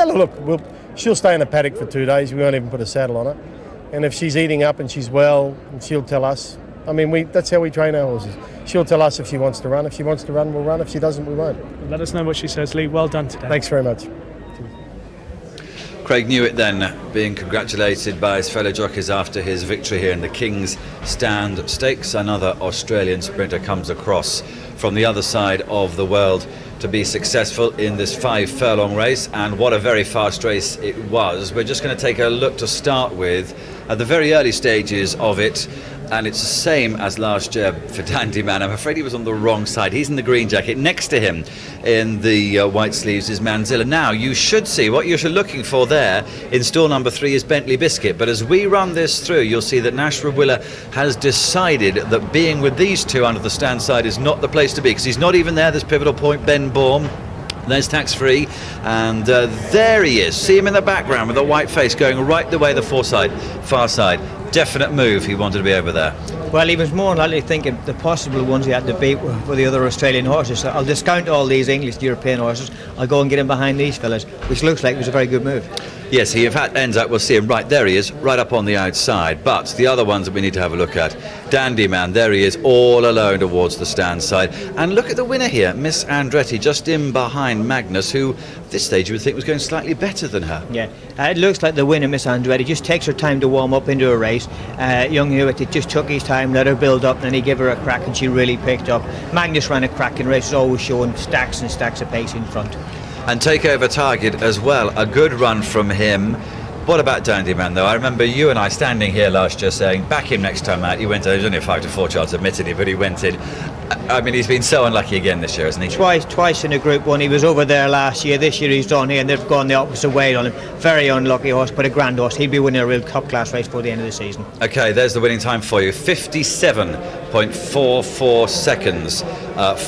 Look, she'll stay in the paddock for 2 days. We won't even put a saddle on her. And if she's eating up and she's well, she'll tell us. I mean, that's how we train our horses. She'll tell us if she wants to run. If she wants to run, we'll run. If she doesn't, we won't. Let us know what she says, Lee. Well done today. Thanks very much. Craig knew it then, being congratulated by his fellow jockeys after his victory here in the King's Stand Stakes. Another Australian sprinter comes across from the other side of the world to be successful in this 5 furlong race, and what a very fast race it was. We're just going to take a look to start with at the very early stages of it, and it's the same as last year for Dandy Man. I'm afraid he was on the wrong side. He's in the green jacket. Next to him in the white sleeves is Manzilla. Now you should see what you're looking for there in stall number 3 is Bentley Biscuit, but as we run this through, you'll see that Nashra Willa has decided that being with these two under the stand side is not the place to be, because he's not even there. There's pivotal point Ben Baum. There's Tax Free, and there he is. See him in the background with a white face going right the way the far side. Definite move. He wanted to be over there. Well, he was more likely thinking the possible ones he had to beat were the other Australian horses. So I'll discount all these English European horses. I'll go and get him behind these fellas, which looks like it was a very good move. Yes, he in fact ends up, we'll see him right there, he is, right up on the outside. But the other ones that we need to have a look at, Dandy Man, there he is, all alone towards the stand side. And look at the winner here, Miss Andretti, just in behind Magnus, who at this stage you would think was going slightly better than her. Yeah, it looks like the winner, Miss Andretti, just takes her time to warm up into a race. Young Hewitt, it just took his time, let her build up, and then he gave her a crack, and she really picked up. Magnus ran a cracking race, always showing stacks and stacks of pace in front. And Takeover Target as well, a good run from him. What about Dandy Man though? I remember you and I standing here last year saying, back him next time out. He went in, there's only a 5 to 4 chance admittedly, but he went in. I mean, he's been so unlucky again this year, hasn't he? Twice in a Group 1. He was over there last year. This year he's down here, and they've gone the opposite way on him. Very unlucky horse, but a grand horse. He'll be winning a real top class race before the end of the season. Okay, there's the winning time for you. 57.44 seconds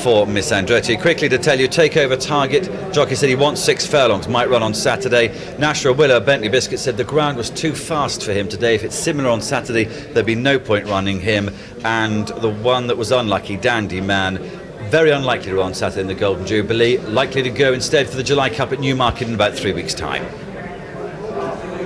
for Miss Andretti. Quickly to tell you, Takeover Target, jockey said he wants 6 furlongs, might run on Saturday. Nashra Willa, Bentley Biscuit, said the ground was too fast for him today. If it's similar on Saturday, there'd be no point running him. And the one that was unlucky, Dandy Man, very unlikely to run on Saturday in the Golden Jubilee, likely to go instead for the July Cup at Newmarket in about 3 weeks' time.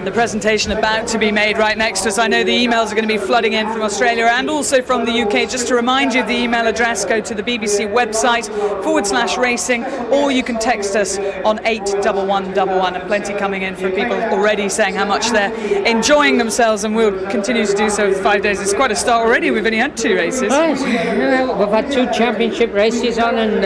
The presentation about to be made right next to us. I know the emails are going to be flooding in from Australia and also from the UK. Just to remind you of the email address, go to the BBC website /racing, or you can text us on 81111. And plenty coming in from people already saying how much they're enjoying themselves, and we'll continue to do so for 5 days. It's quite a start already. We've only had 2 races. We've had 2 championship races on, and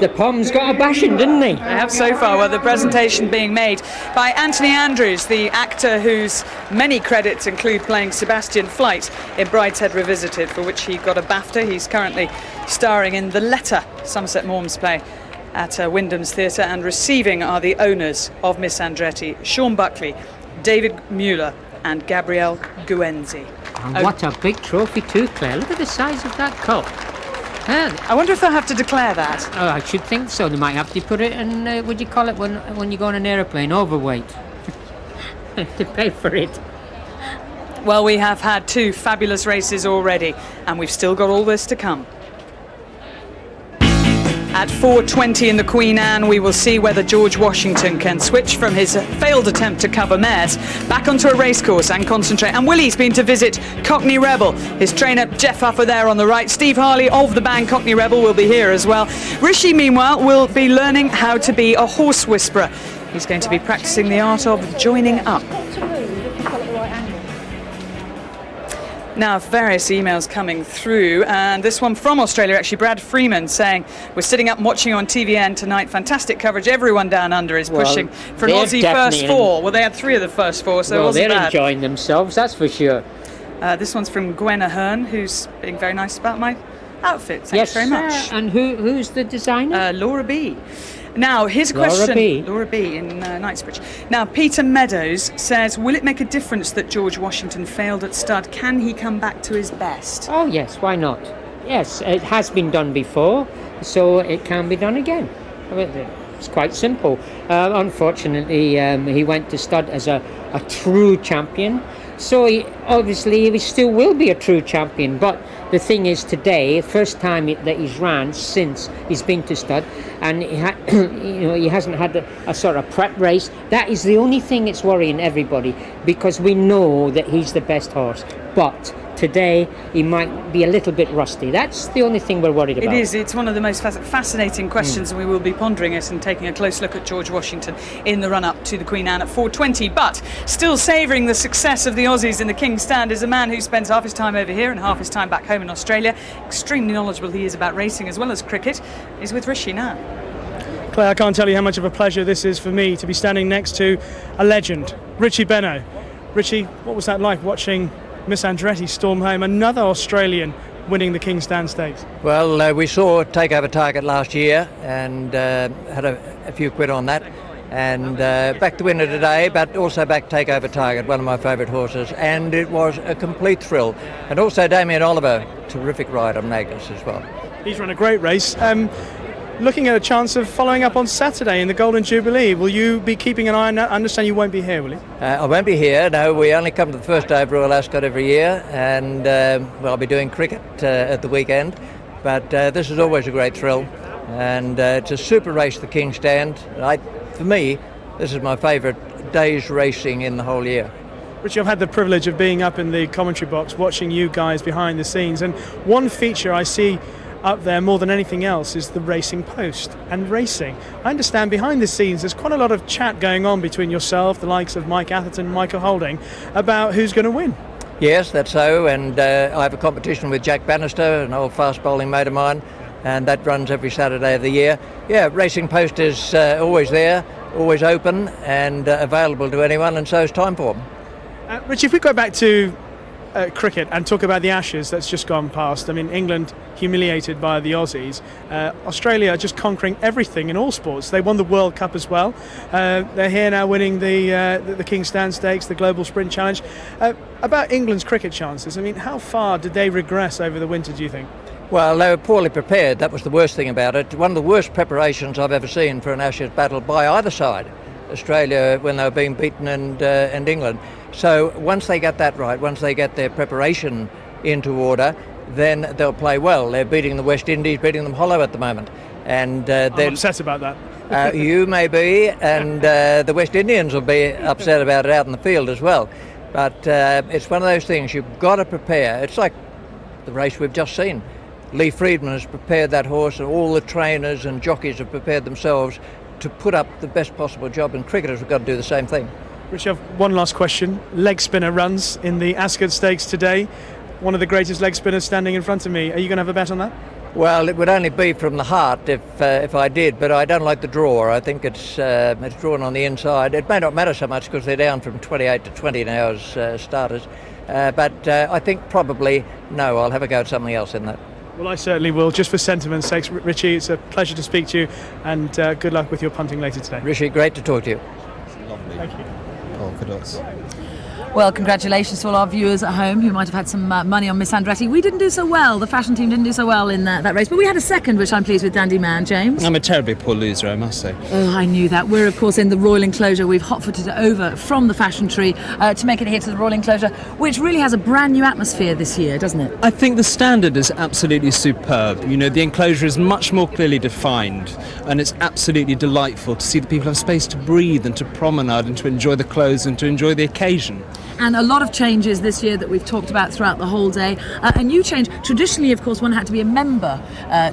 the Poms got a bashing, didn't they? They have so far. Well, the presentation being made by Anthony Andrews, the actor whose many credits include playing Sebastian Flight in Brideshead Revisited, for which he got a BAFTA. He's currently starring in The Letter, Somerset Maugham's play, at Wyndham's Theatre, and receiving are the owners of Miss Andretti, Sean Buckley, David Mueller and Gabrielle Guenzi. And what a big trophy too, Claire. Look at the size of that cup. I wonder if they'll have to declare that. Oh, I should think so. They might have to put it in, what do you call it when you go on an aeroplane, overweight. To pay for it. Well, we have had 2 fabulous races already, and we've still got all this to come. At 4:20 in the Queen Anne, we will see whether George Washington can switch from his failed attempt to cover mares back onto a racecourse and concentrate. And Willie's been to visit Cockney Rebel. His trainer, Jeff Huffer, there on the right. Steve Harley of the band Cockney Rebel will be here as well. Rishi, meanwhile, will be learning how to be a horse whisperer. He's going to be practicing the art of joining up. Now, various emails coming through, and this one from Australia, actually, Brad Freeman saying, we're sitting up and watching on TVN tonight, fantastic coverage, everyone down under is pushing for an Aussie first four. Well, they had 3 of the first 4, so it wasn't bad. They're enjoying themselves, that's for sure. This one's from Gwen Ahern, who's being very nice about my outfit. Thanks very much. And who's the designer? Laura B. Now, here's a question. Laura B. in Knightsbridge. Now, Peter Meadows says, will it make a difference that George Washington failed at stud? Can he come back to his best? Oh, yes, why not? Yes, it has been done before, so it can be done again. I mean, it's quite simple. Unfortunately, he went to stud as a true champion, so obviously he still will be a true champion, but the thing is today, first time that he's ran since he's been to stud, and he hasn't had a sort of prep race. That is the only thing that's worrying everybody, because we know that he's the best horse, but today he might be a little bit rusty. That's the only thing we're worried about. It is. It's one of the most fascinating questions, and we will be pondering it and taking a close look at George Washington in the run-up to the Queen Anne at 4:20. But still savouring the success of the Aussies in the King's Stand is a man who spends half his time over here and half his time back home in Australia. Extremely knowledgeable he is about racing as well as cricket. He's with Rishi now. Claire, I can't tell you how much of a pleasure this is for me to be standing next to a legend, Richie Benaud. Richie, what was that like watching Miss Andretti storm home, another Australian winning the King's Stand Stakes? Well, we saw Takeover Target last year and had a few quid on that, and back the winner today, but also back Takeover Target, one of my favourite horses, and it was a complete thrill. And also Damien Oliver, terrific ride on Magnus as well. He's run a great race. Looking at a chance of following up on Saturday in the Golden Jubilee. Will you be keeping an eye on that? I understand you won't be here, will you? I won't be here, no. We only come to the first day of Royal Ascot every year, and I'll be doing cricket at the weekend. But this is always a great thrill, and it's a super race, the King's Stand. For me, this is my favourite day's racing in the whole year. Richie, I've had the privilege of being up in the commentary box watching you guys behind the scenes, and one feature I see up there more than anything else is the racing post and racing. I understand behind the scenes there's quite a lot of chat going on between yourself, the likes of Mike Atherton, Michael Holding, about who's going to win. Yes, that's so, and I have a competition with Jack Bannister, an old fast bowling mate of mine, and that runs every Saturday of the year. Yeah, racing post is always there, always open and available to anyone, and so is Timeform. Richie, if we go back to cricket and talk about the Ashes that's just gone past. I mean, England humiliated by the Aussies. Australia just conquering everything in all sports. They won the World Cup as well. They're here now winning the King's Stand Stakes, the Global Sprint Challenge. About England's cricket chances, I mean, how far did they regress over the winter, do you think? Well, they were poorly prepared. That was the worst thing about it. One of the worst preparations I've ever seen for an Ashes battle by either side. Australia when they were being beaten and England. So once they get that right, once they get their preparation into order, then they'll play well. They're beating the West Indies, beating them hollow at the moment. And I'm upset about that. You may be, and the West Indians will be upset about it out in the field as well. But it's one of those things, you've got to prepare. It's like the race we've just seen. Lee Friedman has prepared that horse, and all the trainers and jockeys have prepared themselves to put up the best possible job, and cricketers have got to do the same thing. Rich, I have one last question. Leg spinner runs in the Ascot Stakes today. One of the greatest leg spinners standing in front of me. Are you going to have a bet on that? Well, it would only be from the heart if I did, but I don't like the draw. I think it's drawn on the inside. It may not matter so much because they're down from 28 to 20 now as starters. But I think probably, no, I'll have a go at something else in that. Well, I certainly will, just for sentiment's sake. Richie, it's a pleasure to speak to you, and good luck with your punting later today. Richie, great to talk to you. Lovely. Thank you. Well, congratulations to all our viewers at home who might have had some money on Miss Andretti. We didn't do so well, the fashion team didn't do so well in that race, but we had a second, which I'm pleased with. Dandy Man, James. I'm a terribly poor loser, I must say. Oh, I knew that. We're, of course, in the Royal Enclosure. We've hot-footed it over from the Fashion Tree to make it here to the Royal Enclosure, which really has a brand new atmosphere this year, doesn't it? I think the standard is absolutely superb. You know, the enclosure is much more clearly defined, and it's absolutely delightful to see the people have space to breathe and to promenade and to enjoy the clothes and to enjoy the occasion. And a lot of changes this year that we've talked about throughout the whole day. A new change. Traditionally, of course, one had to be a member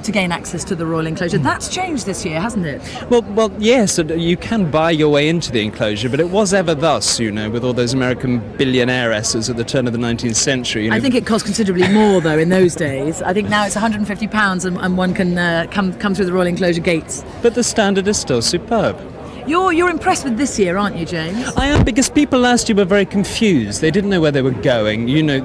to gain access to the Royal Enclosure. That's changed this year, hasn't it? Well, yes, you can buy your way into the enclosure, but it was ever thus, you know, with all those American billionairesses at the turn of the 19th century. You know. I think it cost considerably more, though, in those days. I think now it's £150 and one can come through the Royal Enclosure gates. But the standard is still superb. You're impressed with this year, aren't you, James? I am, because people last year were very confused. They didn't know where they were going. You know,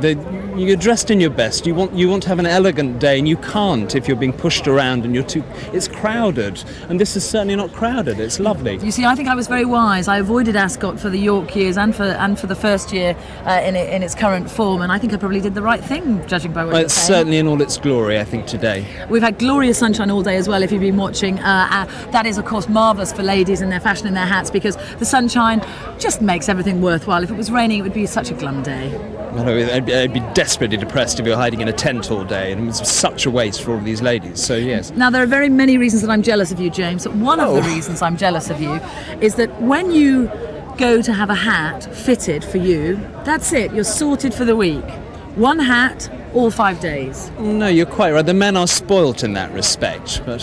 you're dressed in your best. You want to have an elegant day, and you can't if you're being pushed around and it's crowded. And this is certainly not crowded. It's lovely. You see, I think I was very wise. I avoided Ascot for the York years and for the first year in its current form, and I think I probably did the right thing, judging by what you're It's saying. certainly in all its glory, I think, today. We've had glorious sunshine all day as well, if you've been watching. That is, of course, marvellous for ladies in their fashion in their hats, because the sunshine just makes everything worthwhile. If it was raining, it would be such a glum day. Well, I'd be desperately depressed if you were hiding in a tent all day, and it was such a waste for all of these ladies, so yes. Now, there are very many reasons that I'm jealous of you, James, but one of the reasons I'm jealous of you is that when you go to have a hat fitted for you, that's it, you're sorted for the week. One hat, all 5 days. No, you're quite right. The men are spoilt in that respect, but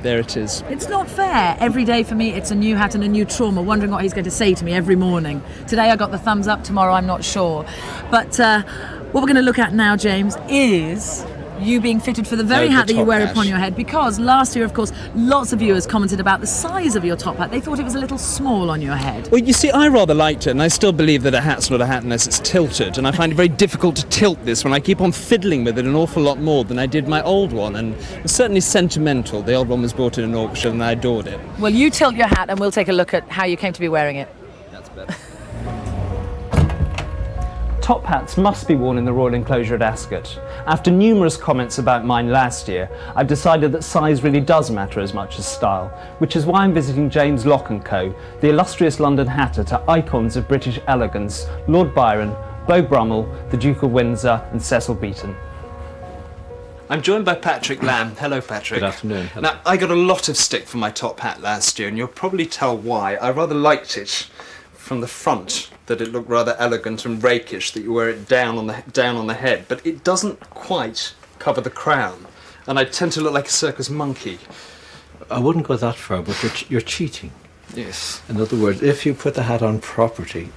there it is. It's not fair. Every day for me, it's a new hat and a new trauma, wondering what he's going to say to me every morning. Today I got the thumbs up, tomorrow I'm not sure. But what we're going to look at now, James, is you being fitted for the very hat that you wear upon your head, because last year, of course, lots of viewers commented about the size of your top hat. They thought it was a little small on your head. Well, you see, I rather liked it, and I still believe that a hat's not a hat unless it's tilted, and I find it very difficult to tilt this when I keep on fiddling with it an awful lot more than I did my old one, and it's certainly sentimental. The old one was bought in an auction, and I adored it. Well, you tilt your hat and we'll take a look at how you came to be wearing it. That's better. Top hats must be worn in the Royal Enclosure at Ascot. After numerous comments about mine last year, I've decided that size really does matter as much as style, which is why I'm visiting James Lock & Co., the illustrious London hatter to icons of British elegance, Lord Byron, Beau Brummell, the Duke of Windsor and Cecil Beaton. I'm joined by Patrick Lamb. Hello, Patrick. Good afternoon. Hello. Now, I got a lot of stick for my top hat last year, and you'll probably tell why. I rather liked it from the front, that it looked rather elegant and rakish, that you wear it down on the head, but it doesn't quite cover the crown, and I tend to look like a circus monkey. I wouldn't go that far, but you're cheating. Yes. In other words, if you put the hat on properly,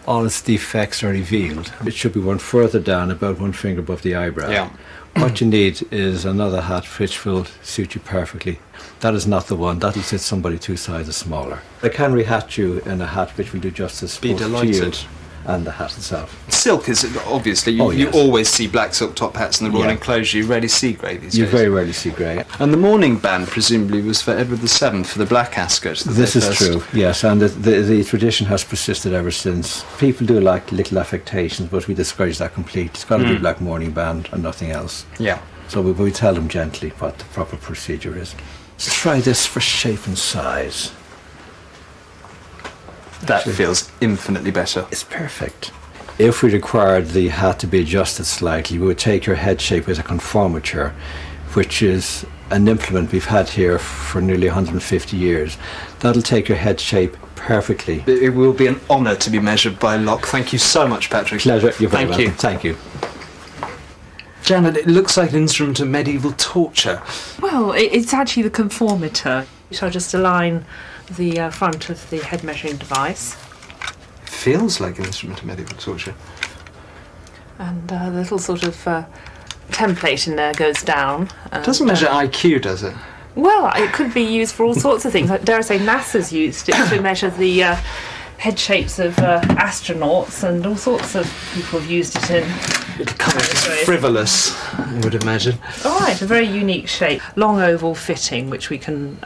all its defects are revealed. It should be worn further down, about 1 finger above the eyebrow. Yeah. What you need is another hat which will suit you perfectly. That is not the one. That'll fit somebody 2 sizes smaller. I can rehat you in a hat which will do justice Be both to delighted. you and the hat itself. Silk is, obviously, you always see black silk top hats in the Royal Enclosure. You rarely see grey these days. You very rarely see grey. And the mourning band, presumably, was for Edward VII, for the Black Ascot. This is true, yes, and the tradition has persisted ever since. People do like little affectations, but we discourage that completely. It's got to be black mourning band and nothing else. Yeah. So we tell them gently what the proper procedure is. So try this for shape and size. That feels infinitely better. It's perfect. If we required the hat to be adjusted slightly, we would take your head shape with a conformateur, which is an implement we've had here for nearly 150 years. That'll take your head shape perfectly. It will be an honour to be measured by Lock. Thank you so much, Patrick. Pleasure. You're very welcome. you. Thank you. Janet, it looks like an instrument of medieval torture. Well, it's actually the conformateur. So just align the front of the head measuring device. It feels like an instrument of medieval torture. And the little sort of template in there goes down. It doesn't measure IQ, does it? Well, it could be used for all sorts of things. Like, dare I say, NASA's used it to measure the head shapes of astronauts, and all sorts of people have used it in. It comes frivolous, I would imagine. All right, a very unique shape. Long oval fitting, which we can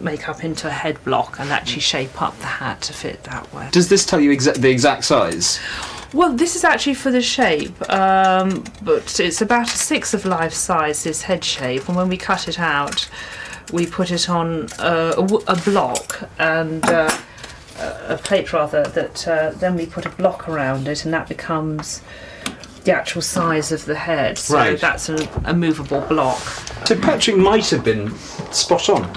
make up into a head block and actually shape up the hat to fit that way. Does this tell you the exact size? Well, this is actually for the shape, but it's about a 1/6 of life size, this head shape, and when we cut it out, we put it on a block and a plate rather, that then we put a block around it, and that becomes the actual size of the head. So right. That's a movable block. So Patrick might have been spot on.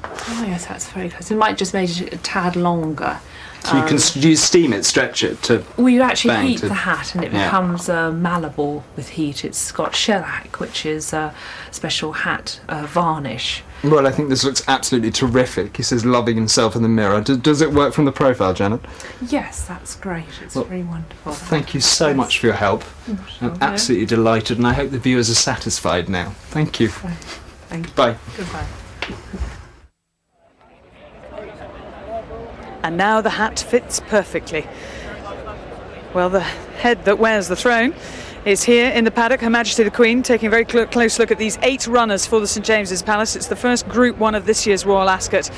Oh Yes, that's very close. It might just make it a tad longer. So you can steam it, stretch it to. Well, you actually bang heat to- the hat and it Yeah. becomes malleable with heat. It's got shellac, which is a special hat varnish. Well, I think this looks absolutely terrific. He says loving himself in the mirror. Does it work from the profile, Janet? Yes, that's great. It's Well, very wonderful. Thank you so much for your help. I'm absolutely delighted, and I hope the viewers are satisfied now. Thank you. Thank you. Bye. Goodbye. And now the hat fits perfectly. Well, the head that wears the throne is here in the paddock, Her Majesty the Queen, taking a very close look at these 8 runners for the St James's Palace. It's the first Group 1 of this year's Royal Ascot,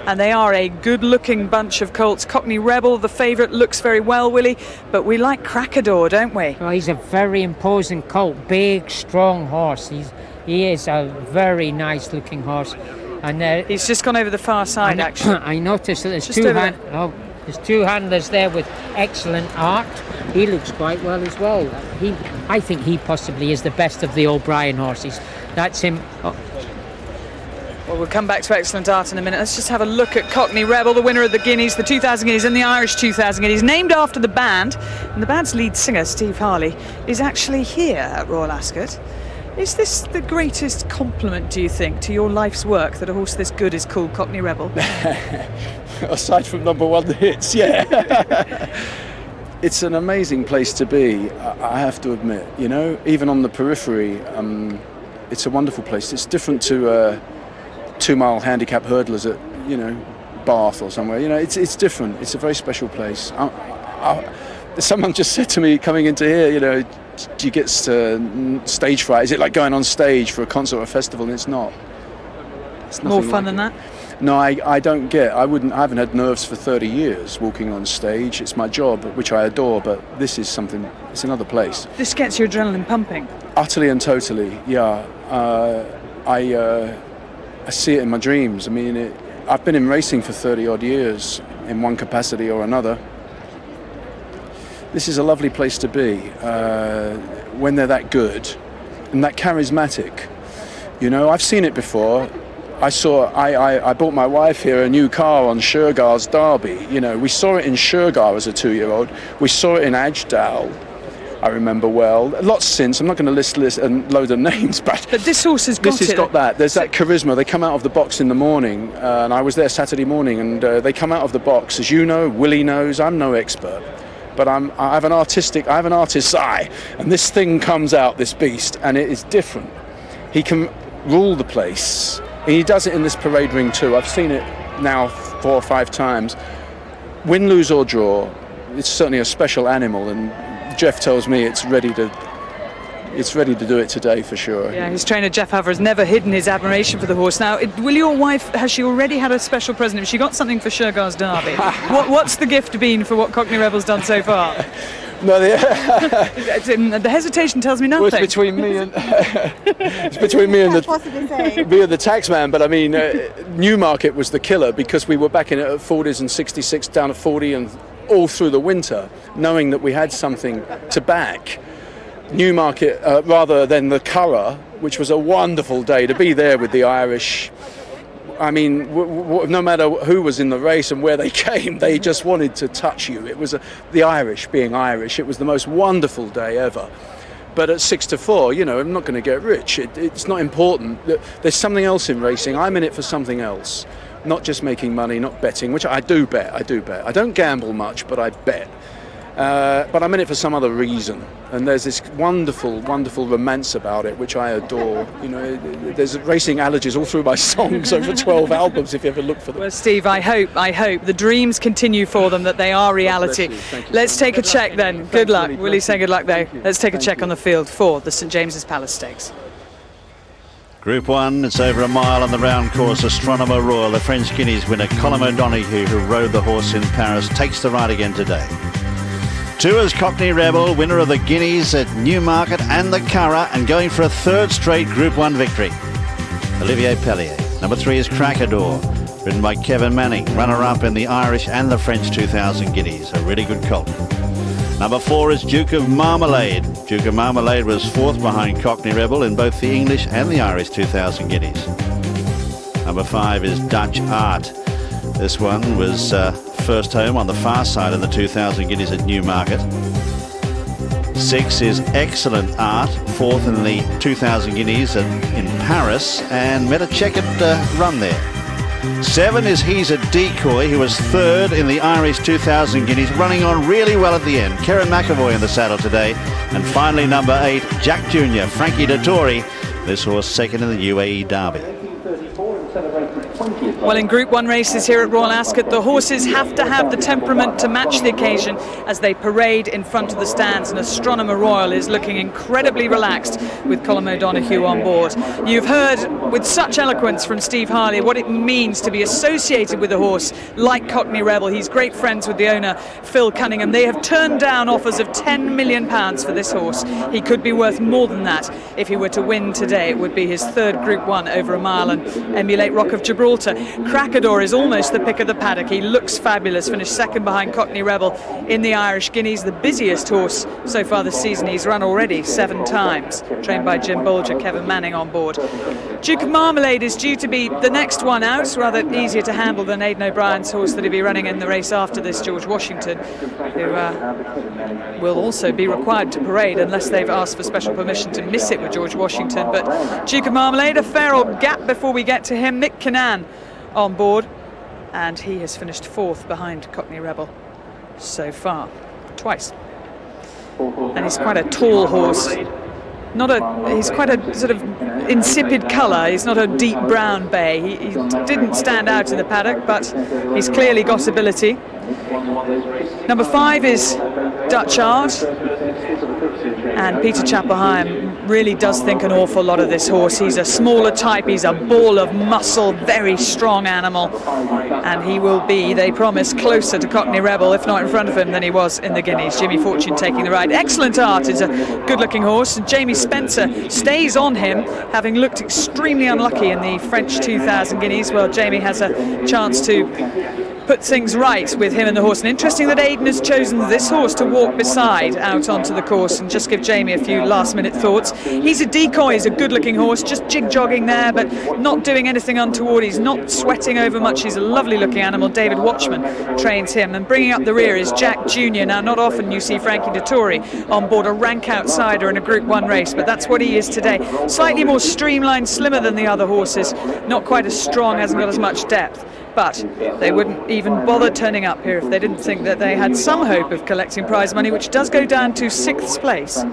and they are a good-looking bunch of colts. Cockney Rebel, the favourite, looks very well, Willie, but we like Crackador, don't we? Well, he's a very imposing colt, big, strong horse. He is a very nice-looking horse. And he's just gone over the far side, actually. I noticed that there's Just over there. there's 2 handlers there with excellent art. He looks quite well as well. I think he possibly is the best of the O'Brien horses. That's him. Oh. Well, we'll come back to excellent art in a minute. Let's just have a look at Cockney Rebel, the winner of the Guineas, the 2000 Guineas and the Irish 2000 Guineas, named after the band. And the band's lead singer, Steve Harley, is actually here at Royal Ascot. Is this the greatest compliment, do you think, to your life's work, that a horse this good is called Cockney Rebel? Aside from #1 hits, yeah. It's an amazing place to be, I have to admit. You know, even on the periphery, it's a wonderful place. It's different to 2-mile handicap hurdlers at, you know, Bath or somewhere. You know, it's different. It's a very special place. Someone just said to me coming into here, you know, do you get stage fright? Is it like going on stage for a concert or a festival? And it's not. It's More nothing fun like than it. that? No, I don't get. I haven't had nerves for 30 years walking on stage. It's my job, which I adore, but this is something. It's another place. This gets your adrenaline pumping. Utterly and totally, yeah. I see it in my dreams. I mean, I've been in racing for 30 odd years in one capacity or another. This is a lovely place to be when they're that good and that charismatic. You know, I've seen it before. I bought my wife here a new car on Shergar's Derby. You know, we saw it in Shergar as a 2-year-old. We saw it in Agdal, I remember well. Lots since. I'm not going to list a load of names, but this horse has got This has got that. There's that charisma. They come out of the box in the morning, and I was there Saturday morning, and they come out of the box. As you know, Willie knows, I'm no expert. But I have an artist's eye, and this thing comes out, this beast, and it is different. He can rule the place, and he does it in this parade ring too. I've seen it now 4 or 5 times. Win, lose or draw, it's certainly a special animal, and Jeff tells me it's ready to do it today for sure. Yeah, his trainer Jeff Haver has never hidden his admiration for the horse. Now, will your wife, has she already had a special present? Has she got something for Shergar's Derby? What's the gift been for what Cockney Rebel's done so far? No, the hesitation tells me nothing. Well, it's between me and the taxman. But I mean, Newmarket was the killer because we were backing it at 40s and 66 down to 40 and all through the winter, knowing that we had something to back. Newmarket rather than the Curragh, which was a wonderful day to be there with the Irish. I mean, no matter who was in the race and where they came, they just wanted to touch you. It was the Irish being Irish. It was the most wonderful day ever. But at 6 to 4, you know, I'm not going to get rich. It's not important. There's something else in racing. I'm in it for something else, not just making money, not betting, which I do bet. I don't gamble much, but I bet. But I'm in it for some other reason, and there's this wonderful, wonderful romance about it, which I adore. You know, there's racing allergies all through my songs over 12 albums, if you ever look for them. Well, Steve, I hope the dreams continue for them, that they are reality. Let's take a check then. Good luck. Willie saying good luck though. Let's take a check on the field for the St James's Palace Stakes. Group 1, it's over a mile on the round course. Astronomer Royal, the French Guineas winner, Colin O'Donoghue, who rode the horse in Paris, takes the ride again today. 2 is Cockney Rebel, winner of the Guineas at Newmarket and the Curragh, and going for a 3rd straight Group 1 victory. Olivier Pellier. Number 3 is Crackador, ridden by Kevin Manning, runner-up in the Irish and the French 2000 Guineas. A really good colt. Number 4 is Duke of Marmalade. Duke of Marmalade was 4th behind Cockney Rebel in both the English and the Irish 2000 Guineas. Number 5 is Dutch Art. This one was first home on the far side of the 2,000 guineas at Newmarket. 6 is Excellent Art, fourth in the 2,000 guineas in Paris, and met a checkered run there. 7 is He's a Decoy, who was third in the Irish 2,000 guineas, running on really well at the end. Karen McAvoy in the saddle today. And finally, number 8, Jack Jr., Frankie Dettori. This horse second in the UAE Derby. Well, in Group 1 races here at Royal Ascot, the horses have to have the temperament to match the occasion as they parade in front of the stands, and Astronomer Royal is looking incredibly relaxed with Colin O'Donoghue on board. You've heard with such eloquence from Steve Harley what it means to be associated with a horse like Cockney Rebel. He's great friends with the owner, Phil Cunningham. They have turned down offers of £10 million for this horse. He could be worth more than that if he were to win today. It would be his third Group 1 over a mile and emulate Rock of Gibraltar. Cracador is almost the pick of the paddock. He looks fabulous, finished second behind Cockney Rebel in the Irish Guineas, the busiest horse so far this season. He's run already 7 times, trained by Jim Bolger, Kevin Manning on board. Duke of Marmalade is due to be the next one out, rather easier to handle than Aiden O'Brien's horse that he'll be running in the race after this, George Washington, who will also be required to parade unless they've asked for special permission to miss it with George Washington. But Duke of Marmalade, a fair old gap before we get to him. Mick Kinnan on board, and he has finished 4th behind Cockney Rebel so far, twice. And he's quite a tall horse. He's quite a sort of insipid colour. He's not a deep brown bay. He didn't stand out in the paddock, but he's clearly got ability. Number 5 is Dutch Art, and Peter Chapel-Hyam really does think an awful lot of this horse. He's a smaller type, he's a ball of muscle, very strong animal, and he will be, they promise, closer to Cockney Rebel, if not in front of him, than he was in the Guineas. Jimmy Fortune taking the ride. Excellent Art is a good-looking horse, and Jamie Spencer stays on him, having looked extremely unlucky in the French 2,000 Guineas. Well, Jamie has a chance to put things right with him and the horse. And interesting that Aiden has chosen this horse to walk beside out onto the course, and just give Jamie a few last-minute thoughts. He's a Decoy, he's a good-looking horse, just jig-jogging there, but not doing anything untoward. He's not sweating over much. He's a lovely-looking animal. David Watchman trains him. And bringing up the rear is Jack Jr. Now, not often you see Frankie Dettori on board a rank outsider in a Group 1 race, but that's what he is today. Slightly more streamlined, slimmer than the other horses, not quite as strong, hasn't got as much depth. But they wouldn't even bother turning up here if they didn't think that they had some hope of collecting prize money, which does go down to 6th place.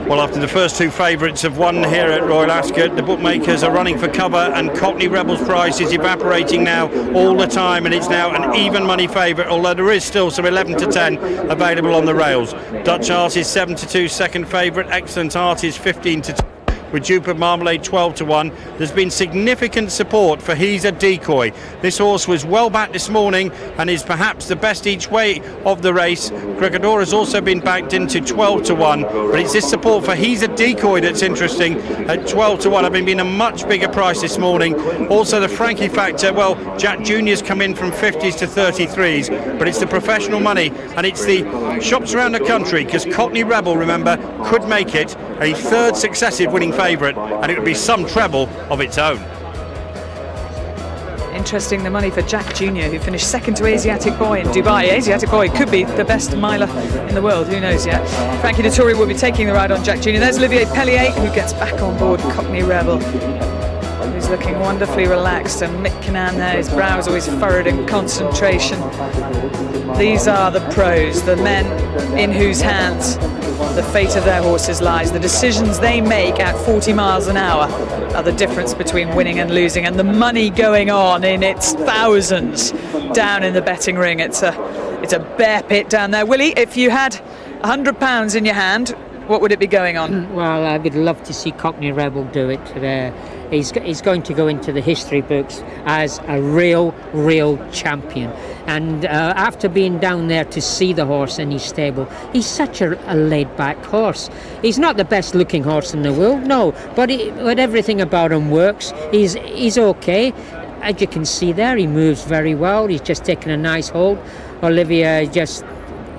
Well, after the first 2 favourites have won here at Royal Ascot, the bookmakers are running for cover, and Cockney Rebel's price is evaporating now all the time, and it's now an even money favourite, although there is still some 11 to 10 available on the rails. Dutch Art is 7 to 2 second favourite, Excellent Art is 15 to 2. With Duke of Marmalade 12 to 1. There's been significant support for He's a Decoy. This horse was well backed this morning and is perhaps the best each way of the race. Cricador has also been backed into 12 to 1, but it's this support for He's a Decoy that's interesting at 12 to 1. I've been a much bigger price this morning. Also the Frankie factor, well, Jack Jr.'s come in from 50s to 33s, but it's the professional money, and it's the shops around the country, because Cockney Rebel, remember, could make it a 3rd successive winning favourite, and it would be some treble of its own. Interesting, the money for Jack Jr., who finished 2nd to Asiatic Boy in Dubai. Asiatic Boy could be the best miler in the world, who knows yet. Frankie Dettori will be taking the ride on Jack Jr. There's Olivier Pellier, who gets back on board Cockney Rebel, who's looking wonderfully relaxed, and Mick Kinnan there, his brows always furrowed in concentration. These are the pros, the men in whose hands the fate of their horses lies. The decisions they make at 40 miles an hour are the difference between winning and losing, and the money going on in its thousands down in the betting ring. It's a bear pit down there. Willie, if you had £100 in your hand, what would it be going on? Well, I would love to see Cockney Rebel do it today. He's going to go into the history books as a real champion. And after being down there to see the horse in his stable, he's such a laid-back horse. He's not the best-looking horse in the world, no, but everything about him works. He's okay. As you can see there, he moves very well. He's just taken a nice hold. Olivia just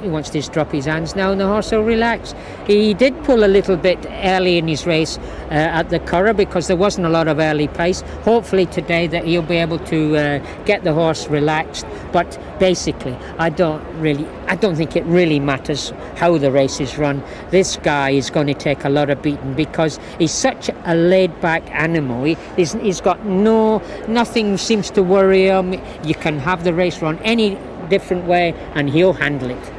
he wants to just drop his hands now, and the horse will relax. He did pull a little bit early in his race at the Curragh because there wasn't a lot of early pace. Hopefully today that he'll be able to get the horse relaxed. But basically, I don't think it really matters how the race is run. This guy is going to take a lot of beating because he's such a laid-back animal. He's got nothing seems to worry him. You can have the race run any different way and he'll handle it.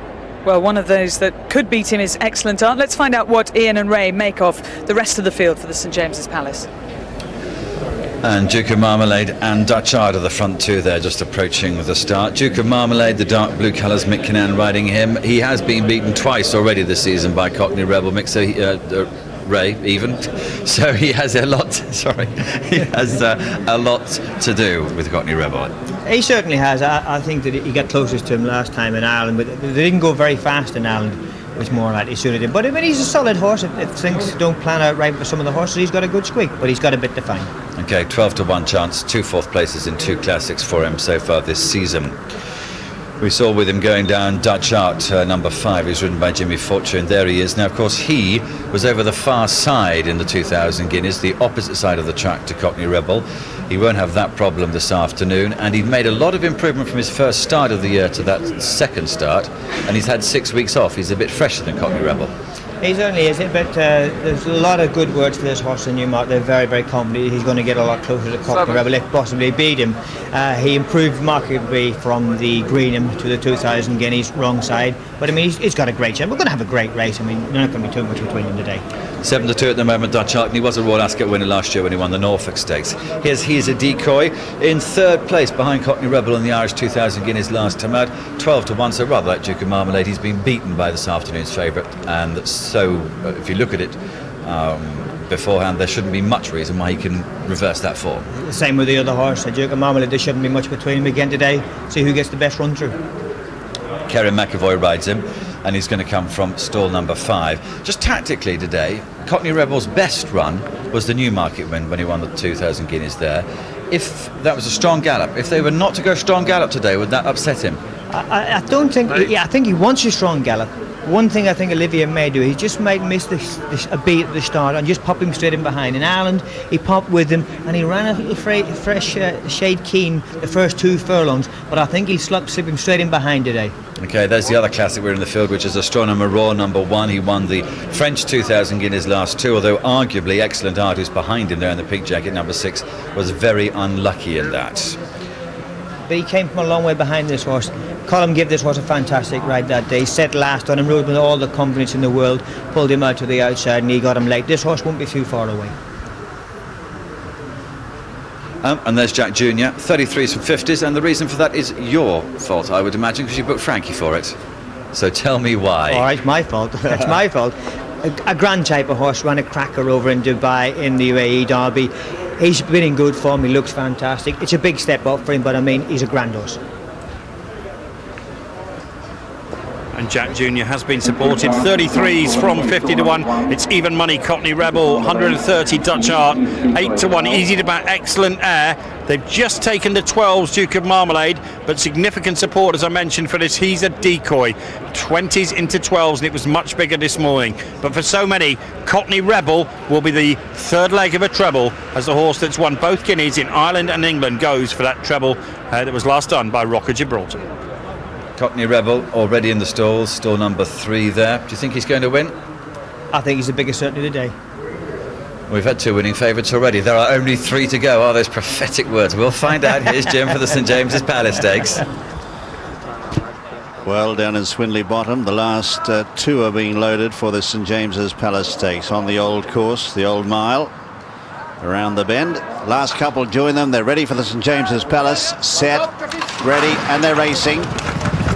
Well, one of those that could beat him is Excellent Art. Let's find out what Ian and Ray make of the rest of the field for the St James's Palace. And Duke of Marmalade and Dutch Art are the front two there, just approaching the start. Duke of Marmalade, the dark blue colours, Mick Kinnan riding him. He has been beaten twice already this season by Cockney Rebel, Ray even. So he has a lot. He has a lot to do with Cockney Rebel. He certainly has. I think that he got closest to him last time in Ireland, but they didn't go very fast in Ireland. It was more like he suited him. But I mean, he's a solid horse. If things don't plan out right for some of the horses, he's got a good squeak, but he's got a bit to find. Okay, 12-1 chance, 2 fourth places in 2 classics for him so far this season. We saw with him going down Dutch Art, number 5, who's ridden by Jimmy Fortune. There he is. Now, of course, he was over the far side in the 2,000 guineas, the opposite side of the track to Cockney Rebel. He won't have that problem this afternoon, and he'd made a lot of improvement from his first start of the year to that second start, and he's had 6 weeks off. He's a bit fresher than Cockney Rebel. He certainly is, but there's a lot of good words for this horse in Newmarket. They're very, very confident. He's going to get a lot closer to Cockney Rebel if possibly beat him. He improved markedly from the Greenham to the 2,000 guineas, wrong side. But I mean, he's got a great chance. We're going to have a great race. I mean, there's not going to be too much between them today. 7-2 at the moment, Dutch Art, and he was a Royal Ascot winner last year when he won the Norfolk Stakes. He's a decoy in 3rd place behind Cockney Rebel in the Irish 2,000 guineas last time out, 12-1, so rather like Duke of Marmalade. He's been beaten by this afternoon's favourite, and so if you look at it beforehand, there shouldn't be much reason why he can reverse that form. The same with the other horse, Duke of Marmalade. There shouldn't be much between them again today. See who gets the best run through. Kerry McAvoy rides him, and he's going to come from stall number 5. Just tactically today, Cockney Rebel's best run was the Newmarket win when he won the 2,000 guineas there. If that was a strong gallop, if they were not to go strong gallop today, would that upset him? I don't think. I think he wants a strong gallop. One thing I think Olivier may do, he just might miss a beat at the start and just pop him straight in behind. In Ireland, he popped with him and he ran a fresh shade keen the first 2 furlongs, but I think he'll slip him straight in behind today. Okay, there's the other classic we're in the field, which is Astronomer Raw, number 1. He won the French 2,000 guineas last 2, although arguably Excellent Art, who's behind him there in the pink jacket, number 6, was very unlucky in that. But he came from a long way behind this horse. Colm gave this horse a fantastic ride that day. He set last on him, rode with all the confidence in the world, pulled him out to the outside and he got him late. This horse won't be too far away. And there's Jack Jr., 33s from 50s, and the reason for that is your fault, I would imagine, because you booked Frankie for it. So tell me why. Oh, it's my fault. It's my fault. A grand type of horse, ran a cracker over in Dubai in the UAE Derby. He's been in good form, he looks fantastic. It's a big step up for him, but I mean, he's a grand horse. And Jack Jr. has been supported. 33s from 50-1. It's even money. Cockney Rebel, 130 Dutch Art, 8-1. Easy to back. Excellent Air. They've just taken the 12s, Duke of Marmalade, but significant support, as I mentioned, for this. He's a decoy. 20s into 12s, and it was much bigger this morning. But for so many, Cockney Rebel will be the 3rd leg of a treble, as the horse that's won both guineas in Ireland and England goes for that treble that was last done by Rock of Gibraltar. Cockney Rebel already in the stalls, stall number 3 there. Do you think he's going to win? I think he's the biggest certainty today. We've had 2 winning favourites already. There are only 3 to go. Are those prophetic words? We'll find out. Here's Jim for the St James's Palace Stakes. Well, down in Swindley Bottom, the last 2 are being loaded for the St James's Palace Stakes on the old course, the old mile, around the bend. Last couple join them. They're ready for the St James's Palace. Set, ready, and they're racing.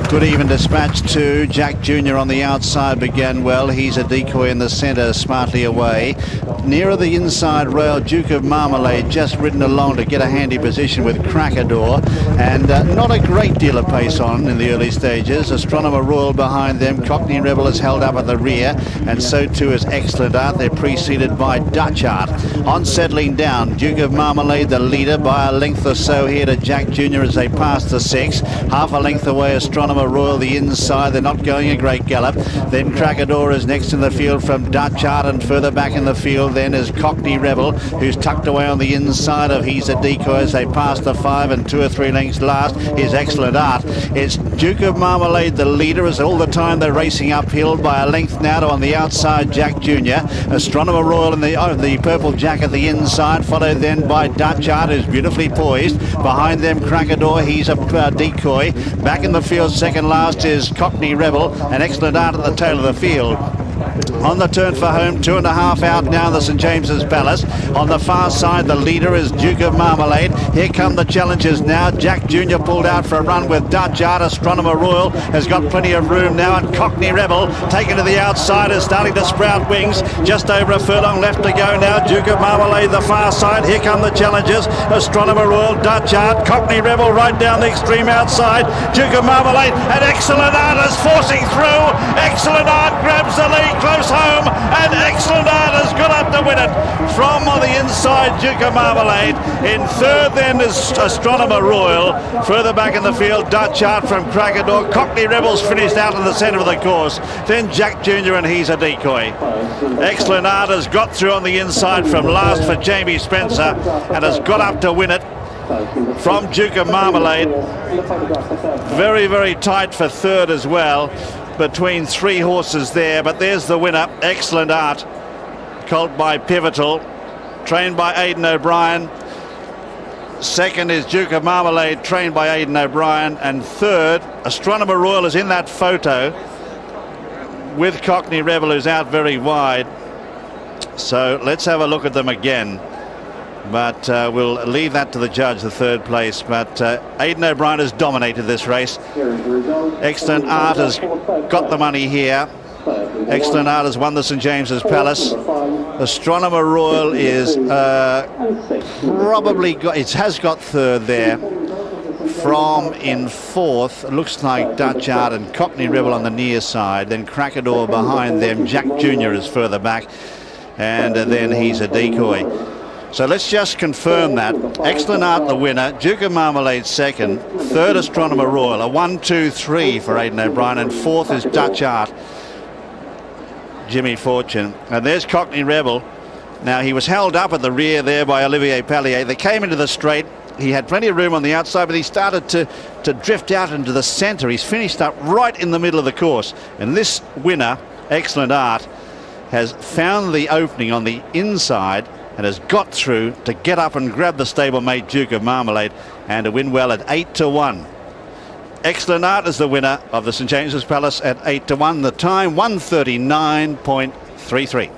Good even dispatch too. Jack Jr. on the outside began well. He's a decoy in the centre, smartly away. Nearer the inside rail, Duke of Marmalade just ridden along to get a handy position with Crackador. And not a great deal of pace on in the early stages. Astronomer Royal behind them. Cockney Rebel is held up at the rear, and so too is Excellent Art. They're preceded by Dutch Art. On settling down, Duke of Marmalade the leader by a length or so here to Jack Jr. as they pass the 6. Half a length away, Astronomer Astronomer Royal the inside. They're not going a great gallop. Then Krakador is next in the field from Dutch Art, and further back in the field then is Cockney Rebel, who's tucked away on the inside of He's a Decoy as they pass the 5 and 2 or 3 lengths last is Excellent Art. It's Duke of Marmalade the leader, as all the time they're racing uphill by a length now to on the outside Jack Jr. Astronomer Royal in the purple jack at the inside, followed then by Dutch Art, who's beautifully poised. Behind them Krakador, He's a Decoy. Back in the field second last is Cockney Rebel, and Excellent Art at the tail of the field. On the turn for home, 2.5 out now, the St James's Palace. On the far side, the leader is Duke of Marmalade. Here come the challengers now. Jack Jr. pulled out for a run with Dutch Art. Astronomer Royal has got plenty of room now, and Cockney Rebel taken to the outside is starting to sprout wings. Just over a furlong left to go now. Duke of Marmalade the far side. Here come the challengers. Astronomer Royal, Dutch Art, Cockney Rebel right down the extreme outside. Duke of Marmalade and Excellent Art is forcing through. Excellent Art grabs the lead close home, and Excellent Art has got up to win it from on the inside. Duke of Marmalade in third then is Astronomer Royal. Further back in the field, Dutch Art from Krakador. Cockney Rebels finished out in the centre of the course. Then Jack Jr. and He's a Decoy. Excellent Art has got through on the inside from last for Jamie Spencer and has got up to win it from Duke of Marmalade. Very, very tight for third as well, between 3 horses there, but there's the winner, Excellent Art, colt by Pivotal, trained by Aiden O'Brien. Second is Duke of Marmalade, trained by Aiden O'Brien, and third, Astronomer Royal is in that photo with Cockney Rebel, who's out very wide. So let's have a look at them again, but we'll leave that to the judge, the third place. But Aiden O'Brien has dominated this race. Excellent Art has got the money here. Excellent Art has won the St James's Palace. Astronomer Royal is has got third there. From in fourth, looks like Dutch Art and Cockney Rebel on the near side. Then Krakador behind them. Jack Jr. is further back, and then He's a Decoy. So let's just confirm that. Excellent Art the winner, Duke of Marmalade second, third Astronomer Royal, a 1-2-3 for Aiden O'Brien, and fourth is Dutch Art, Jimmy Fortune. And there's Cockney Rebel. Now he was held up at the rear there by Olivier Pallier. They came into the straight. He had plenty of room on the outside, but he started to drift out into the centre. He's finished up right in the middle of the course. And this winner, Excellent Art, has found the opening on the inside and has got through to get up and grab the stablemate Duke of Marmalade and to win well at 8-1. Excellent Art is the winner of the St James's Palace at 8-1. The time 1:39.33.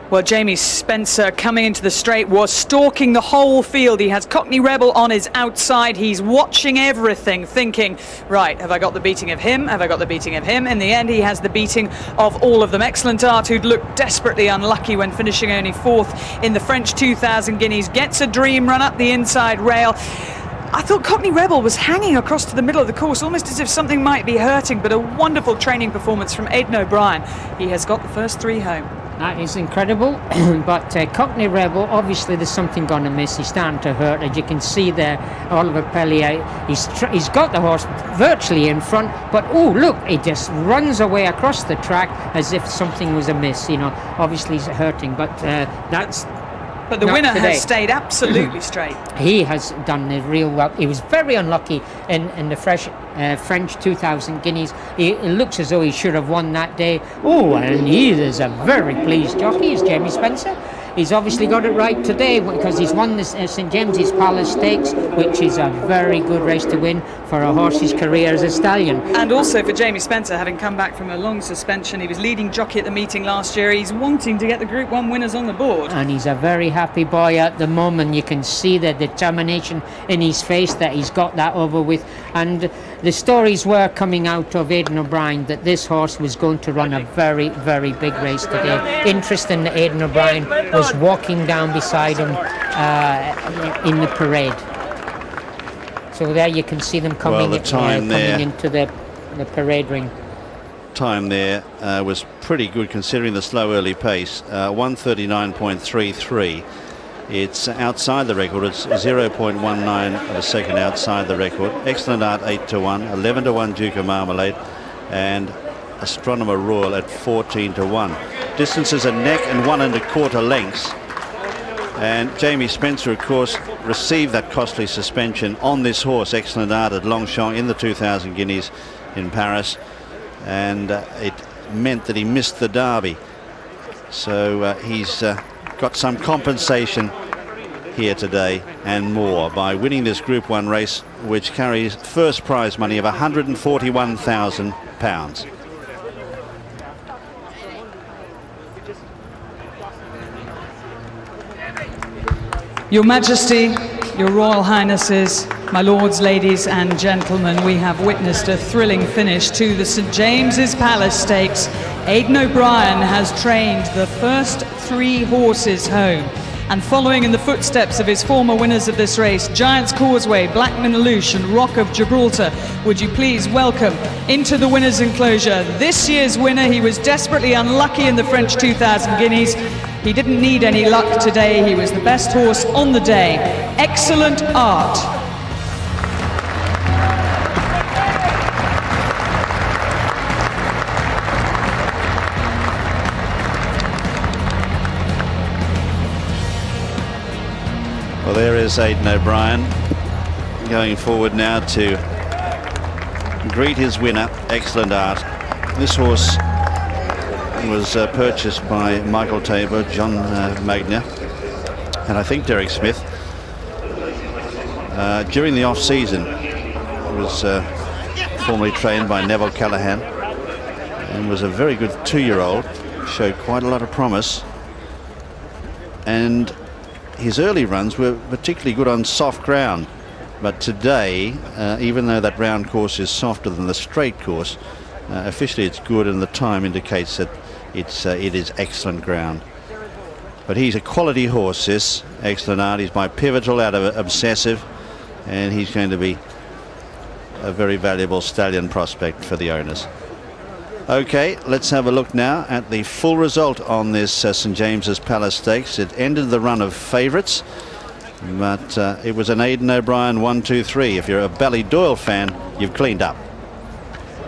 Well, Jamie Spencer coming into the straight was stalking the whole field. He has Cockney Rebel on his outside. He's watching everything, thinking, right, have I got the beating of him? Have I got the beating of him? In the end, he has the beating of all of them. Excellent Art, who'd looked desperately unlucky when finishing only fourth in the French 2,000 guineas, gets a dream run up the inside rail. I thought Cockney Rebel was hanging across to the middle of the course, almost as if something might be hurting, but a wonderful training performance from Aiden O'Brien. He has got the first 3 home. That is incredible, but Cockney Rebel, obviously there's something gone amiss. He's starting to hurt, as you can see there. Oliver Pellier, he's got the horse virtually in front, but oh look, he just runs away across the track as if something was amiss. You know, obviously he's hurting, but that's. But the winner has stayed absolutely straight. He has done real well. He was very unlucky in the French 2,000 guineas. It looks as though he should have won that day. Oh, and he is a very pleased jockey, is Jamie Spencer. He's obviously got it right today because he's won this St James's Palace Stakes, which is a very good race to win for a horse's career as a stallion. And also for Jamie Spencer, having come back from a long suspension. He was leading jockey at the meeting last year. He's wanting to get the Group 1 winners on the board. And he's a very happy boy at the moment. You can see the determination in his face that he's got that over with. And the stories were coming out of Aiden O'Brien that this horse was going to run a very, very big race today. Interesting that Aiden O'Brien was walking down beside him in the parade. So there you can see them coming, coming into the parade ring. Time there was pretty good considering the slow early pace, 1:39.33. It's outside the record. It's 0.19 of a second outside the record. Excellent Art 8-1, 11-1 Duke of Marmalade, and Astronomer Royal at 14-1. Distances are neck and 1 1/4 lengths. And Jamie Spencer, of course, received that costly suspension on this horse, Excellent Art, at Longchamp in the 2,000 guineas in Paris, and it meant that he missed the Derby. So he's got some compensation here today and more by winning this Group 1 race, which carries first prize money of £141,000. Your Majesty, Your Royal Highnesses, my lords, ladies and gentlemen, we have witnessed a thrilling finish to the St James's Palace Stakes. Aiden O'Brien has trained the first 3 horses home. And following in the footsteps of his former winners of this race, Giant's Causeway, Blackman Alouche and Rock of Gibraltar, would you please welcome into the winner's enclosure this year's winner. He was desperately unlucky in the French 2,000 guineas. He didn't need any luck today. He was the best horse on the day. Excellent Art. Well, there is Aiden O'Brien going forward now to greet his winner, Excellent Art. This horse was purchased by Michael Tabor, John Magna, and I think Derek Smith during the off-season. Was formerly trained by Neville Callahan and was a very good 2-year-old, showed quite a lot of promise, and his early runs were particularly good on soft ground. But today, even though that round course is softer than the straight course, officially it's good, and the time indicates that it is excellent ground. But he's a quality horse, this Excellent Art. He's by Pivotal out of Obsessive, and he's going to be a very valuable stallion prospect for the owners. Okay, let's have a look now at the full result on this St James's Palace Stakes. It ended the run of favourites, but it was an Aiden O'Brien 1-2-3. If you're a Ballydoyle fan, you've cleaned up.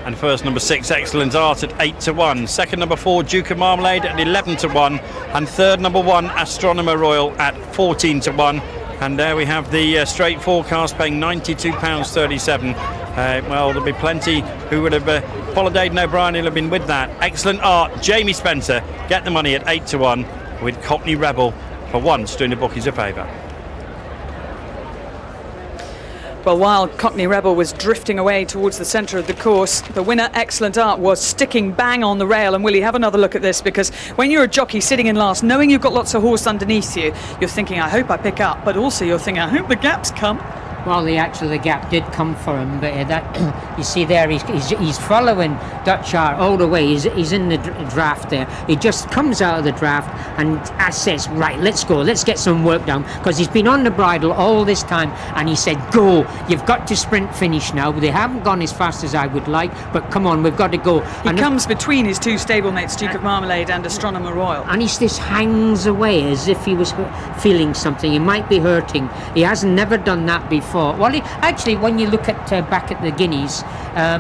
And first, number 6, Excellent Art at 8-1. Second, number 4, Duke of Marmalade at 11-1. And third, number 1, Astronomer Royal at 14-1. And there we have the straight forecast paying £92.37. Well, there'll be plenty who would have followed Aiden O'Brien who'll have been with that. Excellent Art, Jamie Spencer, get the money at 8-1 with Cockney Rebel for once doing the bookies a favour. Well, while Cockney Rebel was drifting away towards the centre of the course, the winner, Excellent Art, was sticking bang on the rail. And Willie, have another look at this, because when you're a jockey sitting in last, knowing you've got lots of horse underneath you, you're thinking, I hope I pick up, but also you're thinking, I hope the gaps come. Well, the gap did come for him, but that you see there, he's following Dutch Art all the way. He's in the draft there. He just comes out of the draft and says, right, let's go, let's get some work done, because he's been on the bridle all this time, and he said, go, you've got to sprint finish now. They haven't gone as fast as I would like, but come on, we've got to go. He comes between his 2 stablemates, Duke of Marmalade and Astronomer Royal. And he just hangs away as if he was feeling something. He might be hurting. He has never done that before. Well, actually, when you look at back at the Guineas,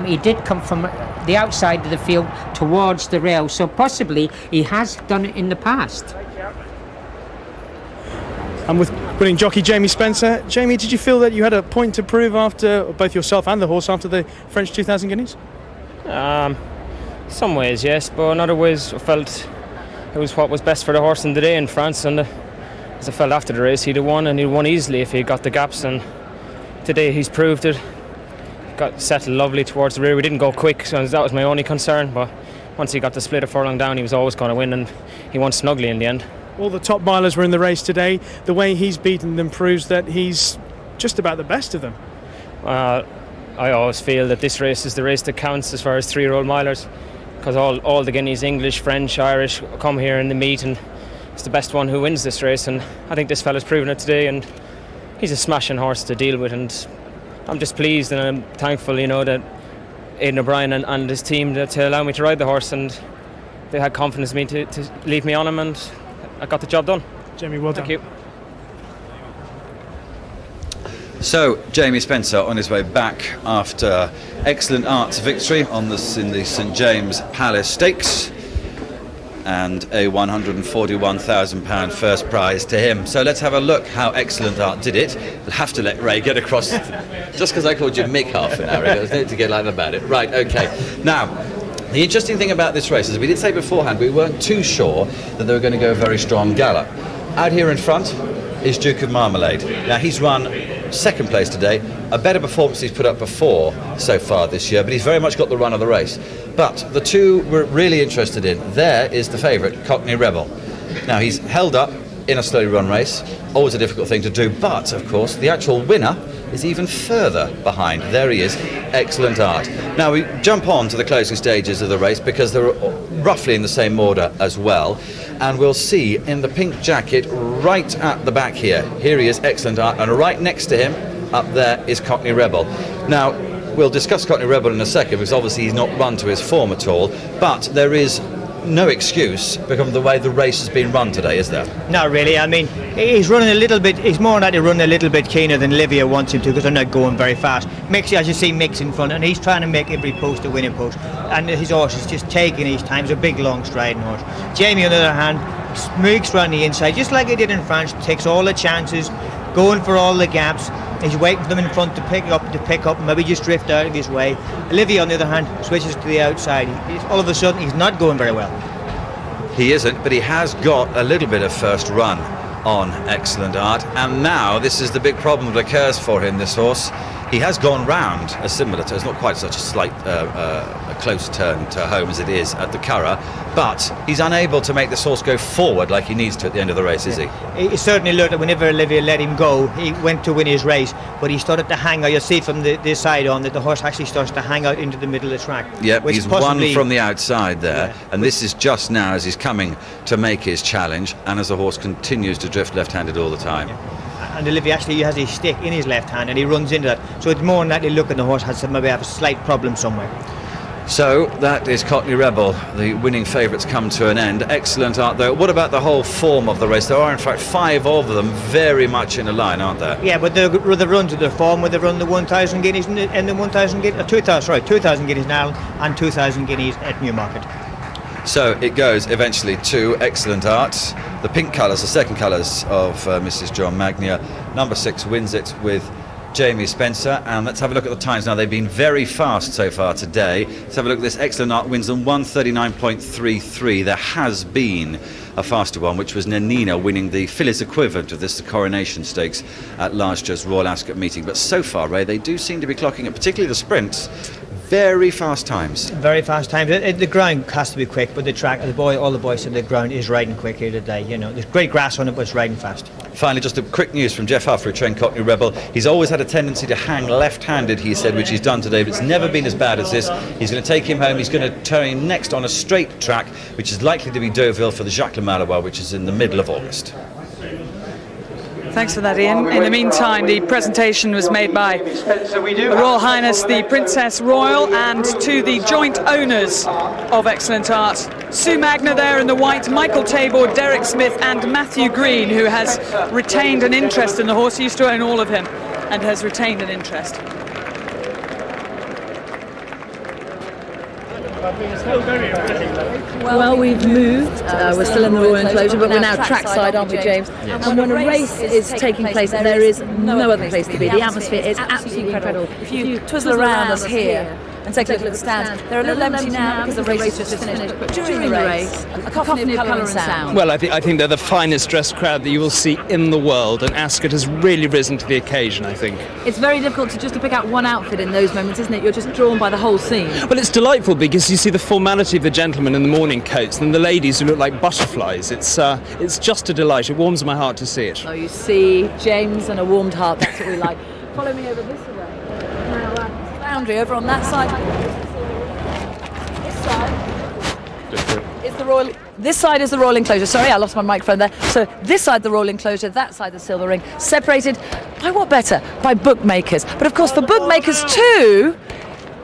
he did come from the outside of the field towards the rail, so possibly he has done it in the past. And with winning jockey Jamie Spencer, Jamie, did you feel that you had a point to prove after both yourself and the horse after the French 2,000 Guineas? Some ways, yes, but in other ways I felt it was what was best for the horse in the day in France, and as I felt after the race, he'd have won, and he'd won easily if he got the gaps, and today he's proved it. Got settled lovely towards the rear. We didn't go quick, so that was my only concern, but once he got the split a furlong down, he was always going to win, and he won snugly in the end. All the top milers were in the race today. The way he's beaten them proves that he's just about the best of them. I always feel that this race is the race that counts as far as 3-year-old milers, because all the Guineas, English, French, Irish, come here in the meet, and it's the best one who wins this race, and I think this fella's proven it today, and he's a smashing horse to deal with, and I'm just pleased and I'm thankful, that Aiden O'Brien and his team to allow me to ride the horse, and they had confidence in me to leave me on him, and I got the job done. Jamie, well done. Thank you. So, Jamie Spencer on his way back after Excellent Art's victory in the St James Palace Stakes, and a £141,000 first prize to him. So let's have a look how Excellent Art did it. We'll have to let Ray get across. Just because I called you Mick half an hour ago, there's no need to get like that about it. Right, okay. Now, the interesting thing about this race is we did say beforehand we weren't too sure that they were going to go a very strong gallop. Out here in front is Duke of Marmalade. Now, he's run second place today, a better performance he's put up before so far this year, but he's very much got the run of the race. But the two we're really interested in, there is the favourite, Cockney Rebel. Now, he's held up in a slowly run race, always a difficult thing to do, but of course the actual winner is even further behind. There he is, Excellent Art. Now we jump on to the closing stages of the race because they're roughly in the same order as well, and we'll see in the pink jacket right at the back here he is, Excellent Art, and right next to him up there is Cockney Rebel. Now we'll discuss Cockney Rebel in a second because obviously he's not run to his form at all, but there is no excuse because of the way the race has been run today, is there? Not really. I mean, he's running a little bit, he's more likely to run a little bit keener than Livia wants him to because they're not going very fast. Mix, as you see, Mix in front, and he's trying to make every post a winning post, and his horse is just taking his time. He's a big, long striding horse. Jamie, on the other hand, smokes around the inside, just like he did in France, takes all the chances, going for all the gaps. He's waiting for them in front to pick up, and maybe just drift out of his way. Olivia, on the other hand, switches to the outside. All of a sudden, he's not going very well. He isn't, but he has got a little bit of first run on Excellent Art, and now this is the big problem that occurs for him, this horse. He has gone round a similar turn. It's not quite such a slight, a close turn to home as it is at the Curragh, but he's unable to make this horse go forward like he needs to at the end of the race, is he? He certainly looked like whenever Olivia let him go, he went to win his race, but he started to hang out. You'll see from this side on that the horse actually starts to hang out into the middle of the track. Yep, he's won from the outside there, and this is just now as he's coming to make his challenge, and as the horse continues to drift left-handed all the time. And Olivia actually has his stick in his left hand and he runs into that, so it's more than likely looking the horse has maybe have a slight problem somewhere. So that is Cockney Rebel. The winning favourites come to an end. Excellent Art though. What about the whole form of the race? There are in fact 5 of them very much in a line, aren't there? Yeah, but the run to the form where they run the 1,000 guineas and the 1,000 guineas, 2,000 guineas now and 2,000 guineas at Newmarket. So it goes eventually to Excellent Art. The pink colours, the second colours of Mrs. John Magnier. Number 6 wins it with Jamie Spencer. And let's have a look at the times now. They've been very fast so far today. Let's have a look at this. Excellent Art wins them 1:39.33. There has been a faster one, which was Nanina winning the Phyllis equivalent of this, the Coronation Stakes at last year's Royal Ascot meeting. But so far, Ray, they do seem to be clocking it, particularly the sprints. Very fast times. Very fast times. The ground has to be quick, but the track, all the boys said the ground is riding quick here today. You know, there's great grass on it, but it's riding fast. Finally, just a quick news from Jeff Huff, who trained Cockney Rebel. He's always had a tendency to hang left-handed, he said, which he's done today, but it's never been as bad as this. He's going to take him home. He's going to turn him next on a straight track, which is likely to be Deauville for the Jacques Le Malouin, which is in the middle of August. Thanks for that, Ian. In the meantime, the presentation was made by Her Royal Highness the Princess Royal and to the joint owners of Excellent Art. Sue Magna there in the white, Michael Tabor, Derek Smith and Matthew Green, who has retained an interest in the horse. He used to own all of him and has retained an interest. Well, we've moved. We're still in the Royal Enclosure, but we're now trackside, aren't we, James? Yes. And when a race is taking place, there is no other place to be. The atmosphere is absolutely incredible. If you twizzle around us here and take a look at the stands, they're a little empty now because the race has just finished. But during the race, a cacophony of colour and sound. Well, I think they're the finest dressed crowd that you will see in the world, and Ascot has really risen to the occasion, I think. It's very difficult to pick out one outfit in those moments, isn't it? You're just drawn by the whole scene. Well, it's delightful because you see the formality of the gentlemen in the morning coats and the ladies who look like butterflies. It's just a delight. It warms my heart to see it. Oh, you see, James and a warmed heart, that's what we like. Follow me over this way. Now, boundary over on that side. This side is the Royal. This side is the Royal Enclosure. Sorry, I lost my microphone there. So this side the Royal Enclosure, that side the Silver Ring, separated by what better? By bookmakers. But of course, for bookmakers too,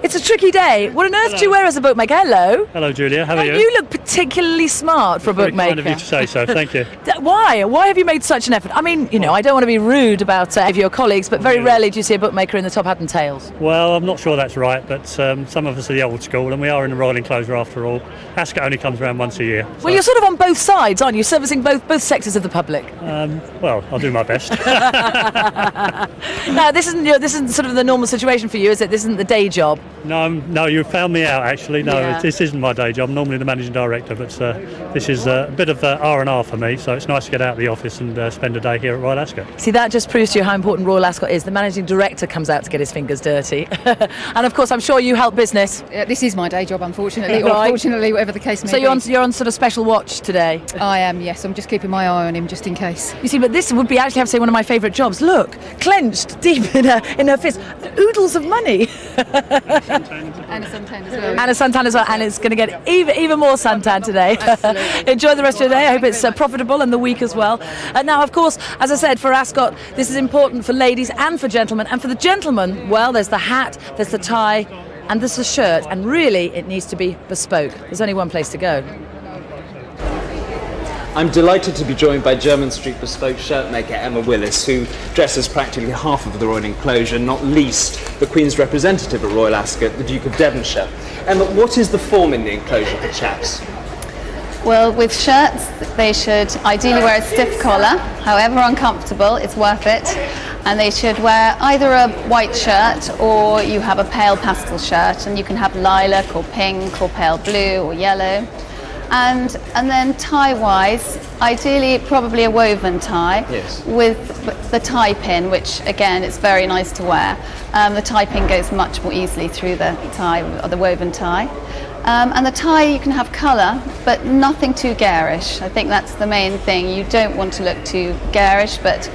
It's a tricky day. What on earth do you wear as a bookmaker? Hello. Hello, Julia. How are you? You look particularly smart for a Very bookmaker. kind of you to say so. Thank you. Why? Why have you made such an effort? I mean, you know, I don't want to be rude about any of your colleagues, but very rarely do you see a bookmaker in the top hat and tails. Well, I'm not sure that's right, but some of us are the old school, and we are in the royal enclosure after all. Ascot only comes around once a year. So. Well, you're sort of on both sides, aren't you? Servicing both sectors of the public. Well, I'll do my best. No, this isn't sort of the normal situation for you, is it? This isn't the day job. No, you found me out actually. No, Yeah. this isn't my day job. I'm normally the managing director, but this is a bit of R&R for me. So it's nice to get out of the office and spend a day here at Royal Ascot. See, that just proves to you how important Royal Ascot is. The managing director comes out to get his fingers dirty. And of course, I'm sure you help business. This is my day job, unfortunately, or Right. fortunately, whatever the case may So be. you're on sort of special watch today? I am, yes. I'm just keeping my eye on him just in case. You see, but this would be actually, I have to say, one of my favourite jobs. Look, clenched deep in her fist, oodles of money. And a suntan as well. And a suntan as well, and it's going to get even more suntan today. Absolutely. Enjoy the rest of your day. I hope it's profitable and the week as well. And now, of course, as I said, for Ascot, this is important for ladies and for gentlemen. And for the gentlemen, well, there's the hat, there's the tie, and there's the shirt. And really, it needs to be bespoke. There's only one place to go. I'm delighted to be joined by Jermyn Street bespoke shirt maker Emma Willis, who dresses practically half of the royal enclosure, not least the Queen's representative at Royal Ascot, the Duke of Devonshire. Emma, what is the form in the enclosure for chaps? Well, with shirts, they should ideally wear a stiff collar. However uncomfortable, it's worth it. And they should wear either a white shirt or you have a pale pastel shirt, and you can have lilac or pink or pale blue or yellow. And then tie-wise, ideally probably a woven tie. Yes. With the tie pin, which again it's very nice to wear. The tie pin goes much more easily through the tie or the woven tie. And the tie, you can have colour, but nothing too garish. I think that's the main thing. You don't want to look too garish, but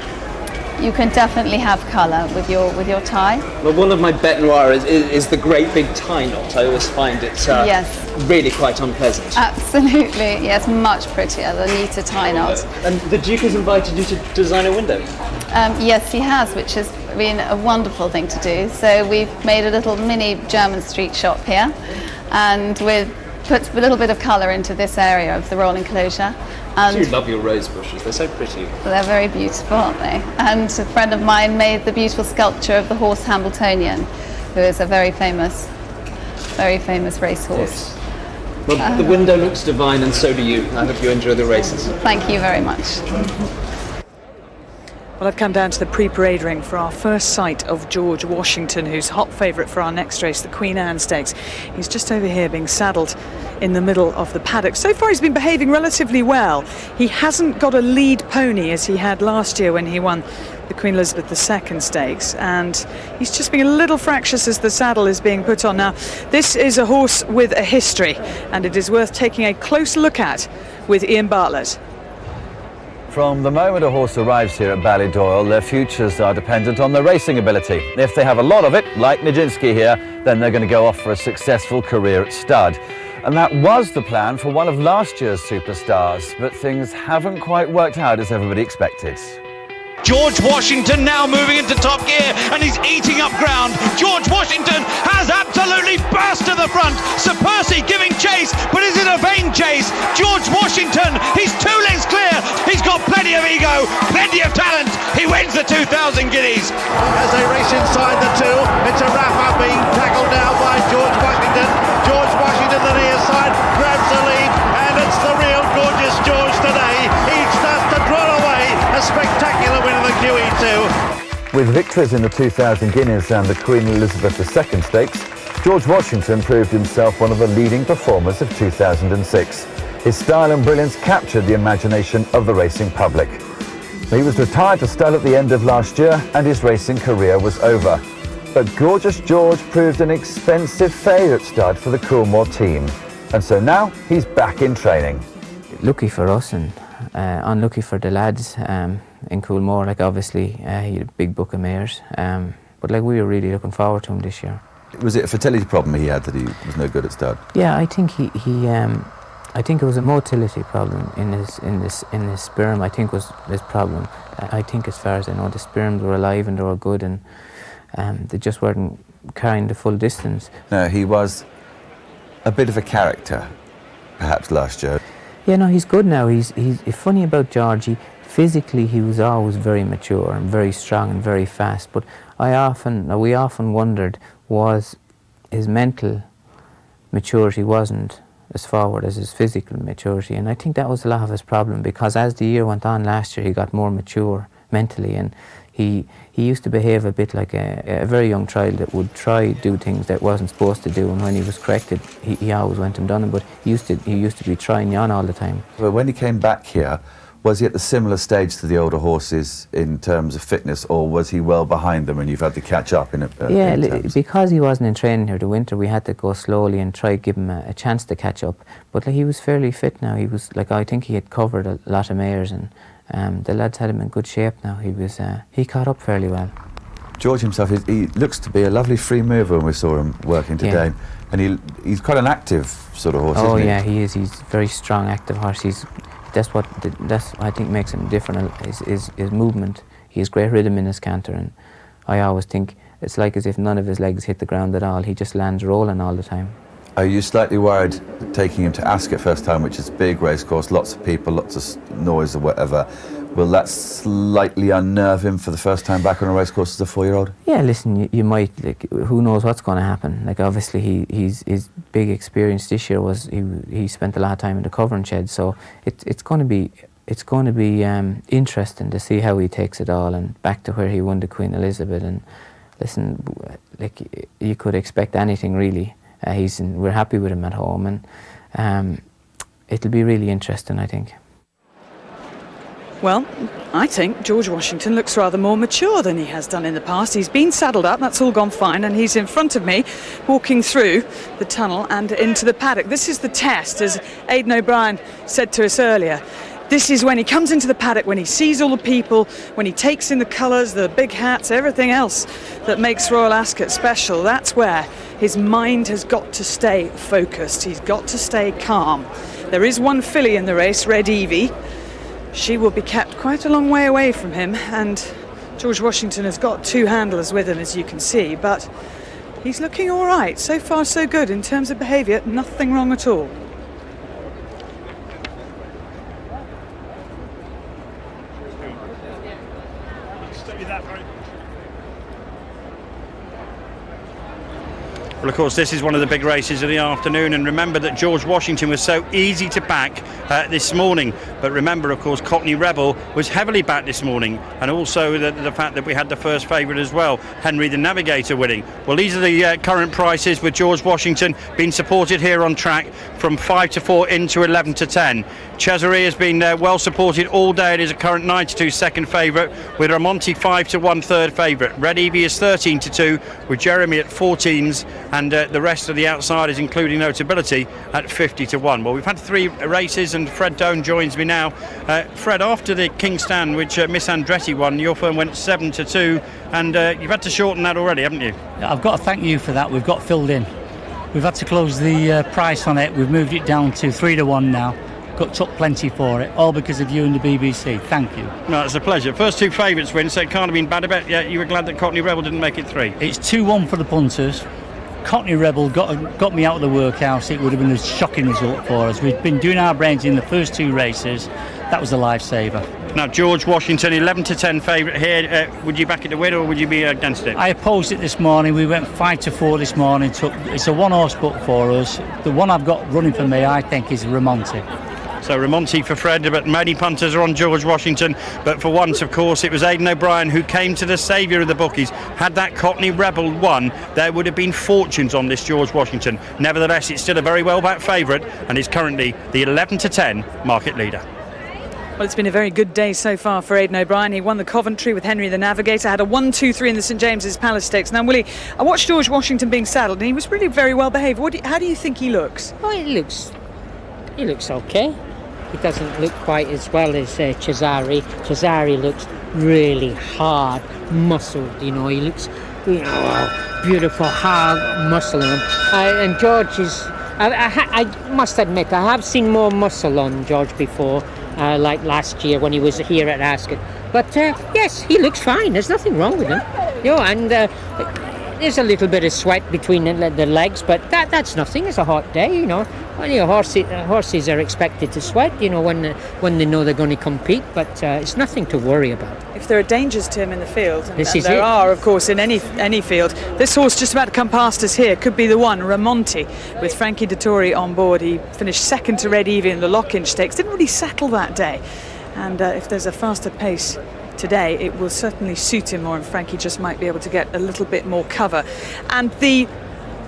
you can definitely have colour with your tie. Well, one of my bête noire is the great big tie knot. I always find it Yes. really quite unpleasant. Absolutely, yes, much prettier, the neater tie knot. And the Duke has invited you to design a window. Yes, he has, which has been a wonderful thing to do. So we've made a little mini Jermyn Street shop here, and we've put a little bit of colour into this area of the royal enclosure. I do love your rose bushes, they're so pretty. They're very beautiful, aren't they? And a friend of mine made the beautiful sculpture of the horse Hambletonian, who is a very famous racehorse. Yes. Well, the window looks divine, and so do you. I hope you enjoy the races. Thank you very much. Well, I've come down to the pre-parade ring for our first sight of George Washington, who's hot favourite for our next race, the Queen Anne Stakes. He's just over here being saddled in the middle of the paddock. So far he's been behaving relatively well. He hasn't got a lead pony as he had last year when he won the Queen Elizabeth II Stakes, and he's just being a little fractious as the saddle is being put on. Now, this is a horse with a history, and it is worth taking a close look at with Ian Bartlett. From the moment a horse arrives here at Ballydoyle, their futures are dependent on their racing ability. If they have a lot of it, like Nijinsky here, then they're going to go off for a successful career at stud. And that was the plan for one of last year's superstars, but things haven't quite worked out as everybody expected. George Washington now moving into top gear, and he's eating up ground. George Washington has absolutely burst to the front. Sir Percy giving chase, but is it a vain chase? George Washington, he's 2 lengths clear. He's got plenty of ego, plenty of talent. He wins the 2,000 guineas. As they race inside the two, it's a wrap-up being tackled now by George Washington. George Washington, the near side, grabs the lead, and it's the real gorgeous George today. He starts to draw away. A spectacular win in the QE2. With victories in the 2,000 guineas and the Queen Elizabeth II Stakes, George Washington proved himself one of the leading performers of 2006. His style and brilliance captured the imagination of the racing public. He was retired to stud at the end of last year, and his racing career was over. But Gorgeous George proved an expensive failure at stud for the Coolmore team. And so now he's back in training. Lucky for us and unlucky for the lads in Coolmore. Like, obviously he had a big book of mares, but like, we were really looking forward to him this year. Was it a fertility problem he had that he was no good at stud? Yeah, I think I think it was a motility problem in his sperm. I think was his problem. I think, as far as I know, the sperms were alive and they were good, and they just weren't carrying the full distance. No, he was a bit of a character, perhaps last year. Yeah, no, he's good now. He's funny about Georgie. Physically, he was always very mature and very strong and very fast. But we often wondered, was his mental maturity wasn't as forward as his physical maturity, and I think that was a lot of his problem, because as the year went on last year, he got more mature mentally, and he used to behave a bit like a very young child that would try do things that wasn't supposed to do, and when he was corrected, he always went and done it. But he used to be trying on all the time. Well, when he came back here, was he at the similar stage to the older horses in terms of fitness, or was he well behind them and you've had to catch up in it? Because he wasn't in training here the winter, we had to go slowly and try to give him a chance to catch up. But he was fairly fit now. He was I think he had covered a lot of mares, and the lads had him in good shape now. He caught up fairly well. George himself, he looks to be a lovely free mover when we saw him working today, and he's quite an active sort of horse. Oh isn't he? yeah, he is. He's a very strong, active horse. That's I think makes him different, is his movement. He has great rhythm in his canter, and I always think it's like as if none of his legs hit the ground at all. He just lands rolling all the time. Are you slightly worried taking him to Ascot first time, which is a big race course, lots of people, lots of noise or whatever? Will that slightly unnerve him for the first time back on a race course as a 4-year-old? Yeah, listen, you might, who knows what's going to happen. Obviously his big experience this year was he spent a lot of time in the covering shed, so it's going to be interesting to see how he takes it all, and back to where he won the Queen Elizabeth. And listen, you could expect anything really. We're happy with him at home, and it'll be really interesting, I think. Well, I think George Washington looks rather more mature than he has done in the past. He's been saddled up, that's all gone fine, and he's in front of me, walking through the tunnel and into the paddock. This is the test, as Aiden O'Brien said to us earlier. This is when he comes into the paddock, when he sees all the people, when he takes in the colours, the big hats, everything else that makes Royal Ascot special. That's where his mind has got to stay focused. He's got to stay calm. There is one filly in the race, Red Evie. She will be kept quite a long way away from him, and George Washington has got 2 handlers with him, as you can see, but he's looking all right. So far so good in terms of behaviour, nothing wrong at all. Well, of course, this is one of the big races of the afternoon, and remember that George Washington was so easy to back this morning. But remember, of course, Cockney Rebel was heavily backed this morning, and also the fact that we had the first favourite as well, Henry the Navigator, winning. Well, these are the current prices, with George Washington being supported here on track from 5 to 4 into 11 to 10. Cerise has been well supported all day. It is a current 9-2 second favourite, with Ramonti 5 to 1 third favourite. Red Evie is 13 to 2, with Jeremy at 14s, and the rest of the outsiders, including Notability, at 50 to 1. Well, we've had 3 races, and Fred Doan joins me now. Fred, after the King's Stand, which Miss Andretti won, your firm went 7 to 2, and you've had to shorten that already, haven't you? I've got to thank you for that. We've got filled in. We've had to close the price on it. We've moved it down to 3 to 1 now. Took plenty for it, all because of you and the BBC. Thank you. No, it's a pleasure. First 2 favourites win, so it can't have been bad. I bet you were glad that Cockney Rebel didn't make it 3. It's 2-1 for the punters. Cockney Rebel got me out of the workhouse. It would have been a shocking result for us. We've been doing our brains in the first 2 races. That was a lifesaver. Now, George Washington, 11 to 10 favourite here. Would you back it to win, or would you be against it? I opposed it this morning. We went 5 to 4 this morning. It's a 1-horse book for us. The one I've got running for me, I think, is Ramonti. So Ramonti for Fred, but many punters are on George Washington. But for once, of course, it was Aiden O'Brien who came to the saviour of the bookies. Had that Cockney Rebel won, there would have been fortunes on this George Washington. Nevertheless, it's still a very well-backed favourite, and is currently the 11 to 10 market leader. Well, it's been a very good day so far for Aiden O'Brien. He won the Coventry with Henry the Navigator, had a 1-2-3 in the St James's Palace Stakes. Now, Willie, I watched George Washington being saddled, and he was really very well behaved. How do you think he looks? Oh, he looks okay. He doesn't look quite as well as Cesare. Cesare looks really hard, muscled, He looks, beautiful, hard muscle on him. And George is, I must admit, I have seen more muscle on George before, like last year when he was here at Ascot. But yes, he looks fine. There's nothing wrong with him. And there's a little bit of sweat between the legs, but that's nothing. It's a hot day, you know. Horses are expected to sweat, you know, when they know they're going to compete, but it's nothing to worry about. If there are dangers to him in the field, and This is there it. are, of course, in any field, this horse just about to come past us here could be the one, Ramonti, with Frankie Dettori on board. He finished second to Red Evie in the Lockinge Stakes, didn't really settle that day, and if there's a faster pace today, it will certainly suit him more, and Frankie just might be able to get a little bit more cover. And the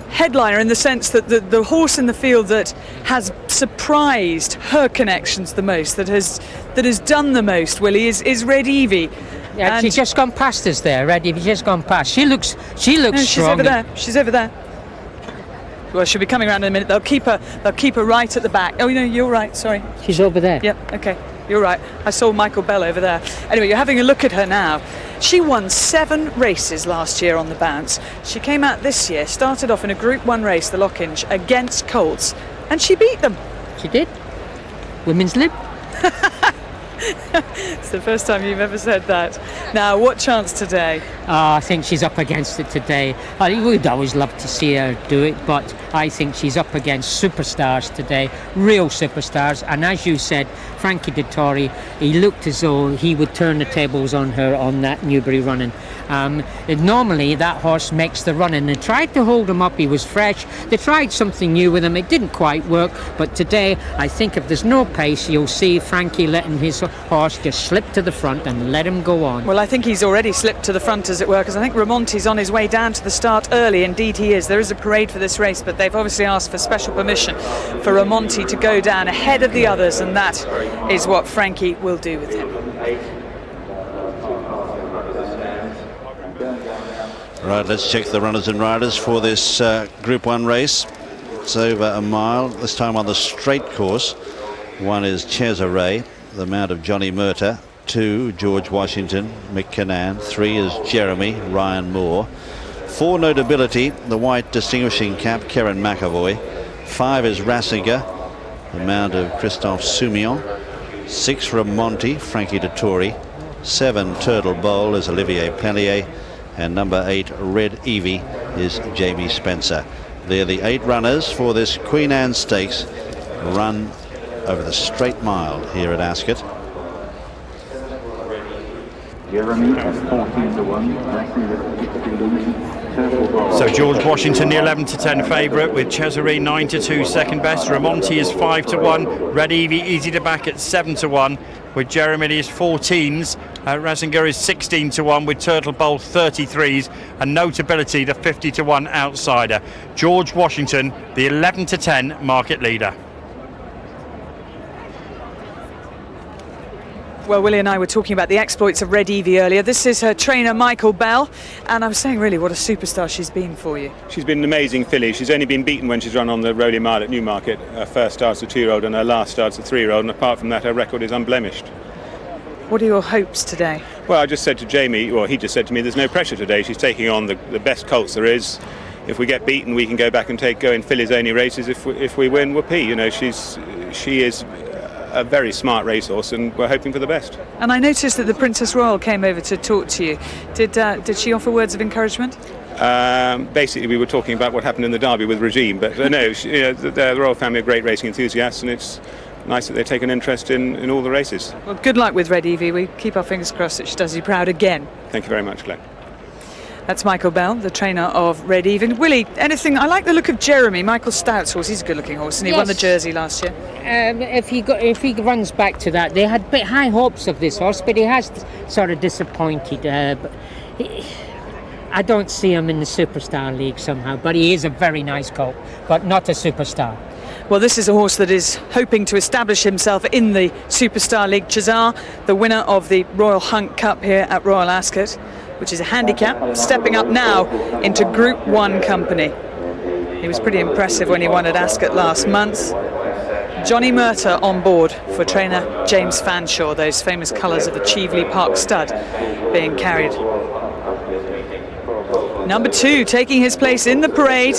headliner, in the sense that the horse in the field that has surprised her connections the most, that has done the most, Willie, is Red Evie. Yeah, she's just gone past us there. Red Evie's just gone past. She looks No, strong. She's over there. Well, she'll be coming around in a minute. They'll keep her right at the back. Oh, no, you're right. Sorry. She's over there. Yep. Okay. You're right. I saw Michael Bell over there. Anyway, you're having a look at her now. She won 7 races last year on the bounce. She came out this year, started off in a Group 1 race, the Lockinge, against Colts, and she beat them. She did. Women's lib. It's the first time you've ever said that. Now, what chance today? I think she's up against it today. We'd always love to see her do it, but I think she's up against superstars today, real superstars. And as you said, Frankie Dettori, he looked as though he would turn the tables on her on that Newbury running. Normally that horse makes the run, and they tried to hold him up. He was fresh. They tried something new with him. It didn't quite work, but today I think if there's no pace, you'll see Frankie letting his horse just slip to the front and let him go on. Well, I think he's already slipped to the front, as it were, because I think Ramonti's on his way down to the start early. Indeed he is. There is a parade for this race, but they've obviously asked for special permission for Ramonti to go down ahead of the others, and that is what Frankie will do with him. Right, let's check the runners and riders for this Group 1 race. It's over a mile, this time on the straight course. 1 is Cerise, the mount of Johnny Murtagh. 2, George Washington, Mick Cannan. 3 is Jeremy, Ryan Moore. 4, Notability, the white distinguishing cap, Karen McAvoy. 5 is Rassinger, the mount of Christophe Soumillon. 6, Ramonti, Frankie Dettori. 7, Turtle Bowl is Olivier Pellier. And number 8, Red Evie, is Jamie Spencer. They're the 8 runners for this Queen Anne Stakes run over the straight mile here at Ascot. Jeremy at 14 to 1, So George Washington, the 11 to 10 favourite, with Cesaire 9 to 2 second best. Ramonti is 5 to 1. Red Evie easy to back at 7 to 1. With Jeremy is 14s. Rassinger is 16 to 1 with Turtle Bowl 33s, and Notability the 50 to 1 outsider. George Washington, the 11 to 10 market leader. Well, Willie and I were talking about the exploits of Red Evie earlier. This is her trainer, Michael Bell, and I was saying, really, what a superstar she's been for you. She's been an amazing filly. She's only been beaten when she's run on the Rolling Mile at Newmarket. Her first start's a 2-year-old and her last start's a 3-year-old, and apart from that, her record is unblemished. What are your hopes today? Well, I just said to Jamie, well, he just said to me, there's no pressure today. She's taking on the best colts there is. If we get beaten, we can go back and go in fillies only races. If we win, whoopee. You know, she is a very smart racehorse, and we're hoping for the best. And I noticed that the Princess Royal came over to talk to you. Did she offer words of encouragement? Basically, we were talking about what happened in the Derby with Regime, but no, the Royal family are great racing enthusiasts, and it's nice that they take an interest in all the races. Well, good luck with Red Evie. We keep our fingers crossed that she does you proud again. Thank you very much, Claire. That's Michael Bell, the trainer of Red Evie. Willie, anything? I like the look of Jeremy, Michael Stout's horse. He's a good-looking horse, and he won the Jersey last year. If he runs back to that, they had bit high hopes of this horse, but he has sort of disappointed. I don't see him in the Superstar League somehow, but he is a very nice colt, but not a superstar. Well, this is a horse that is hoping to establish himself in the Superstar League. Chazar, the winner of the Royal Hunt Cup here at Royal Ascot, which is a handicap, stepping up now into Group 1 company. He was pretty impressive when he won at Ascot last month. Johnny Murtagh on board for trainer James Fanshawe, those famous colours of the Cheveley Park stud being carried. Number 2 taking his place in the parade,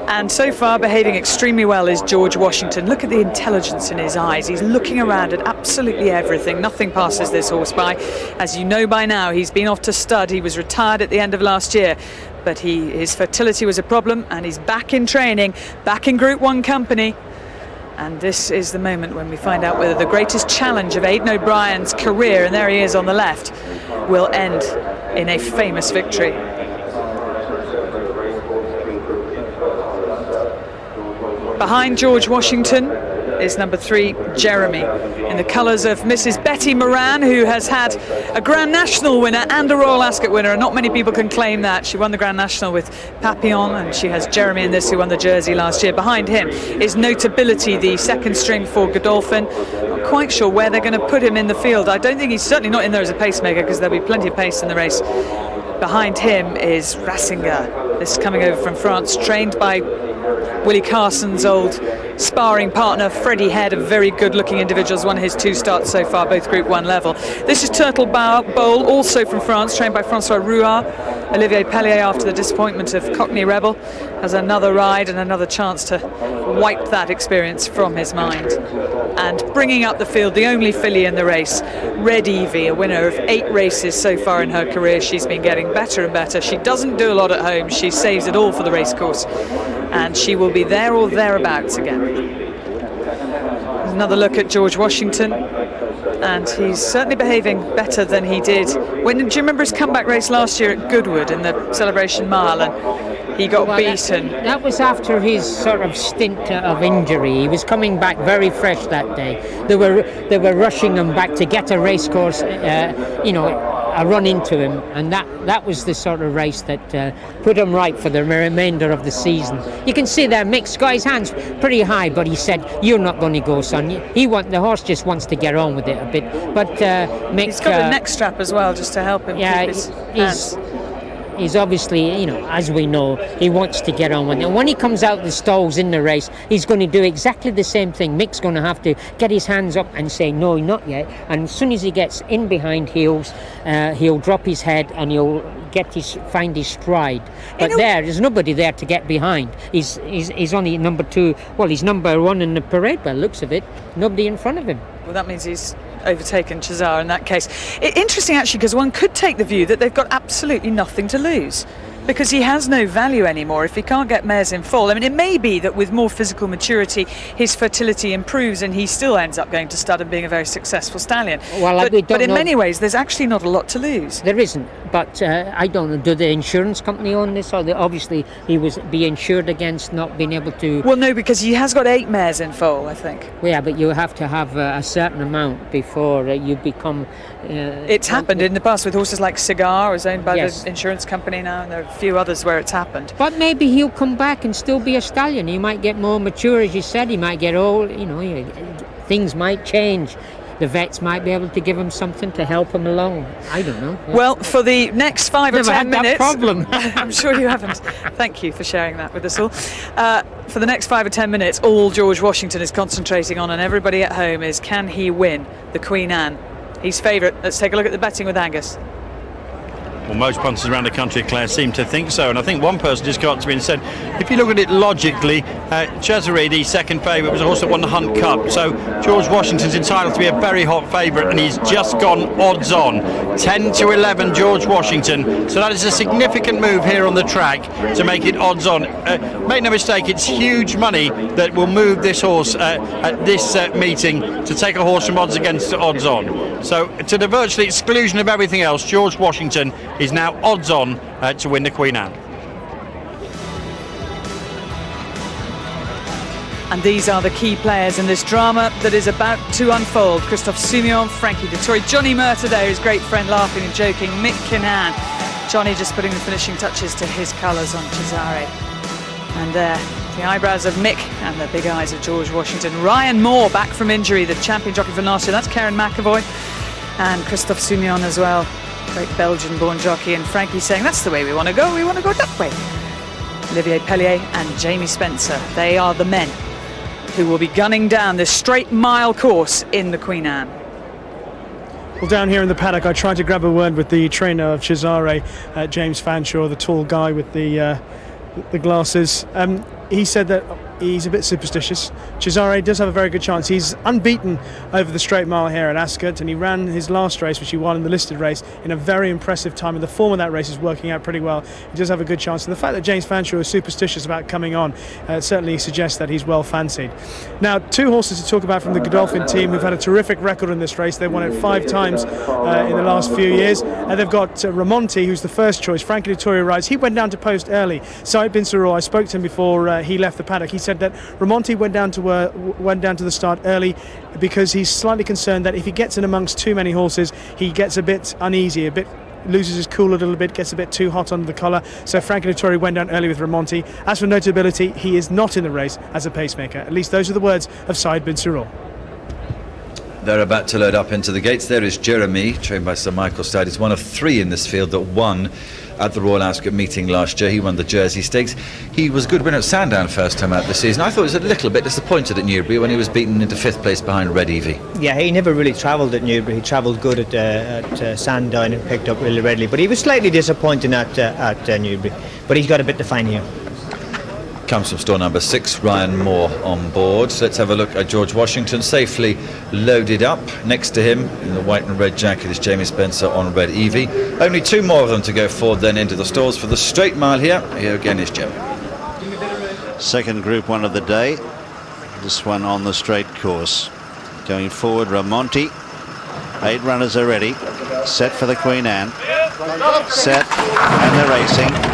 and so far behaving extremely well, is George Washington. Look at the intelligence in his eyes. He's looking around at absolutely everything. Nothing passes this horse by. As you know by now, he's been off to stud. He was retired at the end of last year. but his fertility was a problem, and he's back in training, back in Group 1 company. And this is the moment when we find out whether the greatest challenge of Aiden O'Brien's career, and there he is on the left, will end in a famous victory. Behind George Washington is number 3, Jeremy, in the colours of Mrs. Betty Moran, who has had a Grand National winner and a Royal Ascot winner, and not many people can claim that. She won the Grand National with Papillon, and she has Jeremy in this, who won the Jersey last year. Behind him is Notability, the second string for Godolphin. Not quite sure where they're going to put him in the field. I don't think he's certainly not in there as a pacemaker, because there'll be plenty of pace in the race. Behind him is Rassinger, this coming over from France, trained by Willie Carson's old sparring partner Freddie Head, a very good-looking individual, has won his 2 starts so far, both Group 1 level. This is Turtle Bowl, also from France, trained by Francois Rouard. Olivier Pellier, after the disappointment of Cockney Rebel, has another ride and another chance to wipe that experience from his mind. And bringing up the field, the only filly in the race, Red Evie, a winner of 8 races so far in her career. She's been getting better and better. She doesn't do a lot at home. She saves it all for the racecourse, and she will be there or thereabouts again. There's another look at George Washington, and he's certainly behaving better than he did when, do you remember his comeback race last year at Goodwood in the Celebration Mile, and he got beaten? That was after his sort of stint of injury. He was coming back very fresh that day. They were rushing him back to get a racecourse, a run into him, and that was the sort of race that put him right for the remainder of the season. You can see there Mick's got his hands pretty high, but he said, "You're not going to go, son." The horse just wants to get on with it a bit. But Mick, he's got a neck strap as well, just to help him keep his hands. He's obviously, as we know, he wants to get on with it. And when he comes out the stalls in the race, he's going to do exactly the same thing. Mick's going to have to get his hands up and say, "No, not yet." And as soon as he gets in behind heels, he'll drop his head and he'll find his stride. But there's nobody there to get behind. He's only number 2. Well, he's number 1 in the parade by the looks of it. Nobody in front of him. Well, that means he's overtaken Cesar in that case. Interesting, actually, because one could take the view that they've got absolutely nothing to lose, because he has no value anymore if he can't get mares in full. I mean, it may be that with more physical maturity his fertility improves and he still ends up going to stud and being a very successful stallion. Well, but in many ways there's actually not a lot to lose. There isn't, but I don't know, do the insurance company own this, or obviously he was be insured against not being able to... Well, no, because he has got 8 mares in full, I think. Well, yeah, but you have to have a certain amount before you become... it's happened in the past with horses like Cigar, who's owned by the insurance company now, and there are a few others where it's happened. But maybe he'll come back and still be a stallion. He might get more mature, as you said. He might get old. Things might change. The vets might be able to give him something to help him along. I don't know. Well, for the next 5 or 10 minutes... That problem. I'm sure you haven't. Thank you for sharing that with us all. For the next 5 or 10 minutes, all George Washington is concentrating on, and everybody at home, is can he win the Queen Anne? He's favourite. Let's take a look at the betting with Angus. Well, most punters around the country, Claire, seem to think so, and I think one person just got to me and said, if you look at it logically, Chazaridi, second favourite, was also won the Hunt Cup, so George Washington's entitled to be a very hot favourite, and he's just gone odds on, 10 to 11 George Washington, so that is a significant move here on the track to make it odds on. Make no mistake, it's huge money that will move this horse at this meeting to take a horse from odds against to odds on. So to the virtual exclusion of everything else, George Washington is now odds on to win the Queen Anne. And these are the key players in this drama that is about to unfold. Christophe Soumillon, Frankie Dettori, Johnny Murtagh there, his great friend, laughing and joking, Mick Kinane. Johnny just putting the finishing touches to his colours on Cesare. And there, the eyebrows of Mick and the big eyes of George Washington. Ryan Moore, back from injury, the champion jockey from last year. That's Karen McAvoy. And Christophe Soumillon as well. Great Belgian-born jockey, and Frankie saying that's the way we want to go that way. Olivier Pellier and Jamie Spencer, they are the men who will be gunning down this straight mile course in the Queen Anne. Well, down here in the paddock, I tried to grab a word with the trainer of Cesare, James Fanshawe, the tall guy with the glasses. He said that he's a bit superstitious. Cesare does have a very good chance. He's unbeaten over the straight mile here at Ascot, and he ran his last race, which he won in the listed race, in a very impressive time, and the form of that race is working out pretty well. He does have a good chance, and the fact that James Fanshawe is superstitious about coming on certainly suggests that he's well fancied. Now, two horses to talk about from the Godolphin team who've had a terrific record in this race. They've won it 5 times in the last few years, and they've got Ramonti, who's the first choice. Frankie Dettori rides. He went down to post early. Said bin Sarur, I spoke to him before he left the paddock. He said that Ramonti went down to the start early because he's slightly concerned that if he gets in amongst too many horses, he gets a bit uneasy, loses his cool a little bit, gets a bit too hot under the collar. So Frankie Dettori went down early with Ramonti. As for Notability, he is not in the race as a pacemaker. At least those are the words of Said bin Sarur. They're about to load up into the gates. There is Jeremy, trained by Sir Michael Stoute. He's one of 3 in this field that won at the Royal Ascot meeting last year. He won the Jersey Stakes. He was a good winner at Sandown first time out this season. I thought he was a little bit disappointed at Newbury when he was beaten into 5th place behind Red Evie. Yeah, he never really travelled at Newbury. He travelled good at Sandown and picked up really readily, but he was slightly disappointing at Newbury. But he's got a bit to find here. Comes from store number 6, Ryan Moore on board. So let's have a look at George Washington, safely loaded up. Next to him in the white and red jacket is Jamie Spencer on Red Evie. Only 2 more of them to go forward then into the stalls for the straight mile here. Here again is Jim. Second Group 1 of the day. This one on the straight course. Going forward, Ramonti. 8 runners are ready. Set for the Queen Anne. Set, and they're racing.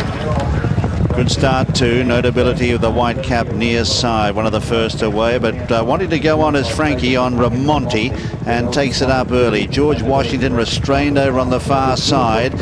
Good start too. Notability of the white cap near side, one of the first away, but wanting to go on is Frankie on Ramonti and takes it up early. George Washington restrained over on the far side.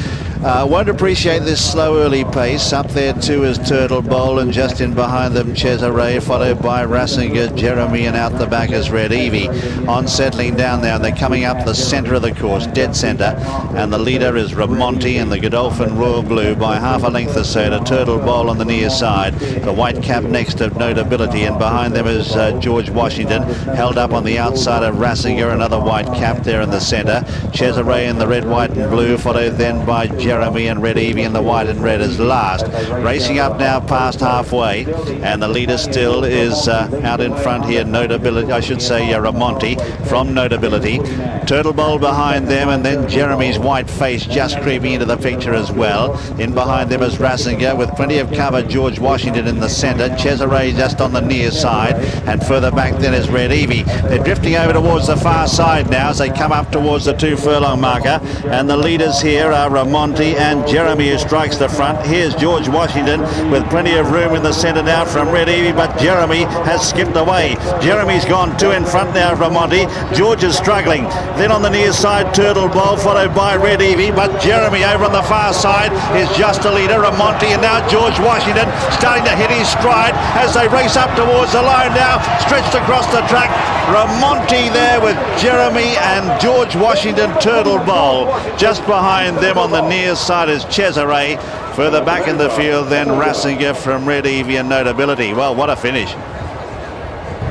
Won't appreciate this slow early pace. Up there too is Turtle Bowl, and just in behind them Cesare, followed by Rassinger, Jeremy, and out the back is Red Evie. On settling down now, they're coming up the centre of the course, dead centre, and the leader is Ramonti and the Godolphin Royal Blue by half a length or so to Turtle Bowl on the near side. The white cap next of Notability, and behind them is George Washington, held up on the outside of Rassinger, another white cap there in the centre. Cesare in the red, white and blue, followed then by Jeremy and Red Evie in the white and red as last. Racing up now past halfway, and the leader still is out in front here, Notability, I should say Ramonti from Notability. Turtle Bowl behind them, and then Jeremy's white face just creeping into the picture as well. In behind them is Rassinger with plenty of cover, George Washington in the centre, Cesare just on the near side, and further back then is Red Evie. They're drifting over towards the far side now as they come up towards the 2 furlong marker, and the leaders here are Ramonti and Jeremy, who strikes the front. Here's George Washington with plenty of room in the centre now from Red Evie, but Jeremy has skipped away. Jeremy's gone 2 in front now of Ramonti. George is struggling. Then on the near side, Turtle Bowl, followed by Red Evie, but Jeremy over on the far side is just a leader, Ramonti, and now George Washington starting to hit his stride as they race up towards the line now, stretched across the track. Ramonti there with Jeremy and George Washington, Turtle Bowl. Just behind them on the near side is Cesare. Further back in the field then Rassinger from Red Evie and Notability. Well, what a finish.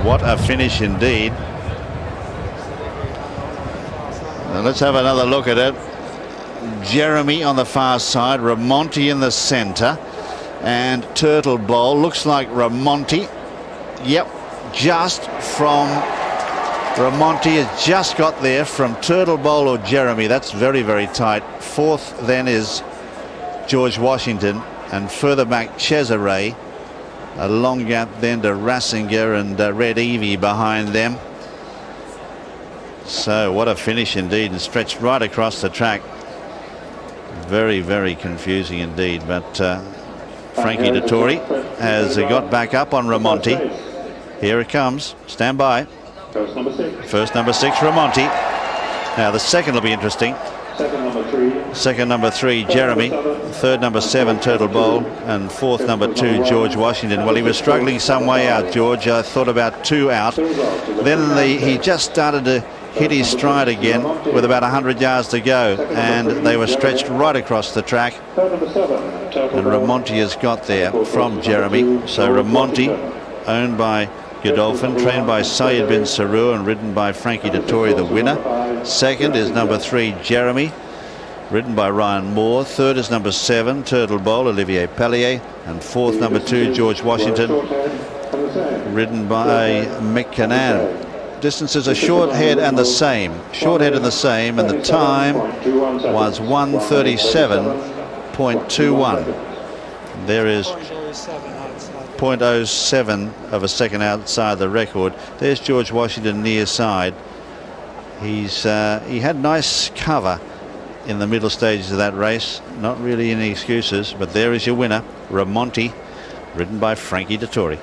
What a finish indeed. Now let's have another look at it. Jeremy on the far side, Ramonti in the centre, and Turtle Bowl. Looks like Ramonti. Yep, just from Ramonti has just got there from Turtle Bowl or Jeremy. That's very, very tight. 4th then is George Washington, and further back Cesare. A long gap then to Rassinger and Red Evie behind them. So what a finish indeed, and stretched right across the track. Very, very confusing indeed, but Frankie Dettori has got back up on Ramonti. Here it comes. Stand by. First number 6, Ramonti. Now the second will be interesting. Second number 3, Jeremy. Third number 7, Turtle Bowl, and 4th number 2, George Washington. Well, he was struggling some way out, George. I thought about 2 out. Then he just started to hit his stride again with about 100 yards to go, and they were stretched right across the track, and Ramonti has got there from Jeremy. So Ramonti, owned by Godolphin, trained by Said bin Sarur and ridden by Frankie Dettori, the winner. Second is number 3, Jeremy, ridden by Ryan Moore. Third is number 7, Turtle Bowl, Olivier Pellier, and 4th number 2, George Washington. ridden by Mick Cannan. Distances are short head and the same. Short head and the same, and the time was 1:37.21. There is 0.07 of a second outside the record. There's George Washington near side. He had nice cover in the middle stages of that race. Not really any excuses, but there is your winner, Ramonti, ridden by Frankie Dettori.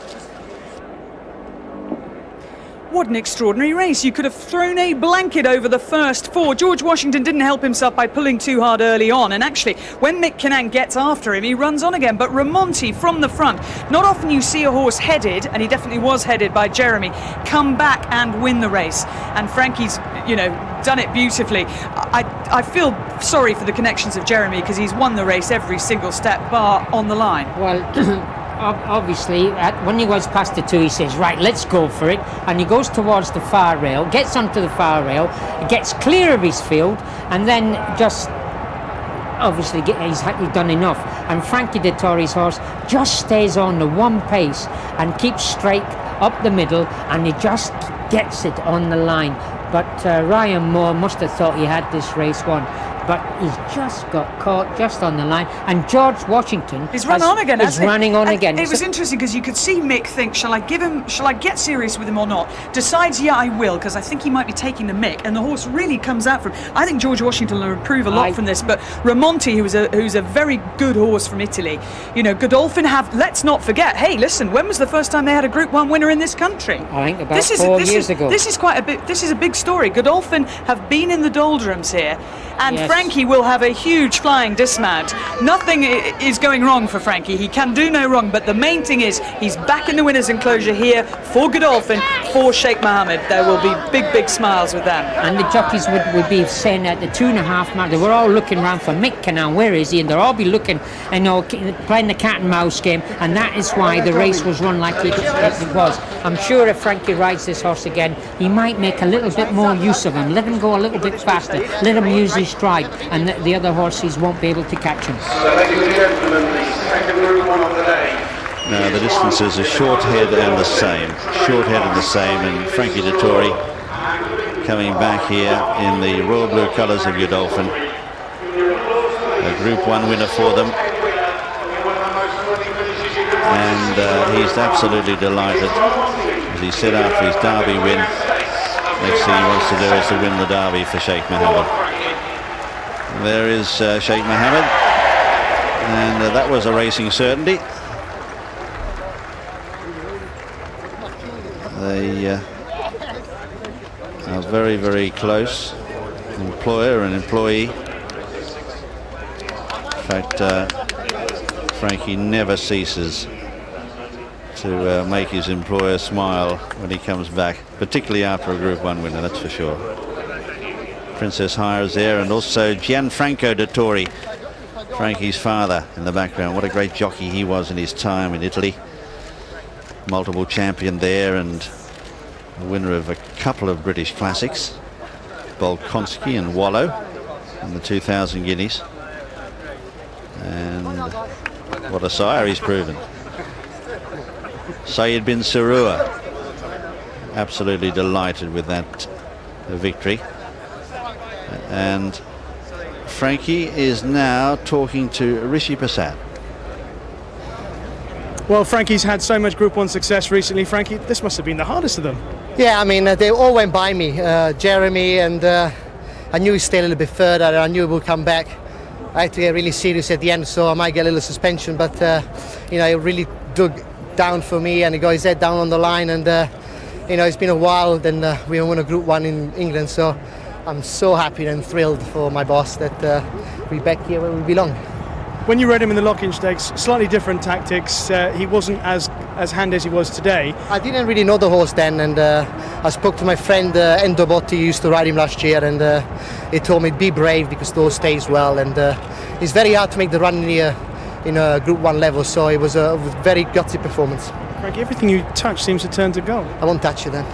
What an extraordinary race. You could have thrown a blanket over the first four. George Washington didn't help himself by pulling too hard early on, and actually when Mick Cannan gets after him, he runs on again. But Ramonti from the front, not often you see a horse headed, and he definitely was headed by Jeremy, come back and win the race. And Frankie's, you know, done it beautifully. I feel sorry for the connections of Jeremy, because he's won the race every single step bar on the line. Well, obviously, when he goes past the two, he says, right, let's go for it. And he goes towards the far rail, gets onto the far rail, gets clear of his field, and then just obviously he's done enough. And Frankie Dettori's horse just stays on the one pace and keeps straight up the middle, and he just gets it on the line. But Ryan Moore must have thought he had this race won, but he's just got caught just on the line. And George Washington is running on again. It was interesting because you could see Mick think, shall I get serious with him or not? Decides, yeah, I will, because I think he might be taking the Mick, and the horse really comes out for him. I think George Washington will improve a lot from this, but Ramonti, who's a very good horse from Italy, you know, Godolphin let's not forget, hey, listen, when was the first time they had a Group 1 winner in this country? I think about 4 years ago. This is a big story. Godolphin have been in the doldrums here, and yes. Frankie will have a huge flying dismount. Nothing is going wrong for Frankie. He can do no wrong, but the main thing is he's back in the winner's enclosure here for Godolphin, for Sheikh Mohammed. There will be big smiles with them. And the jockeys would be saying at the 2.5 mark, they were all looking around for Mick Cannan, where is he? And they'll all be looking, you know, playing the cat and mouse game, and that is why the race was run like it was. I'm sure if Frankie rides this horse again, he might make a little bit more use of him, let him go a little bit faster, let him use his stride, and the other horses won't be able to catch him. So, ladies and gentlemen, the second Group 1 of the day. No, the distances are short head and the same. Short head and the same, and Frankie Dettori coming back here in the royal blue colours of Godolphin. A Group 1 winner for them. And he's absolutely delighted, as he said after his Derby win. Next thing he wants to do is to win the Derby for Sheikh Mohammed. There is Sheikh Mohammed, and that was a racing certainty. They are very close, employer and employee. In fact, Frankie never ceases to make his employer smile when he comes back, particularly after a Group 1 winner, that's for sure. Princess Hire is there, and also Gianfranco Dettori, Frankie's father, in the background. What a great jockey he was in his time in Italy. Multiple champion there, and a winner of a couple of British classics, Bolkonski and Wallow, in the 2,000 guineas. And what a sire he's proven. Sayyid bin Sarua, absolutely delighted with that victory. And Frankie is now talking to Rishi Prasad. Well, Frankie's had so much Group 1 success recently. Frankie, this must have been the hardest of them. Yeah, I mean, they all went by me. Jeremy, and I knew he'd stay a little bit further. I knew he would come back. I had to get really serious at the end, so I might get a little suspension. But, you know, he really dug down for me, and he got his head down on the line. And, you know, it's been a while, then we won a Group 1 in England. So I'm so happy and thrilled for my boss that we're back here where we belong. When you rode him in the lock-in stakes, slightly different tactics. He wasn't as handy as he was today. I didn't really know the horse then, and I spoke to my friend Endo Botti, who used to ride him last year, and he told me be brave because the horse stays well, and it's very hard to make the run here in a Group 1 level, so it was a very gutsy performance. Frankie, everything you touch seems to turn to gold. I won't touch you then.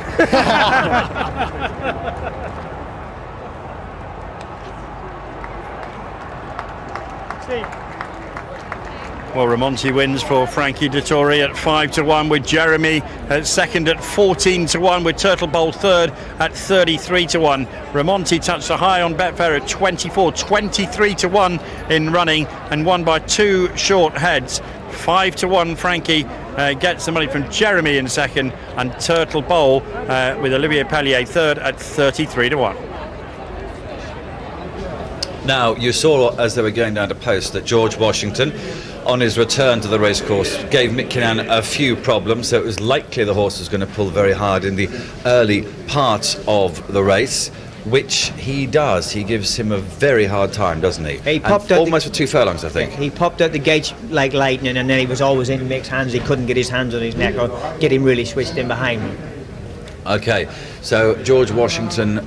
Well, Ramonti wins for Frankie Dettori at 5-1, with Jeremy at second at 14-1, with Turtle Bowl third at 33-1. Ramonti touched a high on Betfair at 23-1 in running and won by 2 short heads. 5-1 Frankie gets the money from Jeremy in second, and Turtle Bowl with Olivier Pellier third at 33-1. Now, you saw as they were going down to post that George Washington, on his return to the racecourse, gave Mick Kinnan a few problems, so it was likely the horse was going to pull very hard in the early parts of the race, which he does. He gives him a very hard time, doesn't he? He popped out almost for 2 furlongs, I think. He popped out the gates like lightning, and then he was always in Mick's hands. He couldn't get his hands on his neck or get him really switched in behind him. Okay, so George Washington,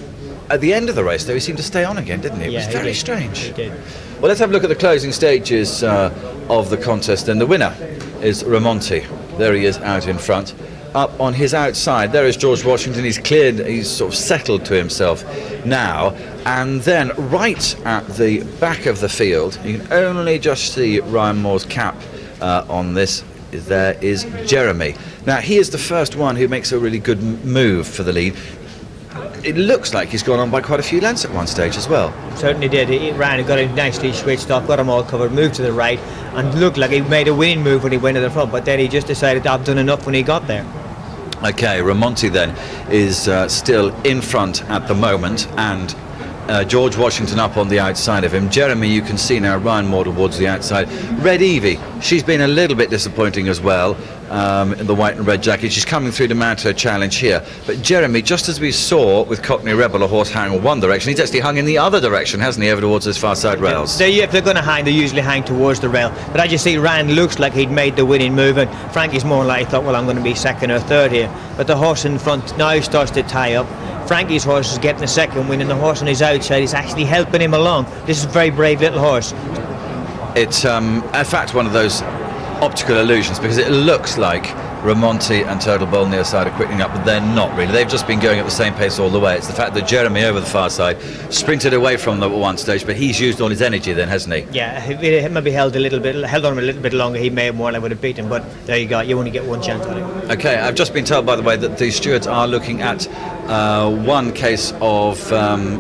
at the end of the race, though, he seemed to stay on again, didn't he? It was very strange. He did. Well, let's have a look at the closing stages of the contest, and the winner is Ramonti. There he is out in front. Up on his outside, there is George Washington. He's cleared, he's sort of settled to himself now. And then right at the back of the field, you can only just see Ryan Moore's cap on this. There is Jeremy. Now, he is the first one who makes a really good move for the lead. It looks like he's gone on by quite a few lengths at one stage as well. Certainly did. He ran and got him nicely switched off, got him all covered, moved to the right, and looked like he made a winning move when he went to the front, but then he just decided I've done enough when he got there. Okay, Ramonti then is still in front at the moment, and George Washington up on the outside of him. Jeremy, you can see now, Ryan Moore towards the outside. Red Evie, she's been a little bit disappointing as well, in the white and red jacket. She's coming through to mount her challenge here. But Jeremy, just as we saw with Cockney Rebel, a horse hang one direction, he's actually hung in the other direction, hasn't he, over towards those far side rails? If they're going to hang, they usually hang towards the rail. But as you see, Ryan looks like he'd made the winning move, and Frankie's more like, thought, well, I'm going to be second or third here. But the horse in front now starts to tie up. Frankie's horse is getting a second win, and the horse on his outside is actually helping him along. This is a very brave little horse. It's, in fact, one of those optical illusions, because it looks like Ramonti and Turtle Bowl near side are quickening up, but they're not really. They've just been going at the same pace all the way. It's the fact that Jeremy over the far side sprinted away from them at one stage, but he's used all his energy then, hasn't he? Yeah, if he maybe held on a little bit longer, he may have more, I would have beaten him, but there you go, you only get one chance on him. Okay, I've just been told, by the way, that the stewards are looking at one case of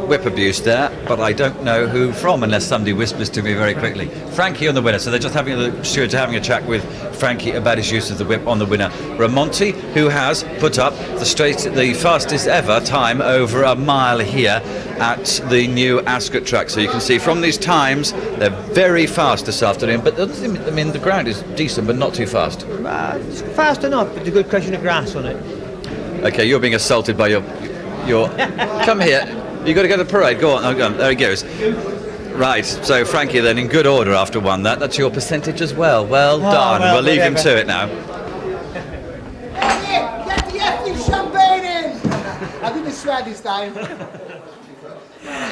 whip abuse there, but I don't know who from, unless somebody whispers to me very quickly. Frankie on the winner, so they're just having, the stewards are having a chat with Frankie about his use of the whip on the winner. Ramonti, who has put up the fastest ever time over a mile here at the new Ascot track. So you can see from these times, they're very fast this afternoon, but I mean, the ground is decent, but not too fast. It's fast enough, but it's a good question of grass on it. Okay, you're being assaulted by your come here. You've got to go to the parade. Go on. Oh, go on. There he goes. Right, so Frankie then in good order after one. That's your percentage as well. Well done. We'll leave him to it now. Get the effing champagne in! I didn't swear this time.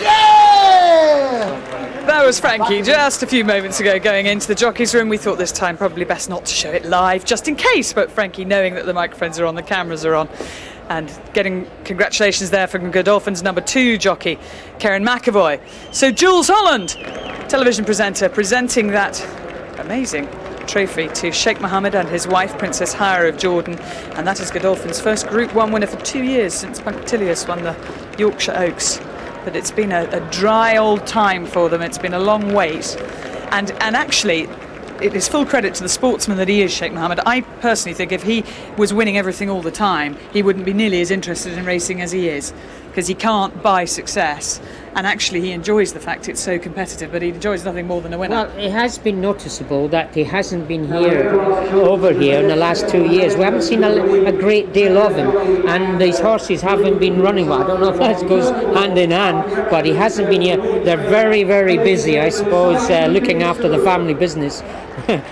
Yeah! That was Frankie just a few moments ago going into the jockey's room. We thought this time probably best not to show it live, just in case, but Frankie, knowing that the microphones are on, the cameras are on, and getting congratulations there from Godolphin's number 2 jockey, Karen McAvoy. So Jules Holland, television presenter, presenting that amazing trophy to Sheikh Mohammed and his wife, Princess Haya of Jordan, and that is Godolphin's first Group 1 winner for 2 years since Punctilious won the Yorkshire Oaks. But it's been a dry old time for them. It's been a long wait, and actually it is full credit to the sportsman that he is, Sheikh Mohammed. I personally think if he was winning everything all the time, he wouldn't be nearly as interested in racing as he is, because he can't buy success, and actually he enjoys the fact it's so competitive, but he enjoys nothing more than a winner. Well, it has been noticeable that he hasn't been over here in the last 2 years. We haven't seen a great deal of him, and these horses haven't been running well. I don't know if that goes hand in hand, but he hasn't been here. They're very, very busy, I suppose, looking after the family business.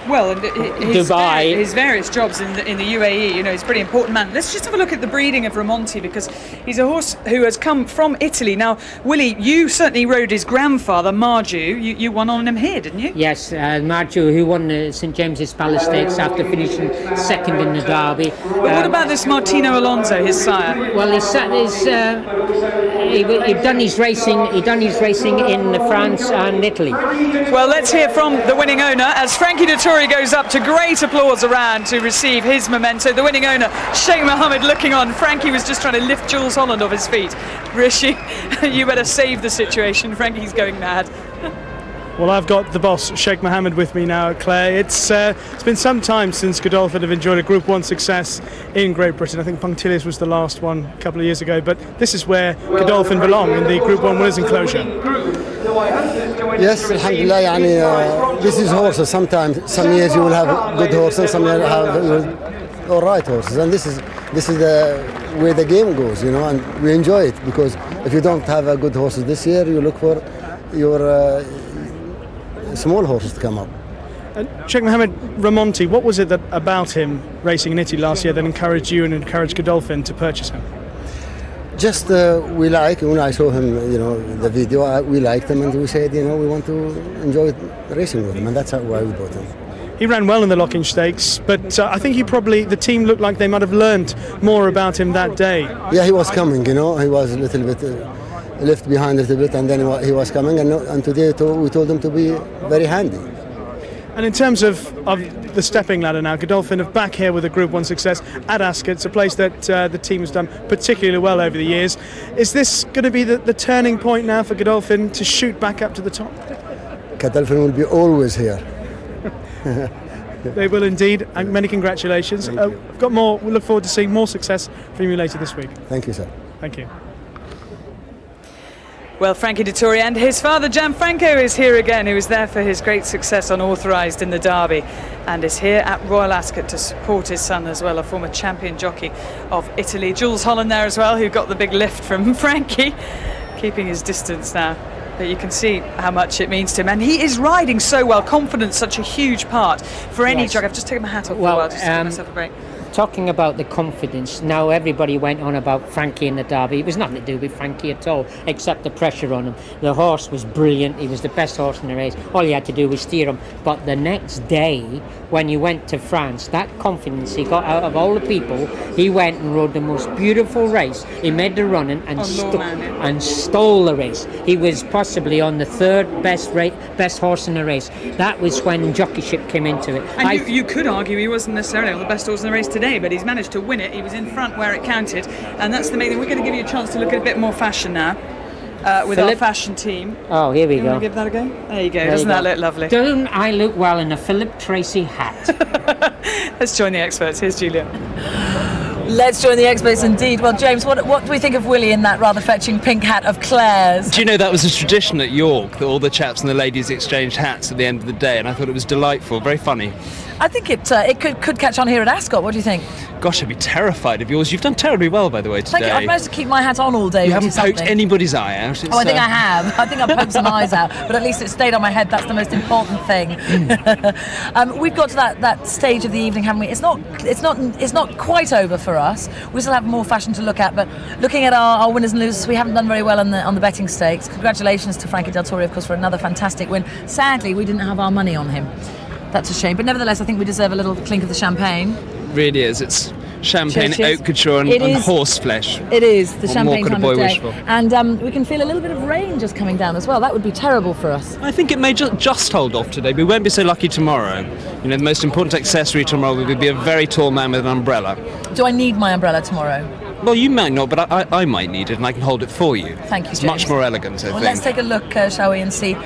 Well, and Dubai. his various jobs in the UAE, you know, he's a pretty important man. Let's just have a look at the breeding of Ramonti, because he's a horse who has come from Italy. Now, Willie, You certainly rode his grandfather, Marju. You won on him here, didn't you? Yes, Marju, who won the St James's Palace Stakes after finishing second in the Derby. But what about this Martino Alonso, his sire? Well, he'd done his racing. He'd done his racing in France and Italy. Well, let's hear from the winning owner as Frankie Dettori goes up to great applause around to receive his memento. The winning owner, Sheikh Mohammed, looking on. Frankie was just trying to lift Jules Holland off his feet. Rishi, you better save the situation. Frankie's going mad. Well, I've got the boss, Sheikh Mohammed, with me now at Clare. It's been some time since Godolphin have enjoyed a Group 1 success in Great Britain. I think Punctilious was the last one a couple of years ago, but this is where Godolphin belong, in the Group 1 winners enclosure. Yes, alhamdulillah, this is horses. Sometimes, some years you will have good horses, some years you have all right horses, and this is the way the game goes, you know, and we enjoy it, because if you don't have a good horses this year, you look for your small horses to come up. Sheikh Mohammed, Ramonti, what was it that about him racing in Italy last year that encouraged you and encouraged Godolphin to purchase him? Just when I saw him, you know, the video, we liked him, and we said, you know, we want to enjoy racing with him, and that's why we bought him. He ran well in the Locking Stakes, but I think the team looked like they might have learned more about him that day. Yeah, he was coming, you know, he was a little bit left behind a little bit, and then he was coming, and today we told him to be very handy. And in terms of the stepping ladder now, Godolphin are back here with a Group 1 success at Ascot. It's a place that the team has done particularly well over the years. Is this going to be the turning point now for Godolphin to shoot back up to the top? Godolphin will be always here. They will indeed, and many congratulations. We've got more. We look forward to seeing more success from you later this week. Thank you, sir. Thank you. Well, Frankie Dettori and his father Gianfranco is here again, who was there for his great success unauthorised in the Derby, and is here at Royal Ascot to support his son as well, a former champion jockey of Italy. Jules Holland there as well, who got the big lift from Frankie, keeping his distance now. But you can see how much it means to him, and he is riding so well. Confidence, such a huge part for any jockey. I've just taken my hat off for a while just to give myself a break. Talking about the confidence, now everybody went on about Frankie in the Derby. It was nothing to do with Frankie at all, except the pressure on him. The horse was brilliant. He was the best horse in the race. All he had to do was steer him. But the next day, when he went to France, that confidence he got out of all the people, he went and rode the most beautiful race. He made the running and stole the race. He was possibly on the third best horse in the race. That was when jockeyship came into it. And you could argue he wasn't necessarily on the best horse in the race today, but he's managed to win it. He was in front where it counted, and that's the main thing. We're going to give you a chance to look at a bit more fashion now with our fashion team. Oh, here we go. Want to give that a go? There you go. Doesn't that look lovely? Don't I look well in a Philip Tracy hat? Let's join the experts. Here's Julia. Let's join the experts indeed. Well, James, what do we think of Willie in that rather fetching pink hat of Clare's? Do you know that was a tradition at York, that all the chaps and the ladies exchanged hats at the end of the day, and I thought it was delightful, very funny. I think it could catch on here at Ascot. What do you think? Gosh, I'd be terrified of yours. You've done terribly well, by the way, today. Thank you. I've managed to keep my hat on all day. You haven't poked anybody's eye out. I think I have. I think I've poked some eyes out, but at least it stayed on my head. That's the most important thing. We've got to that stage of the evening, haven't we? It's not quite over for us. We still have more fashion to look at, but looking at our winners and losers, we haven't done very well on the betting stakes. Congratulations to Frankie Dettori, of course, for another fantastic win. Sadly, we didn't have our money on him. That's a shame, but nevertheless, I think we deserve a little clink of the champagne. Really is. It's champagne, haute couture, and horse flesh. It is the champagne time of day, and we can feel a little bit of rain just coming down as well. That would be terrible for us. I think it may just hold off today. We won't be so lucky tomorrow. You know, the most important accessory tomorrow will be a very tall man with an umbrella. Do I need my umbrella tomorrow? Well, you might not, but I might need it, and I can hold it for you. Thank you, It's James. much more elegant, I think. Let's take a look, shall we, and see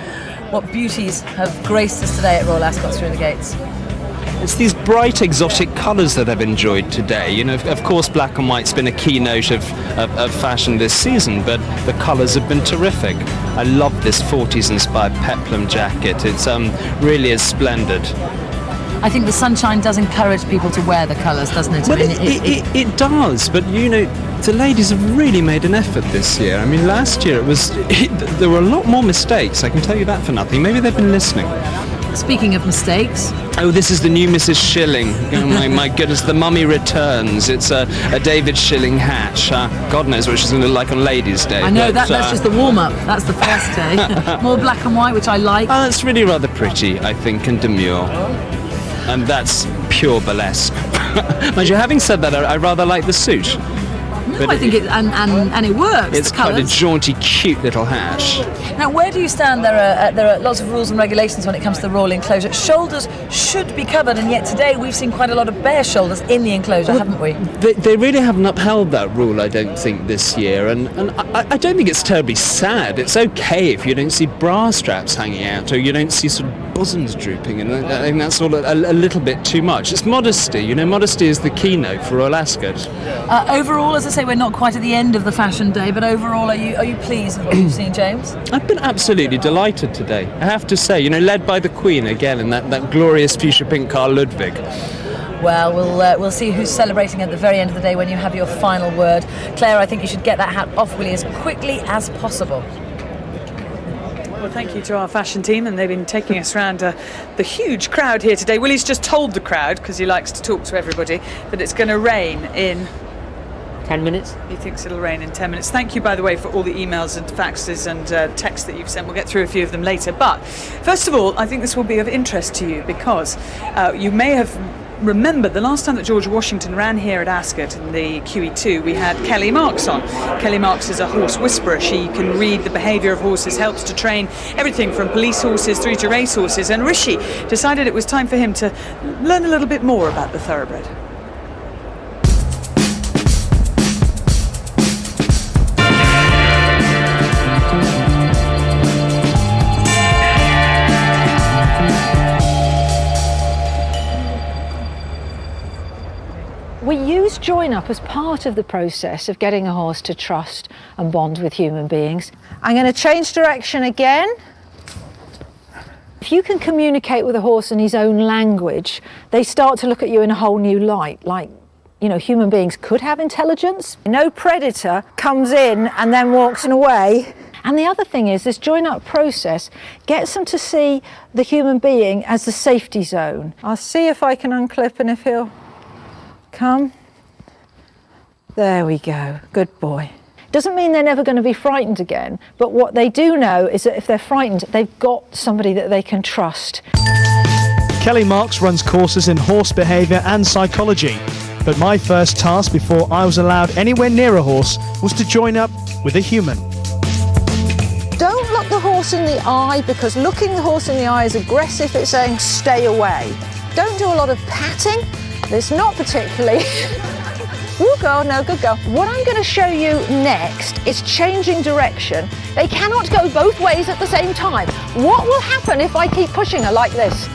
what beauties have graced us today at Royal Ascot through the gates. It's these bright, exotic colours that I've enjoyed today. You know, of course, black and white's been a keynote of fashion this season, but the colours have been terrific. I love this 40s-inspired peplum jacket. It's really is splendid. I think the sunshine does encourage people to wear the colours, doesn't it? Well, it does, but you know, the ladies have really made an effort this year. I mean, last year there were a lot more mistakes. I can tell you that for nothing. Maybe they've been listening. Speaking of mistakes. Oh, this is the new Mrs. Schilling. Oh, my goodness, the mummy returns. It's a David Schilling hatch. God knows what she's going to look like on Ladies' Day. I know, that's just the warm-up. That's the first day. More black and white, which I like. Oh, it's really rather pretty, I think, and demure. And that's pure burlesque. Mind you, having said that, I rather like the suit. No, I think and it works. It's quite a jaunty, cute little hatch. Now, where do you stand? There are lots of rules and regulations when it comes to the royal enclosure. Shoulders should be covered, and yet today we've seen quite a lot of bare shoulders in the enclosure, haven't we? They really haven't upheld that rule, I don't think, this year, and I don't think it's terribly sad. It's okay if you don't see bra straps hanging out, or you don't see sort of bosoms drooping, and I think that's all a little bit too much. It's modesty, you know, modesty is the keynote for Royal Ascot. Overall, as I say, we're not quite at the end of the fashion day, but overall, are you pleased with what you've seen, James? I've been absolutely delighted today, I have to say, you know, led by the Queen again in that glorious fuchsia pink Carl Ludwig. Well, we'll see who's celebrating at the very end of the day when you have your final word. Claire, I think you should get that hat off, Willie, as quickly as possible. Well, thank you to our fashion team, and they've been taking us around the huge crowd here today. Willie's just told the crowd, because he likes to talk to everybody, that it's going to rain in 10 minutes. He thinks it'll rain in 10 minutes. Thank you, by the way, for all the emails and faxes and texts that you've sent. We'll get through a few of them later. But first of all, I think this will be of interest to you because you may have remembered the last time that George Washington ran here at Ascot in the QE2, we had Kelly Marks on. Kelly Marks is a horse whisperer. She can read the behaviour of horses, helps to train everything from police horses through to race horses. And Rishi decided it was time for him to learn a little bit more about the thoroughbred. We use join-up as part of the process of getting a horse to trust and bond with human beings. I'm going to change direction again. If you can communicate with a horse in his own language, they start to look at you in a whole new light, like, you know, human beings could have intelligence. No predator comes in and then walks away. And the other thing is, this join-up process gets them to see the human being as the safety zone. I'll see if I can unclip and if he'll come. There we go. Good boy. Doesn't mean they're never going to be frightened again, but what they do know is that if they're frightened, they've got somebody that they can trust. Kelly Marks runs courses in horse behaviour and psychology, but my first task before I was allowed anywhere near a horse was to join up with a human. Don't look the horse in the eye, because looking the horse in the eye is aggressive. It's saying stay away. Don't do a lot of patting. It's not particularly... Good girl, no, good girl. What I'm going to show you next is changing direction. They cannot go both ways at the same time. What will happen if I keep pushing her like this?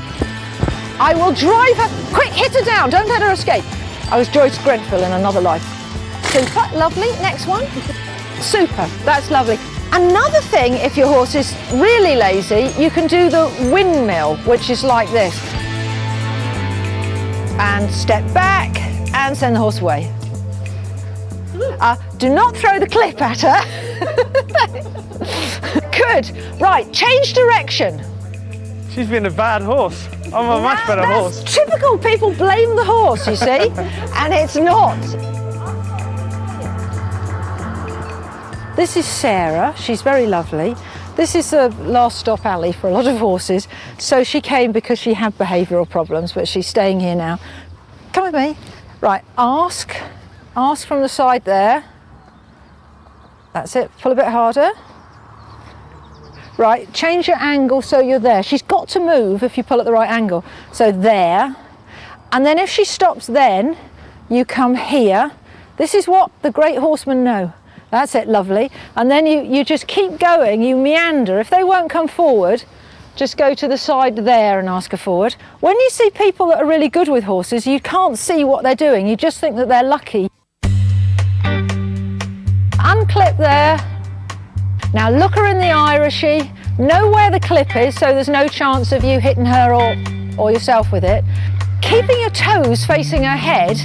I will drive her... Quick, hit her down. Don't let her escape. I was Joyce Grenfell in another life. Super, lovely. Next one. Super, that's lovely. Another thing, if your horse is really lazy, you can do the windmill, which is like this. And step back and send the horse away. Do not throw the clip at her. Good. Right, change direction. She's been a bad horse. I'm a much better horse. Typical. People blame the horse, you see, and it's not. This is Sarah. She's very lovely. This is the last stop alley for a lot of horses. So she came because she had behavioural problems, but she's staying here now. Come with me. Right, ask from the side there. That's it, pull a bit harder. Right, change your angle so you're there. She's got to move if you pull at the right angle. So there. And then if she stops then, you come here. This is what the great horsemen know. That's it, lovely. And then you just keep going, you meander. If they won't come forward, just go to the side there and ask her forward. When you see people that are really good with horses, you can't see what they're doing. You just think that they're lucky. Unclip there. Now look her in the eye, Rishi. Know where the clip is, so there's no chance of you hitting her or yourself with it. Keeping your toes facing her head,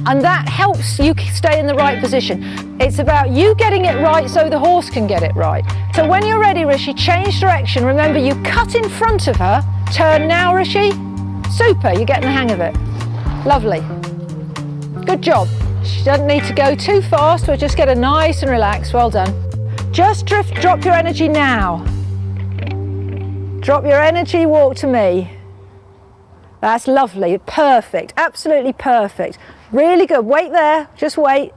And that helps you stay in the right position. It's about you getting it right so the horse can get it right. So when you're ready, Rishi, change direction. Remember, you cut in front of her. Turn now, Rishi. Super, you're getting the hang of it. Lovely. Good job. She doesn't need to go too fast, but just get her nice and relaxed. Well done. Just drop your energy now. Drop your energy, walk to me. That's lovely, perfect, absolutely perfect. Really good, wait there, just wait.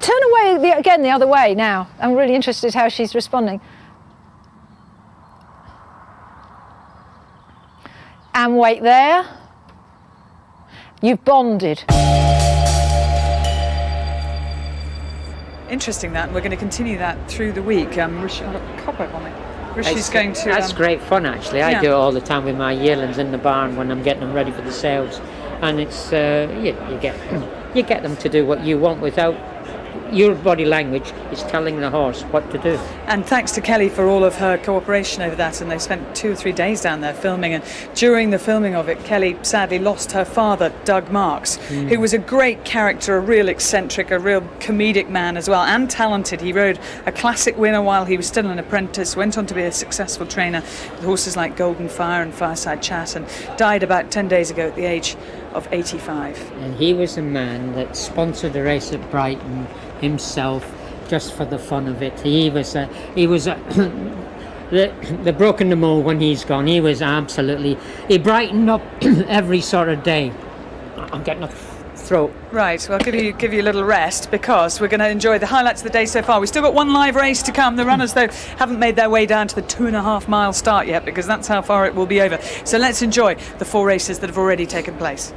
Turn away again the other way now. I'm really interested how she's responding. And wait there. You've bonded. Interesting that, and we're going to continue that through the week. Rishi, I've got a cobweb on it. Rishi's going to... That's great fun, actually. I do it all the time with my yearlings in the barn when I'm getting them ready for the sales. And it's, you get them to do what you want without... Your body language is telling the horse what to do. And thanks to Kelly for all of her cooperation over that, and they spent 2 or 3 days down there filming, and during the filming of it, Kelly sadly lost her father, Doug Marks, who was a great character, a real eccentric, a real comedic man as well, and talented. He rode a classic winner while he was still an apprentice, went on to be a successful trainer with horses like Golden Fire and Fireside Chat, and died about 10 days ago at the age of 85. And he was a man that sponsored a race at Brighton himself just for the fun of it. He was the broken the mold when he's gone. He was absolutely, he brightened up every sort of day. I'm getting a throat. Right, well, give you a little rest, because we're going to enjoy the highlights of the day so far. We've still got one live race to come. The runners, though, haven't made their way down to the 2.5 mile start yet, because that's how far it will be over. So let's enjoy the 4 races that have already taken place.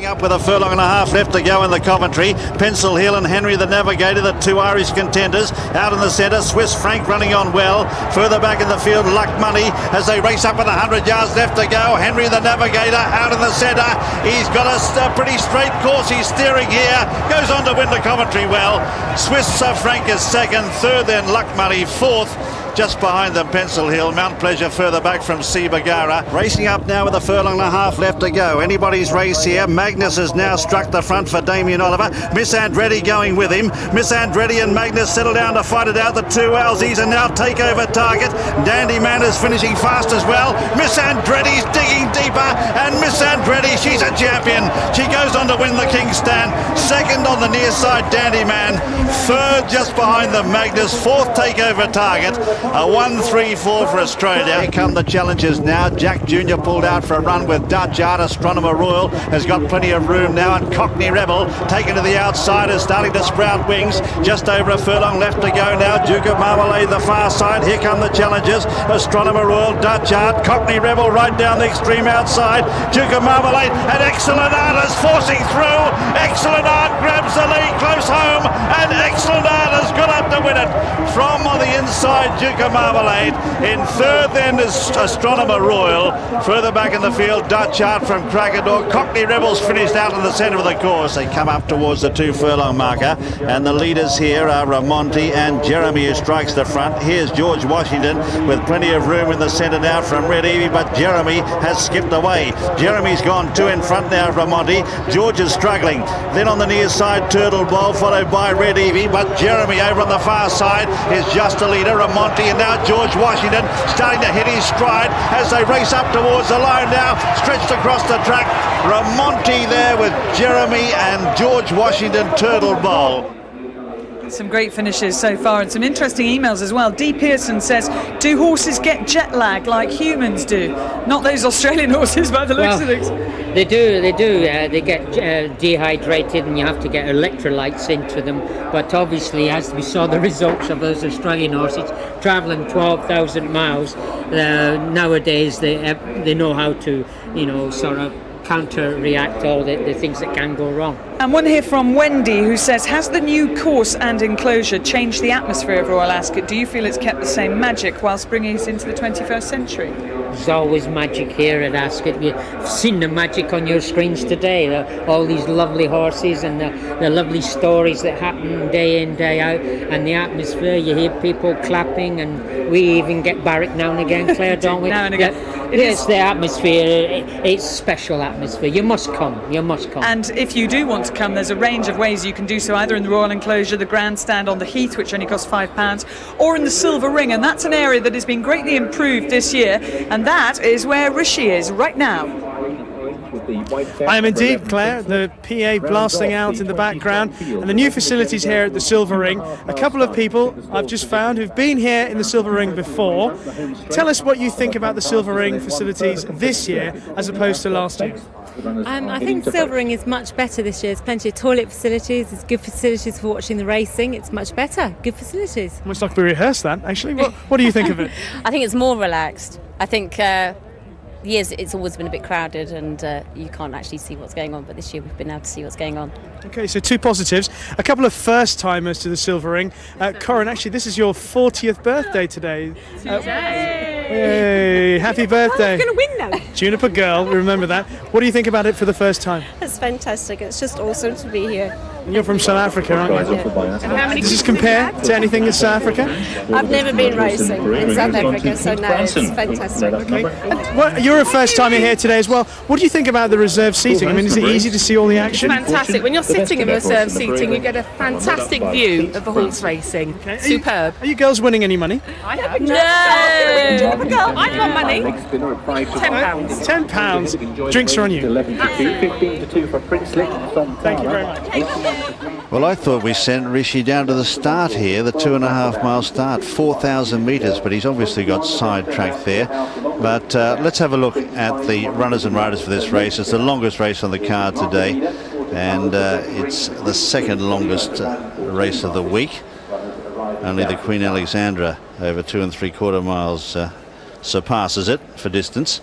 Up with a furlong and a half left to go in the Coventry. Pencil Hill and Henry the Navigator, the 2 Irish contenders. Out in the centre, Swiss Frank running on well. Further back in the field, Luck Money as they race up with 100 yards left to go. Henry the Navigator out in the centre. He's got a pretty straight course. He's steering here. Goes on to win the Coventry well. Swiss Frank is second. Third then Luck Money. Fourth, just behind them, Pencil Hill. Mount Pleasure further back from C. Bagara. Racing up now with a furlong and a half left to go. Anybody's race here. Magnus has now struck the front for Damien Oliver. Miss Andretti going with him. Miss Andretti and Magnus settle down to fight it out. The 2 Alsies are now takeover target. Dandy Man is finishing fast as well. Miss Andretti's digging deeper, and Miss Andretti, she's a champion. She goes on to win the King's Stand. Second on the near side, Dandy Man. Third just behind them, Magnus. Fourth takeover target. A 1-3-4 for Australia. Here come the challengers now. Jack Jr. pulled out for a run with Dutch Art. Astronomer Royal has got plenty of room now, and Cockney Rebel taken to the outside is starting to sprout wings. Just over a furlong left to go now. Duke of Marmalade the far side. Here come the challengers. Astronomer Royal, Dutch Art, Cockney Rebel right down the extreme outside. Duke of Marmalade and Excellent Art is forcing through. Excellent Art grabs the lead close home, and Excellent Art has got up to win it from on the inside. Duke of Marmalade. In third then is Astronomer Royal. Further back in the field, Dutch Art from Krakador. Cockney Rebels finished out in the centre of the course. They come up towards the 2 furlong marker, and the leaders here are Ramonti and Jeremy, who strikes the front. Here's George Washington with plenty of room in the centre now from Red Evie, but Jeremy has skipped away. Jeremy's gone 2 in front now of Ramonti. George is struggling. Then on the near side, Turtle Bowl, followed by Red Evie, but Jeremy over on the far side is just a leader. Ramonti, and now George Washington starting to hit his stride as they race up towards the line now, stretched across the track. Ramonti there with Jeremy and George Washington, Turtle Bowl. Some great finishes so far, and some interesting emails as well. D. Pearson says, do horses get jet lag like humans do? Not those Australian horses by the looks of things. They do. They get dehydrated, and you have to get electrolytes into them. But obviously, as we saw the results of those Australian horses travelling 12,000 miles, nowadays they know how to, sort of counter-react all the things that can go wrong. And one here from Wendy, who says, has the new course and enclosure changed the atmosphere of Royal Ascot? Do you feel it's kept the same magic whilst bringing us into the 21st century? There's always magic here at Ascot. You've seen the magic on your screens today. All these lovely horses and the lovely stories that happen day in, day out. And the atmosphere, you hear people clapping, and we even get barrack now and again, Claire, don't we? Now and again. It's the atmosphere. It's special atmosphere. You must come. You must come. And if you do want to come, there's a range of ways you can do so, either in the Royal Enclosure, the grandstand on the Heath, which only costs £5, or in the Silver Ring, and that's an area that has been greatly improved this year, and that is where Rishi is right now. I am indeed, Claire. The PA blasting out in the background, and the new facilities here at the Silver Ring. A couple of people I've just found who've been here in the Silver Ring before. Tell us what you think about the Silver Ring facilities this year as opposed to last year. I think the Silver Ring is much better this year. There's plenty of toilet facilities, there's good facilities for watching the racing. It's much better, good facilities. Almost like we rehearsed that, actually. What do you think of it? I think it's more relaxed. I think years it's always been a bit crowded, and you can't actually see what's going on, but this year we've been able to see what's going on. Okay, so two positives. A couple of first-timers to the Silver Ring. Corin, actually, this is your 40th birthday today. Hey, happy birthday. I'm going to win now. Juniper Girl, we remember that. What do you think about it for the first time? It's fantastic. It's just awesome to be here. And you're from South Africa, aren't you? Yeah. And how many Does this compare to anything in South Africa? I've never been racing in South Africa, so no, it's fantastic. Okay. Well, you're a first-timer here today as well. What do you think about the reserve seating? I mean, is it easy to see all the action? It's fantastic. When you're sitting in reserve seating, you get a fantastic view of the horse racing. Okay. Superb. Are you girls winning any money? I haven't. No! I've won money. £10. £10. Drinks are on you. Thank you very much. Well, I thought we sent Rishi down to the start here, the 2.5 mile start, 4,000 metres, but he's obviously got sidetracked there. But let's have a look at the runners and riders for this race. It's the longest race on the card today, and it's the second longest race of the week. Only the Queen Alexandra over 2 3/4 miles surpasses it for distance.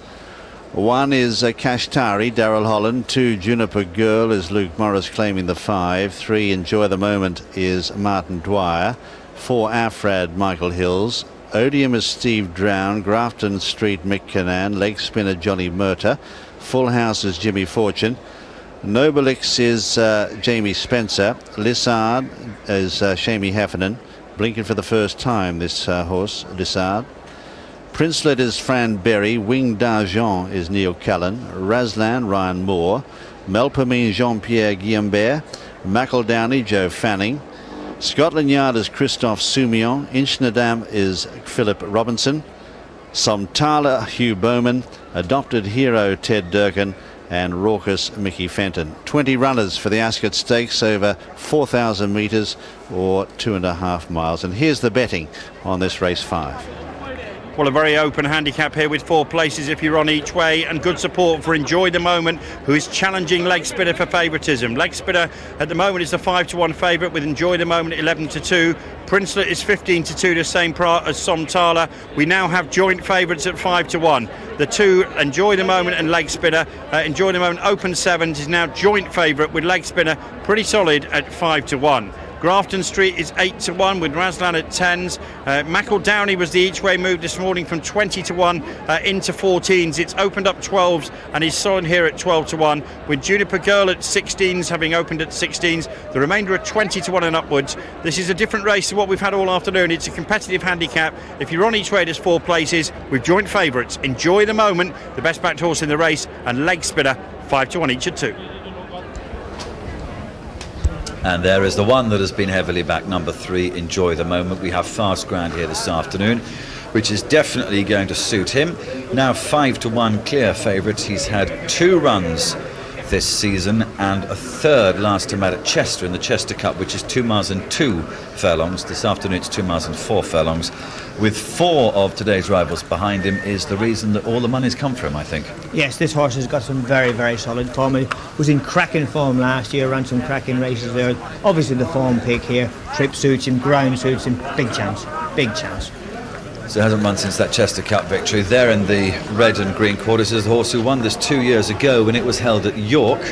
1 is Kashtari, Daryl Holland. 2, Juniper Girl, is Luke Morris claiming the 5. 3, Enjoy the Moment, is Martin Dwyer. 4, Afrad, Michael Hills. Odium is Steve Drown. Grafton Street, Mick Cannan. Leg Spinner, Johnny Murta. Full House is Jimmy Fortune. Nobelix is Jamie Spencer. Lissard is Shamie Heffernan. Blinking for the first time, this horse, Lissard. Princelet is Fran Berry. Wing d'Argent is Neil Callan. Raslan, Ryan Moore. Melpomene, Jean-Pierre Guillambert. McEldowney, Joe Fanning. Scotland Yard is Christophe Soumillon. Inchnadam is Philip Robinson. Somtala, Hugh Bowman. Adopted Hero, Ted Durkin. And Raucous, Mickey Fenton. 20 runners for the Ascot Stakes over 4,000 metres or 2.5 miles. And here's the betting on this race 5. Well, a very open handicap here with 4 places if you're on each way, and good support for Enjoy the Moment, who is challenging Leg Spinner for favouritism. Leg Spinner at the moment is the 5-1 favourite, with Enjoy the Moment 11-2. Princelet is 15-2, the same as Somtala. We now have joint favourites at 5-1. The 2, Enjoy the Moment and Leg Spinner. Enjoy the Moment open 7s is now joint favourite, with Leg Spinner pretty solid at 5-1. Grafton Street is 8-1 with Raslan at 10s. McEldowney was the each way move this morning from 20-1 into 14s. It's opened up 12s and is sold here at 12-1 with Juniper Girl at 16s, having opened at 16s. The remainder are 20-1 and upwards. This is a different race to what we've had all afternoon. It's a competitive handicap. If you're on each way, there's 4 places with joint favourites. Enjoy the Moment, the best backed horse in the race, and Leg Spinner 5-1 each at 2. And there is the one that has been heavily backed, number 3, Enjoy the Moment. We have Fast Ground here this afternoon, which is definitely going to suit him. Now 5-1 clear favourite. He's had 2 runs this season and a third last time out at Chester in the Chester Cup, which is 2 miles and 2 furlongs. This afternoon it's 2 miles and 4 furlongs. With 4 of today's rivals behind him is the reason that all the money's come from, I think. Yes, this horse has got some very, very solid form. He was in cracking form last year, ran some cracking races there. Obviously the form pick here, trip suits him, ground suits him, big chance, big chance. So it hasn't run since that Chester Cup victory. There in the red and green quarters is the horse who won this 2 years ago when it was held at York.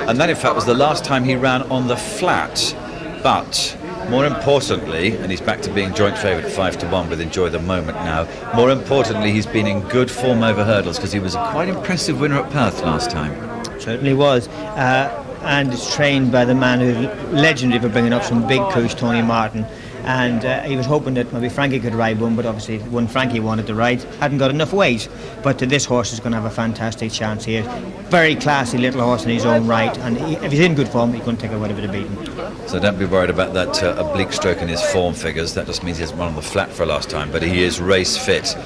and that in fact was the last time he ran on the flat. But more importantly, and he's back to being joint favourite 5-1 with Enjoy the Moment now, more importantly he's been in good form over hurdles, because he was a quite impressive winner at Perth last time. Certainly was, and it's trained by the man who's legendary for bringing up some big coups, Tony Martin. And he was hoping that maybe Frankie could ride one, but obviously the one Frankie wanted to ride hadn't got enough weight. But this horse is going to have a fantastic chance here. Very classy little horse in his own right, and if he's in good form, he's going to take a bit of a beating. So don't be worried about that oblique stroke in his form figures. That just means he hasn't run on the flat for a last time, but he is race fit.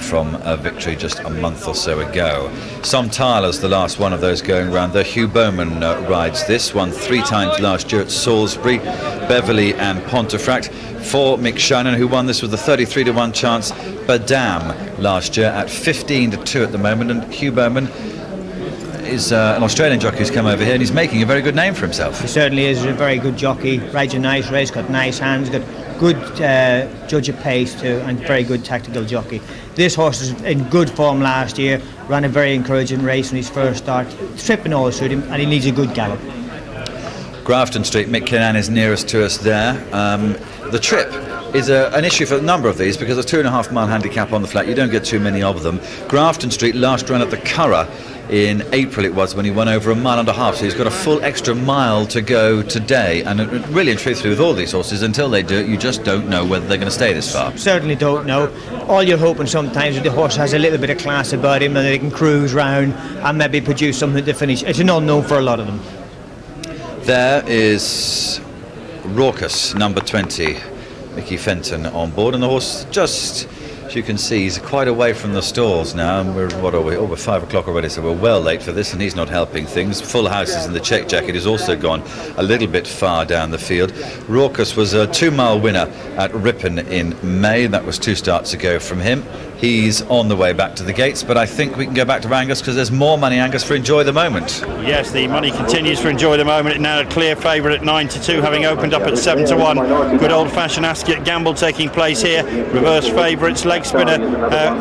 From a victory just a month or so ago. Som Tyler's the last one of those going round. The Hugh Bowman rides this, won 3 times last year at Salisbury, Beverley and Pontefract. For Mick Shannon, who won this with a 33-1 chance. Badam last year at 15-2 at the moment, and Hugh Bowman is an Australian jockey who's come over here and he's making a very good name for himself. He certainly is a very good jockey, rides a nice race, got nice hands, got good judge of pace too, and very good tactical jockey. This horse is in good form last year, ran a very encouraging race in his first start. Tripping all suit him, and he needs a good gallop. Grafton Street, Mick Kinnan is nearest to us there. The trip is an issue for a number of these because a 2.5 mile handicap on the flat, you don't get too many of them. Grafton Street last run at the Curragh in April it was, when he won over 1.5 miles, so he's got a full extra mile to go today. And really and truthfully with all these horses, until they do it, you just don't know whether they're going to stay this far. Certainly don't know. All you're hoping sometimes is the horse has a little bit of class about him and they can cruise round and maybe produce something to finish. It's an unknown for a lot of them. There is Raucous, number 20, Mickey Fenton on board, and the horse just, as you can see, he's quite away from the stalls now, and we're 5 o'clock already, so we're well late for this, and he's not helping things. Full Houses in the check jacket has also gone a little bit far down the field. Raucous was a 2 mile winner at Ripon in May. That was 2 starts ago from him. He's on the way back to the gates, but I think we can go back to Angus because there's more money, Angus, for Enjoy the Moment. Yes, the money continues for Enjoy the Moment. Now a clear favourite at 9-2, having opened up at 7-1. Good old-fashioned Ascot gamble taking place here. Reverse favourites, leg spinner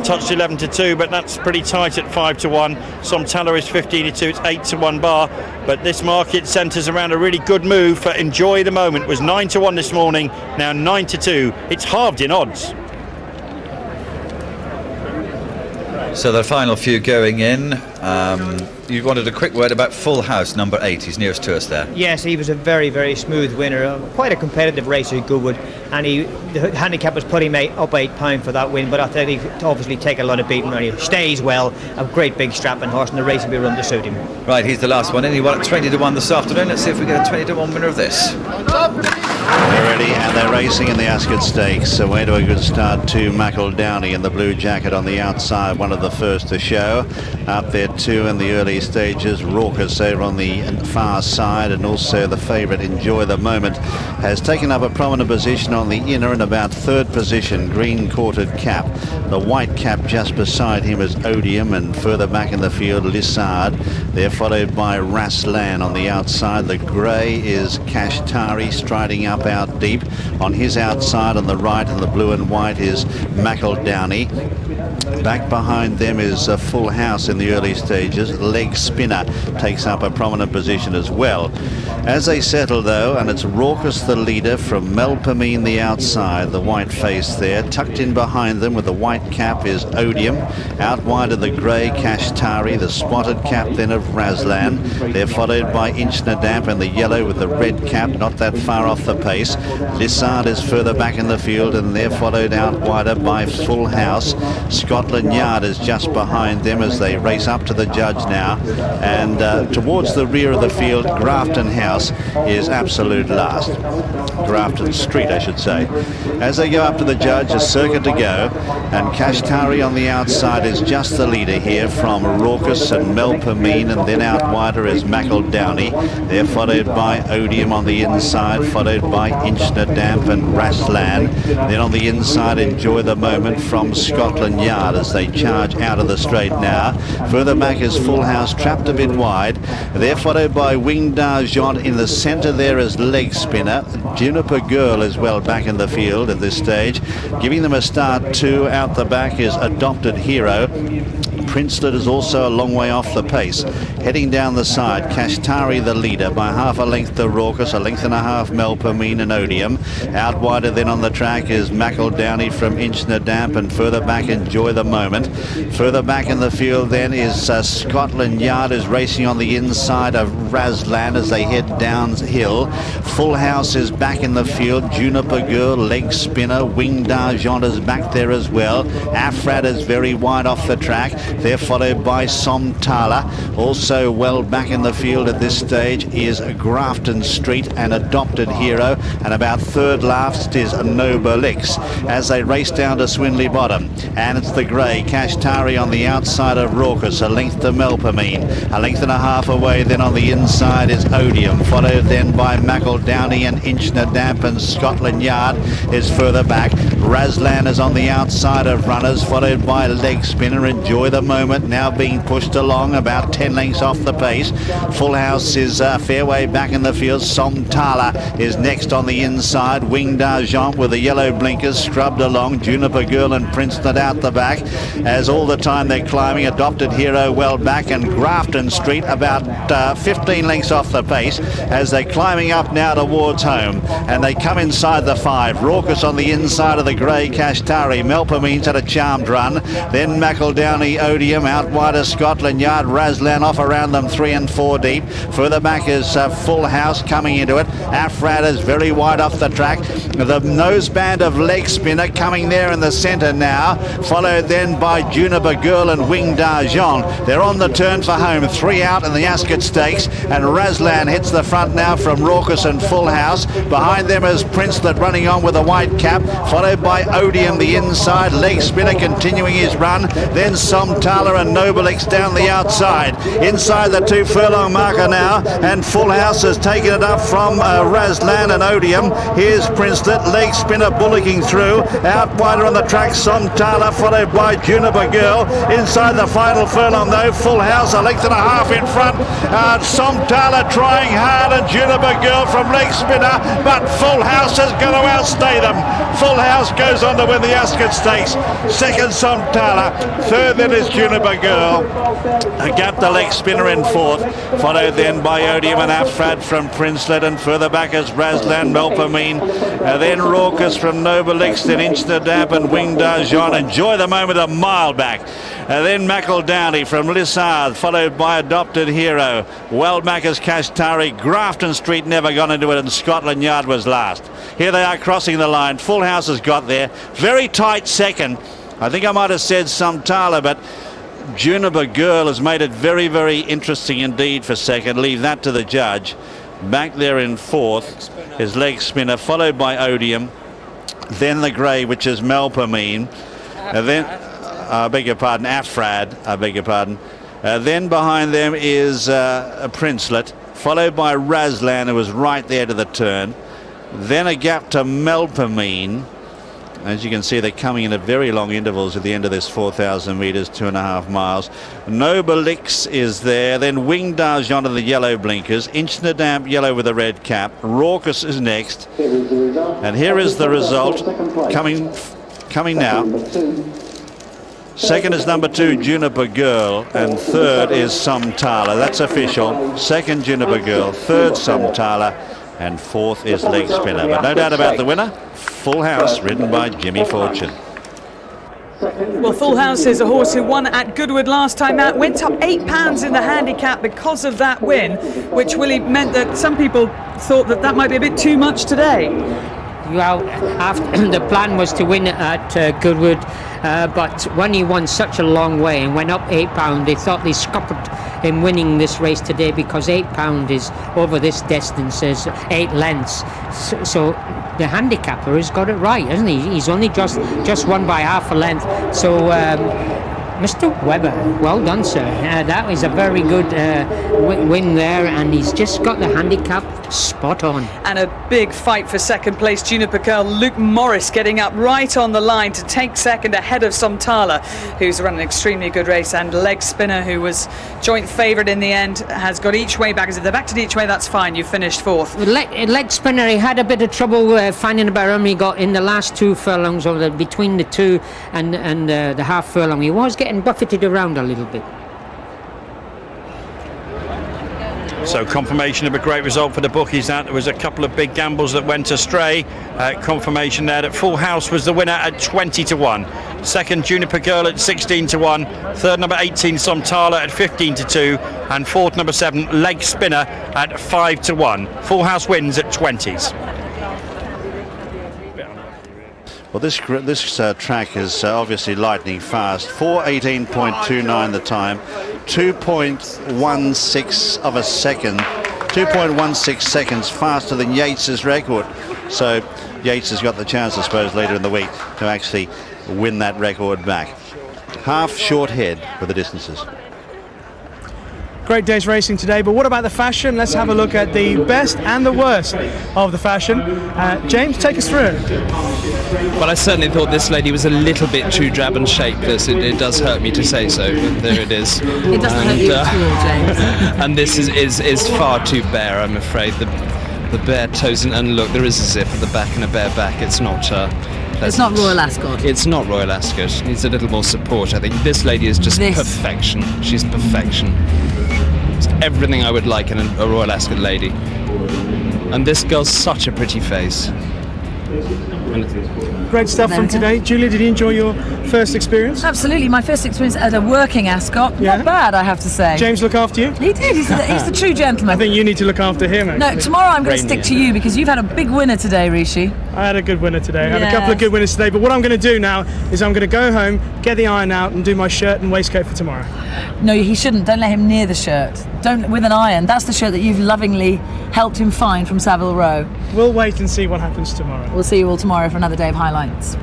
touched 11-2, but that's pretty tight at 5-1. Som Tyler is 15-2, it's 8-1 bar. But this market centres around a really good move for Enjoy the Moment. It was 9-1 this morning, now 9-2. It's halved in odds. So the final few going in. You wanted a quick word about Full House, number 8. He's nearest to us there. Yes, he was a very, very smooth winner. Quite a competitive racer at Goodwood, and the handicap was putting him up £8 for that win. But I think he'd obviously take a lot of beating. He stays well, a great big strapping horse, and the race will be run to suit him. Right, he's the last one in. He won at 20-1 this afternoon. Let's see if we get a 20-1 winner of this. They're ready and they're racing in the Ascot Stakes. Away to a good start to McEldowney in the blue jacket on the outside, one of the first to show. Up there too in the early stages, Raucous over on the far side, and also the favourite Enjoy the Moment has taken up a prominent position on the inner and about 3rd position, green quartered cap. The white cap just beside him is Odium, and further back in the field Lissard. They're followed by Raslan on the outside. The grey is Kashtari striding up out deep. On his outside on the right, and the blue and white is McEldowney. Back behind them is a Full House in the early stages. Leg Spinner takes up a prominent position as well. As they settle though, and it's Raucous the leader from Melpomene the outside, the white face there. Tucked in behind them with the white cap is Odium. Out wide of the grey Kashtari, the spotted cap then of Raslan. They're followed by Inchnadamp and the yellow with the red cap, not that far off the pace. Lissard is further back in the field, and they're followed out wider by Full House. Scotland Yard is just behind them as they race up to the judge now, and towards the rear of the field Grafton House is absolute last. Grafton Street, I should say. As they go up to the judge, a circuit to go, and Kashtari on the outside is just the leader here from Raucous and Melpomene, and then out wider is McEldowney. They're followed by Odium on the inside, followed by Inchnadamp and Raslan. Then on the inside, Enjoy the Moment from Scotland Yard as they charge out of the straight now. Further back is Full House, trapped a bit wide. They're followed by Winged D'Argent. In the centre there is Leg Spinner. Juniper Girl is well back in the field at this stage. Giving them a start too out the back is Adopted Hero. Princelet is also a long way off the pace. Heading down the side, Kashtari the leader by half a length to Raucous, a length and a half Melpomene and Odium. Out wider then on the track is McEldowney from Inchnadamp, and further back Enjoy the Moment. Further back in the field then is Scotland Yard, is racing on the inside of Razlan as they head downhill. Full House is back in the field. Juniper Girl, Leg Spinner, Winged Argent is back there as well. Afrad is very wide off the track. They're followed by Somtala. Also well back in the field at this stage is Grafton Street and Adopted Hero, and about third last is Nobelix as they race down to Swinley Bottom. And it's the grey Kashtari on the outside of Raucous, a length to Melpomene, a length and a half away. Then on the inside is Odium, followed then by McEldowney and Inchnadamp, and Scotland Yard is further back. Razlan is on the outside of runners, followed by Leg Spinner. Enjoy the Moment now being pushed along about 10 lengths off the pace. Full House is fairway back in the field. Somtala is next on the inside. Winged Argent with the yellow blinkers scrubbed along. Juniper Girl and Princeton out the back, as all the time they're climbing. Adopted Hero well back, and Grafton Street about 15 lengths off the pace as they're climbing up now towards home, and they come inside the 5. Raucous on the inside of the grey Kashtari. Melpomene's had a charmed run. Then McEldowney, Odium out wide of Scotland Yard. Razlan off around them 3 and 4 deep. Further back is Full House coming into it. Afrad is very wide off the track. The noseband of Leg Spinner coming there in the centre now, followed then by Juniper Girl and Winged Argent. They're on the turn for home. 3 out in the Ascot Stakes, and Razlan hits the front now from Raucous and Full House. Behind them is Princelet running on with a white cap, followed by Odium the inside. Leg Spinner continuing his run. Then Somtala and Nobelix down the outside. Inside the 2 furlong marker now, and Full House has taken it up from Razlan and Odium. Here's Princelet. Leg Spinner bullocking through. Out wider on the track, Somtala, followed by Juniper Girl. Inside the final furlong though, Full House a length and a half in front. Somtala trying hard, and Juniper Girl from Leg Spinner, but Full House is going to outstay them. Full House goes on to win the Ascot Stakes. Second Somtala, third then is Juniper Girl. A gap to Leg Spinner in fourth, followed then by Odium and Afrad from Princelet, and further back is Razlan, Melpomene, then Raucous from Nobelix, then Inchnadamp and Winged Argent. Enjoy the Moment a mile back. Then McEldowney from Lissard, followed by Adopted Hero. Well back is Kashtari. Grafton Street never got into it, and Scotland Yard was last. Here they are crossing the line. Full House has got there. Very tight second. I think I might have said Somtala, but Juniper Girl has made it very, very interesting indeed for second. Leave that to the judge. Back there in fourth is Leg Spinner, followed by Odium. Then the grey, which is Melpomene. Then, I beg your pardon, Afrad, I beg your pardon. Then behind them is Princelet, followed by Razlan, who was right there to the turn. Then a gap to Melpomene. As you can see, they're coming in at very long intervals at the end of this 4,000 metres, 2.5 miles. Nobelix is there. Then Winged Argent of the yellow blinkers. Inchnadamp yellow with a red cap. Raucous is next. And here is the result coming now. Second is number 2, Juniper Girl, and third is Somtala. That's official. Second, Juniper Girl. Third, Somtala. And fourth is Leg Spinner. But no doubt about the winner, Full House, ridden by Jimmy Fortune. Well, Full House is a horse who won at Goodwood last time out, went up £8 in the handicap because of that win, which really meant that some people thought that that might be a bit too much today. Well, after the plan was to win at Goodwood, but when he won such a long way and went up £8, they thought they scuppered in winning this race today, because £8 is over this distance is 8 lengths. So the handicapper has got it right, hasn't he? He's only just won by half a length. So Mr. Webber, well done, sir. That was a very good win there, and he's just got the handicap spot on. And a big fight for second place. Juniper Girl, Luke Morris getting up right on the line to take second ahead of Somtala, who's run an extremely good race, and Leg Spinner, who was joint favourite in the end, has got each way back. As if they're back to each way, that's fine. You finished fourth. Leg Spinner, he had a bit of trouble finding about him. He got in the last 2 furlongs, or between the 2 and the half furlong. He was getting buffeted around a little bit. So confirmation of a great result for the bookies. That there was a couple of big gambles that went astray. Confirmation there that Full House was the winner at 20-1. Second, Juniper Girl at 16-1. Third, number 18, Somtala at 15-2. And fourth, number 7, Leg Spinner at 5-1. Full House wins at 20s. Well, this track is obviously lightning fast. 4:18.29 the time, 2.16 of a second, 2.16 seconds faster than Yates's record. So Yates has got the chance, I suppose, later in the week to actually win that record back. Half short head for the distances. Great day's racing today, but what about the fashion? Let's have a look at the best and the worst of the fashion. James, take us through it. Well, I certainly thought this lady was a little bit too drab and shapeless. It does hurt me to say so, but there it is. It doesn't hurt you at all, James. And this is far too bare, I'm afraid. The bare toes, and look, there is a zip at the back and a bare back. It's not... It's not Royal Ascot. It's not Royal Ascot. Needs a little more support, I think. This lady is just perfection. She's perfection. It's everything I would like in a Royal Ascot lady. And this girl's such a pretty face. Great stuff from today. Julia, did you enjoy your first experience? Absolutely. My first experience at a working Ascot. Not bad, I have to say. James look after you? He did. He's the true gentleman. I think you need to look after him, actually. No, tomorrow I'm going to stick to you because you've had a big winner today, Rishi. I had a good winner today. I had a couple of good winners today. But what I'm going to do now is I'm going to go home, get the iron out and do my shirt and waistcoat for tomorrow. No, he shouldn't. Don't let him near the shirt. Don't with an iron. That's the shirt that you've lovingly helped him find from Savile Row. We'll wait and see what happens tomorrow. We'll see you all tomorrow for another day of highlights.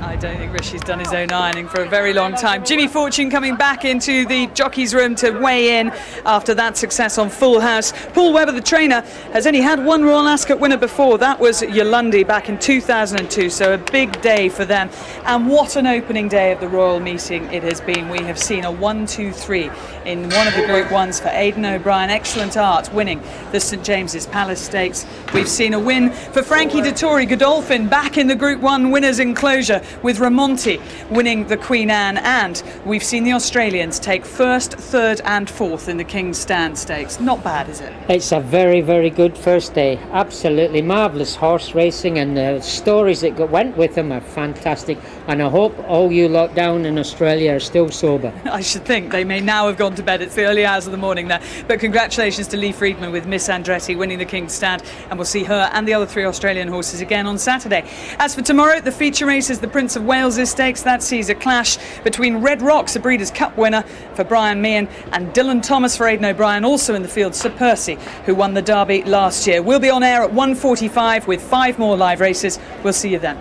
I don't think Rishi's done his own ironing for a very long time. Jimmy Fortune coming back into the jockey's room to weigh in after that success on Full House. Paul Webber, the trainer, has only had one Royal Ascot winner before. That was Yolandi back in 2002, so a big day for them. And what an opening day of the Royal meeting it has been. We have seen a 1-2-3 in one of the Group 1s for Aiden O'Brien. Excellent art, winning the St James's Palace Stakes. We've seen a win for Frankie Dettori Godolphin back in the Group 1 winners' enclosure, with Ramonti winning the Queen Anne, and we've seen the Australians take first, third and fourth in the King's Stand Stakes. Not bad, is it? It's a very, very good first day. Absolutely marvellous horse racing, and the stories that went with them are fantastic, and I hope all you lot down in Australia are still sober. I should think they may now have gone to bed. It's the early hours of the morning there, but congratulations to Lee Friedman with Miss Andretti winning the King's Stand, and we'll see her and the other 3 Australian horses again on Saturday. As for tomorrow, the feature race is the Prince of Wales Stakes. That sees a clash between Red Rocks, a Breeders' Cup winner for Brian Meehan, and Dylan Thomas for Aiden O'Brien. Also in the field, Sir Percy, who won the Derby last year. We'll be on air at 1:45 with 5 more live races. We'll see you then.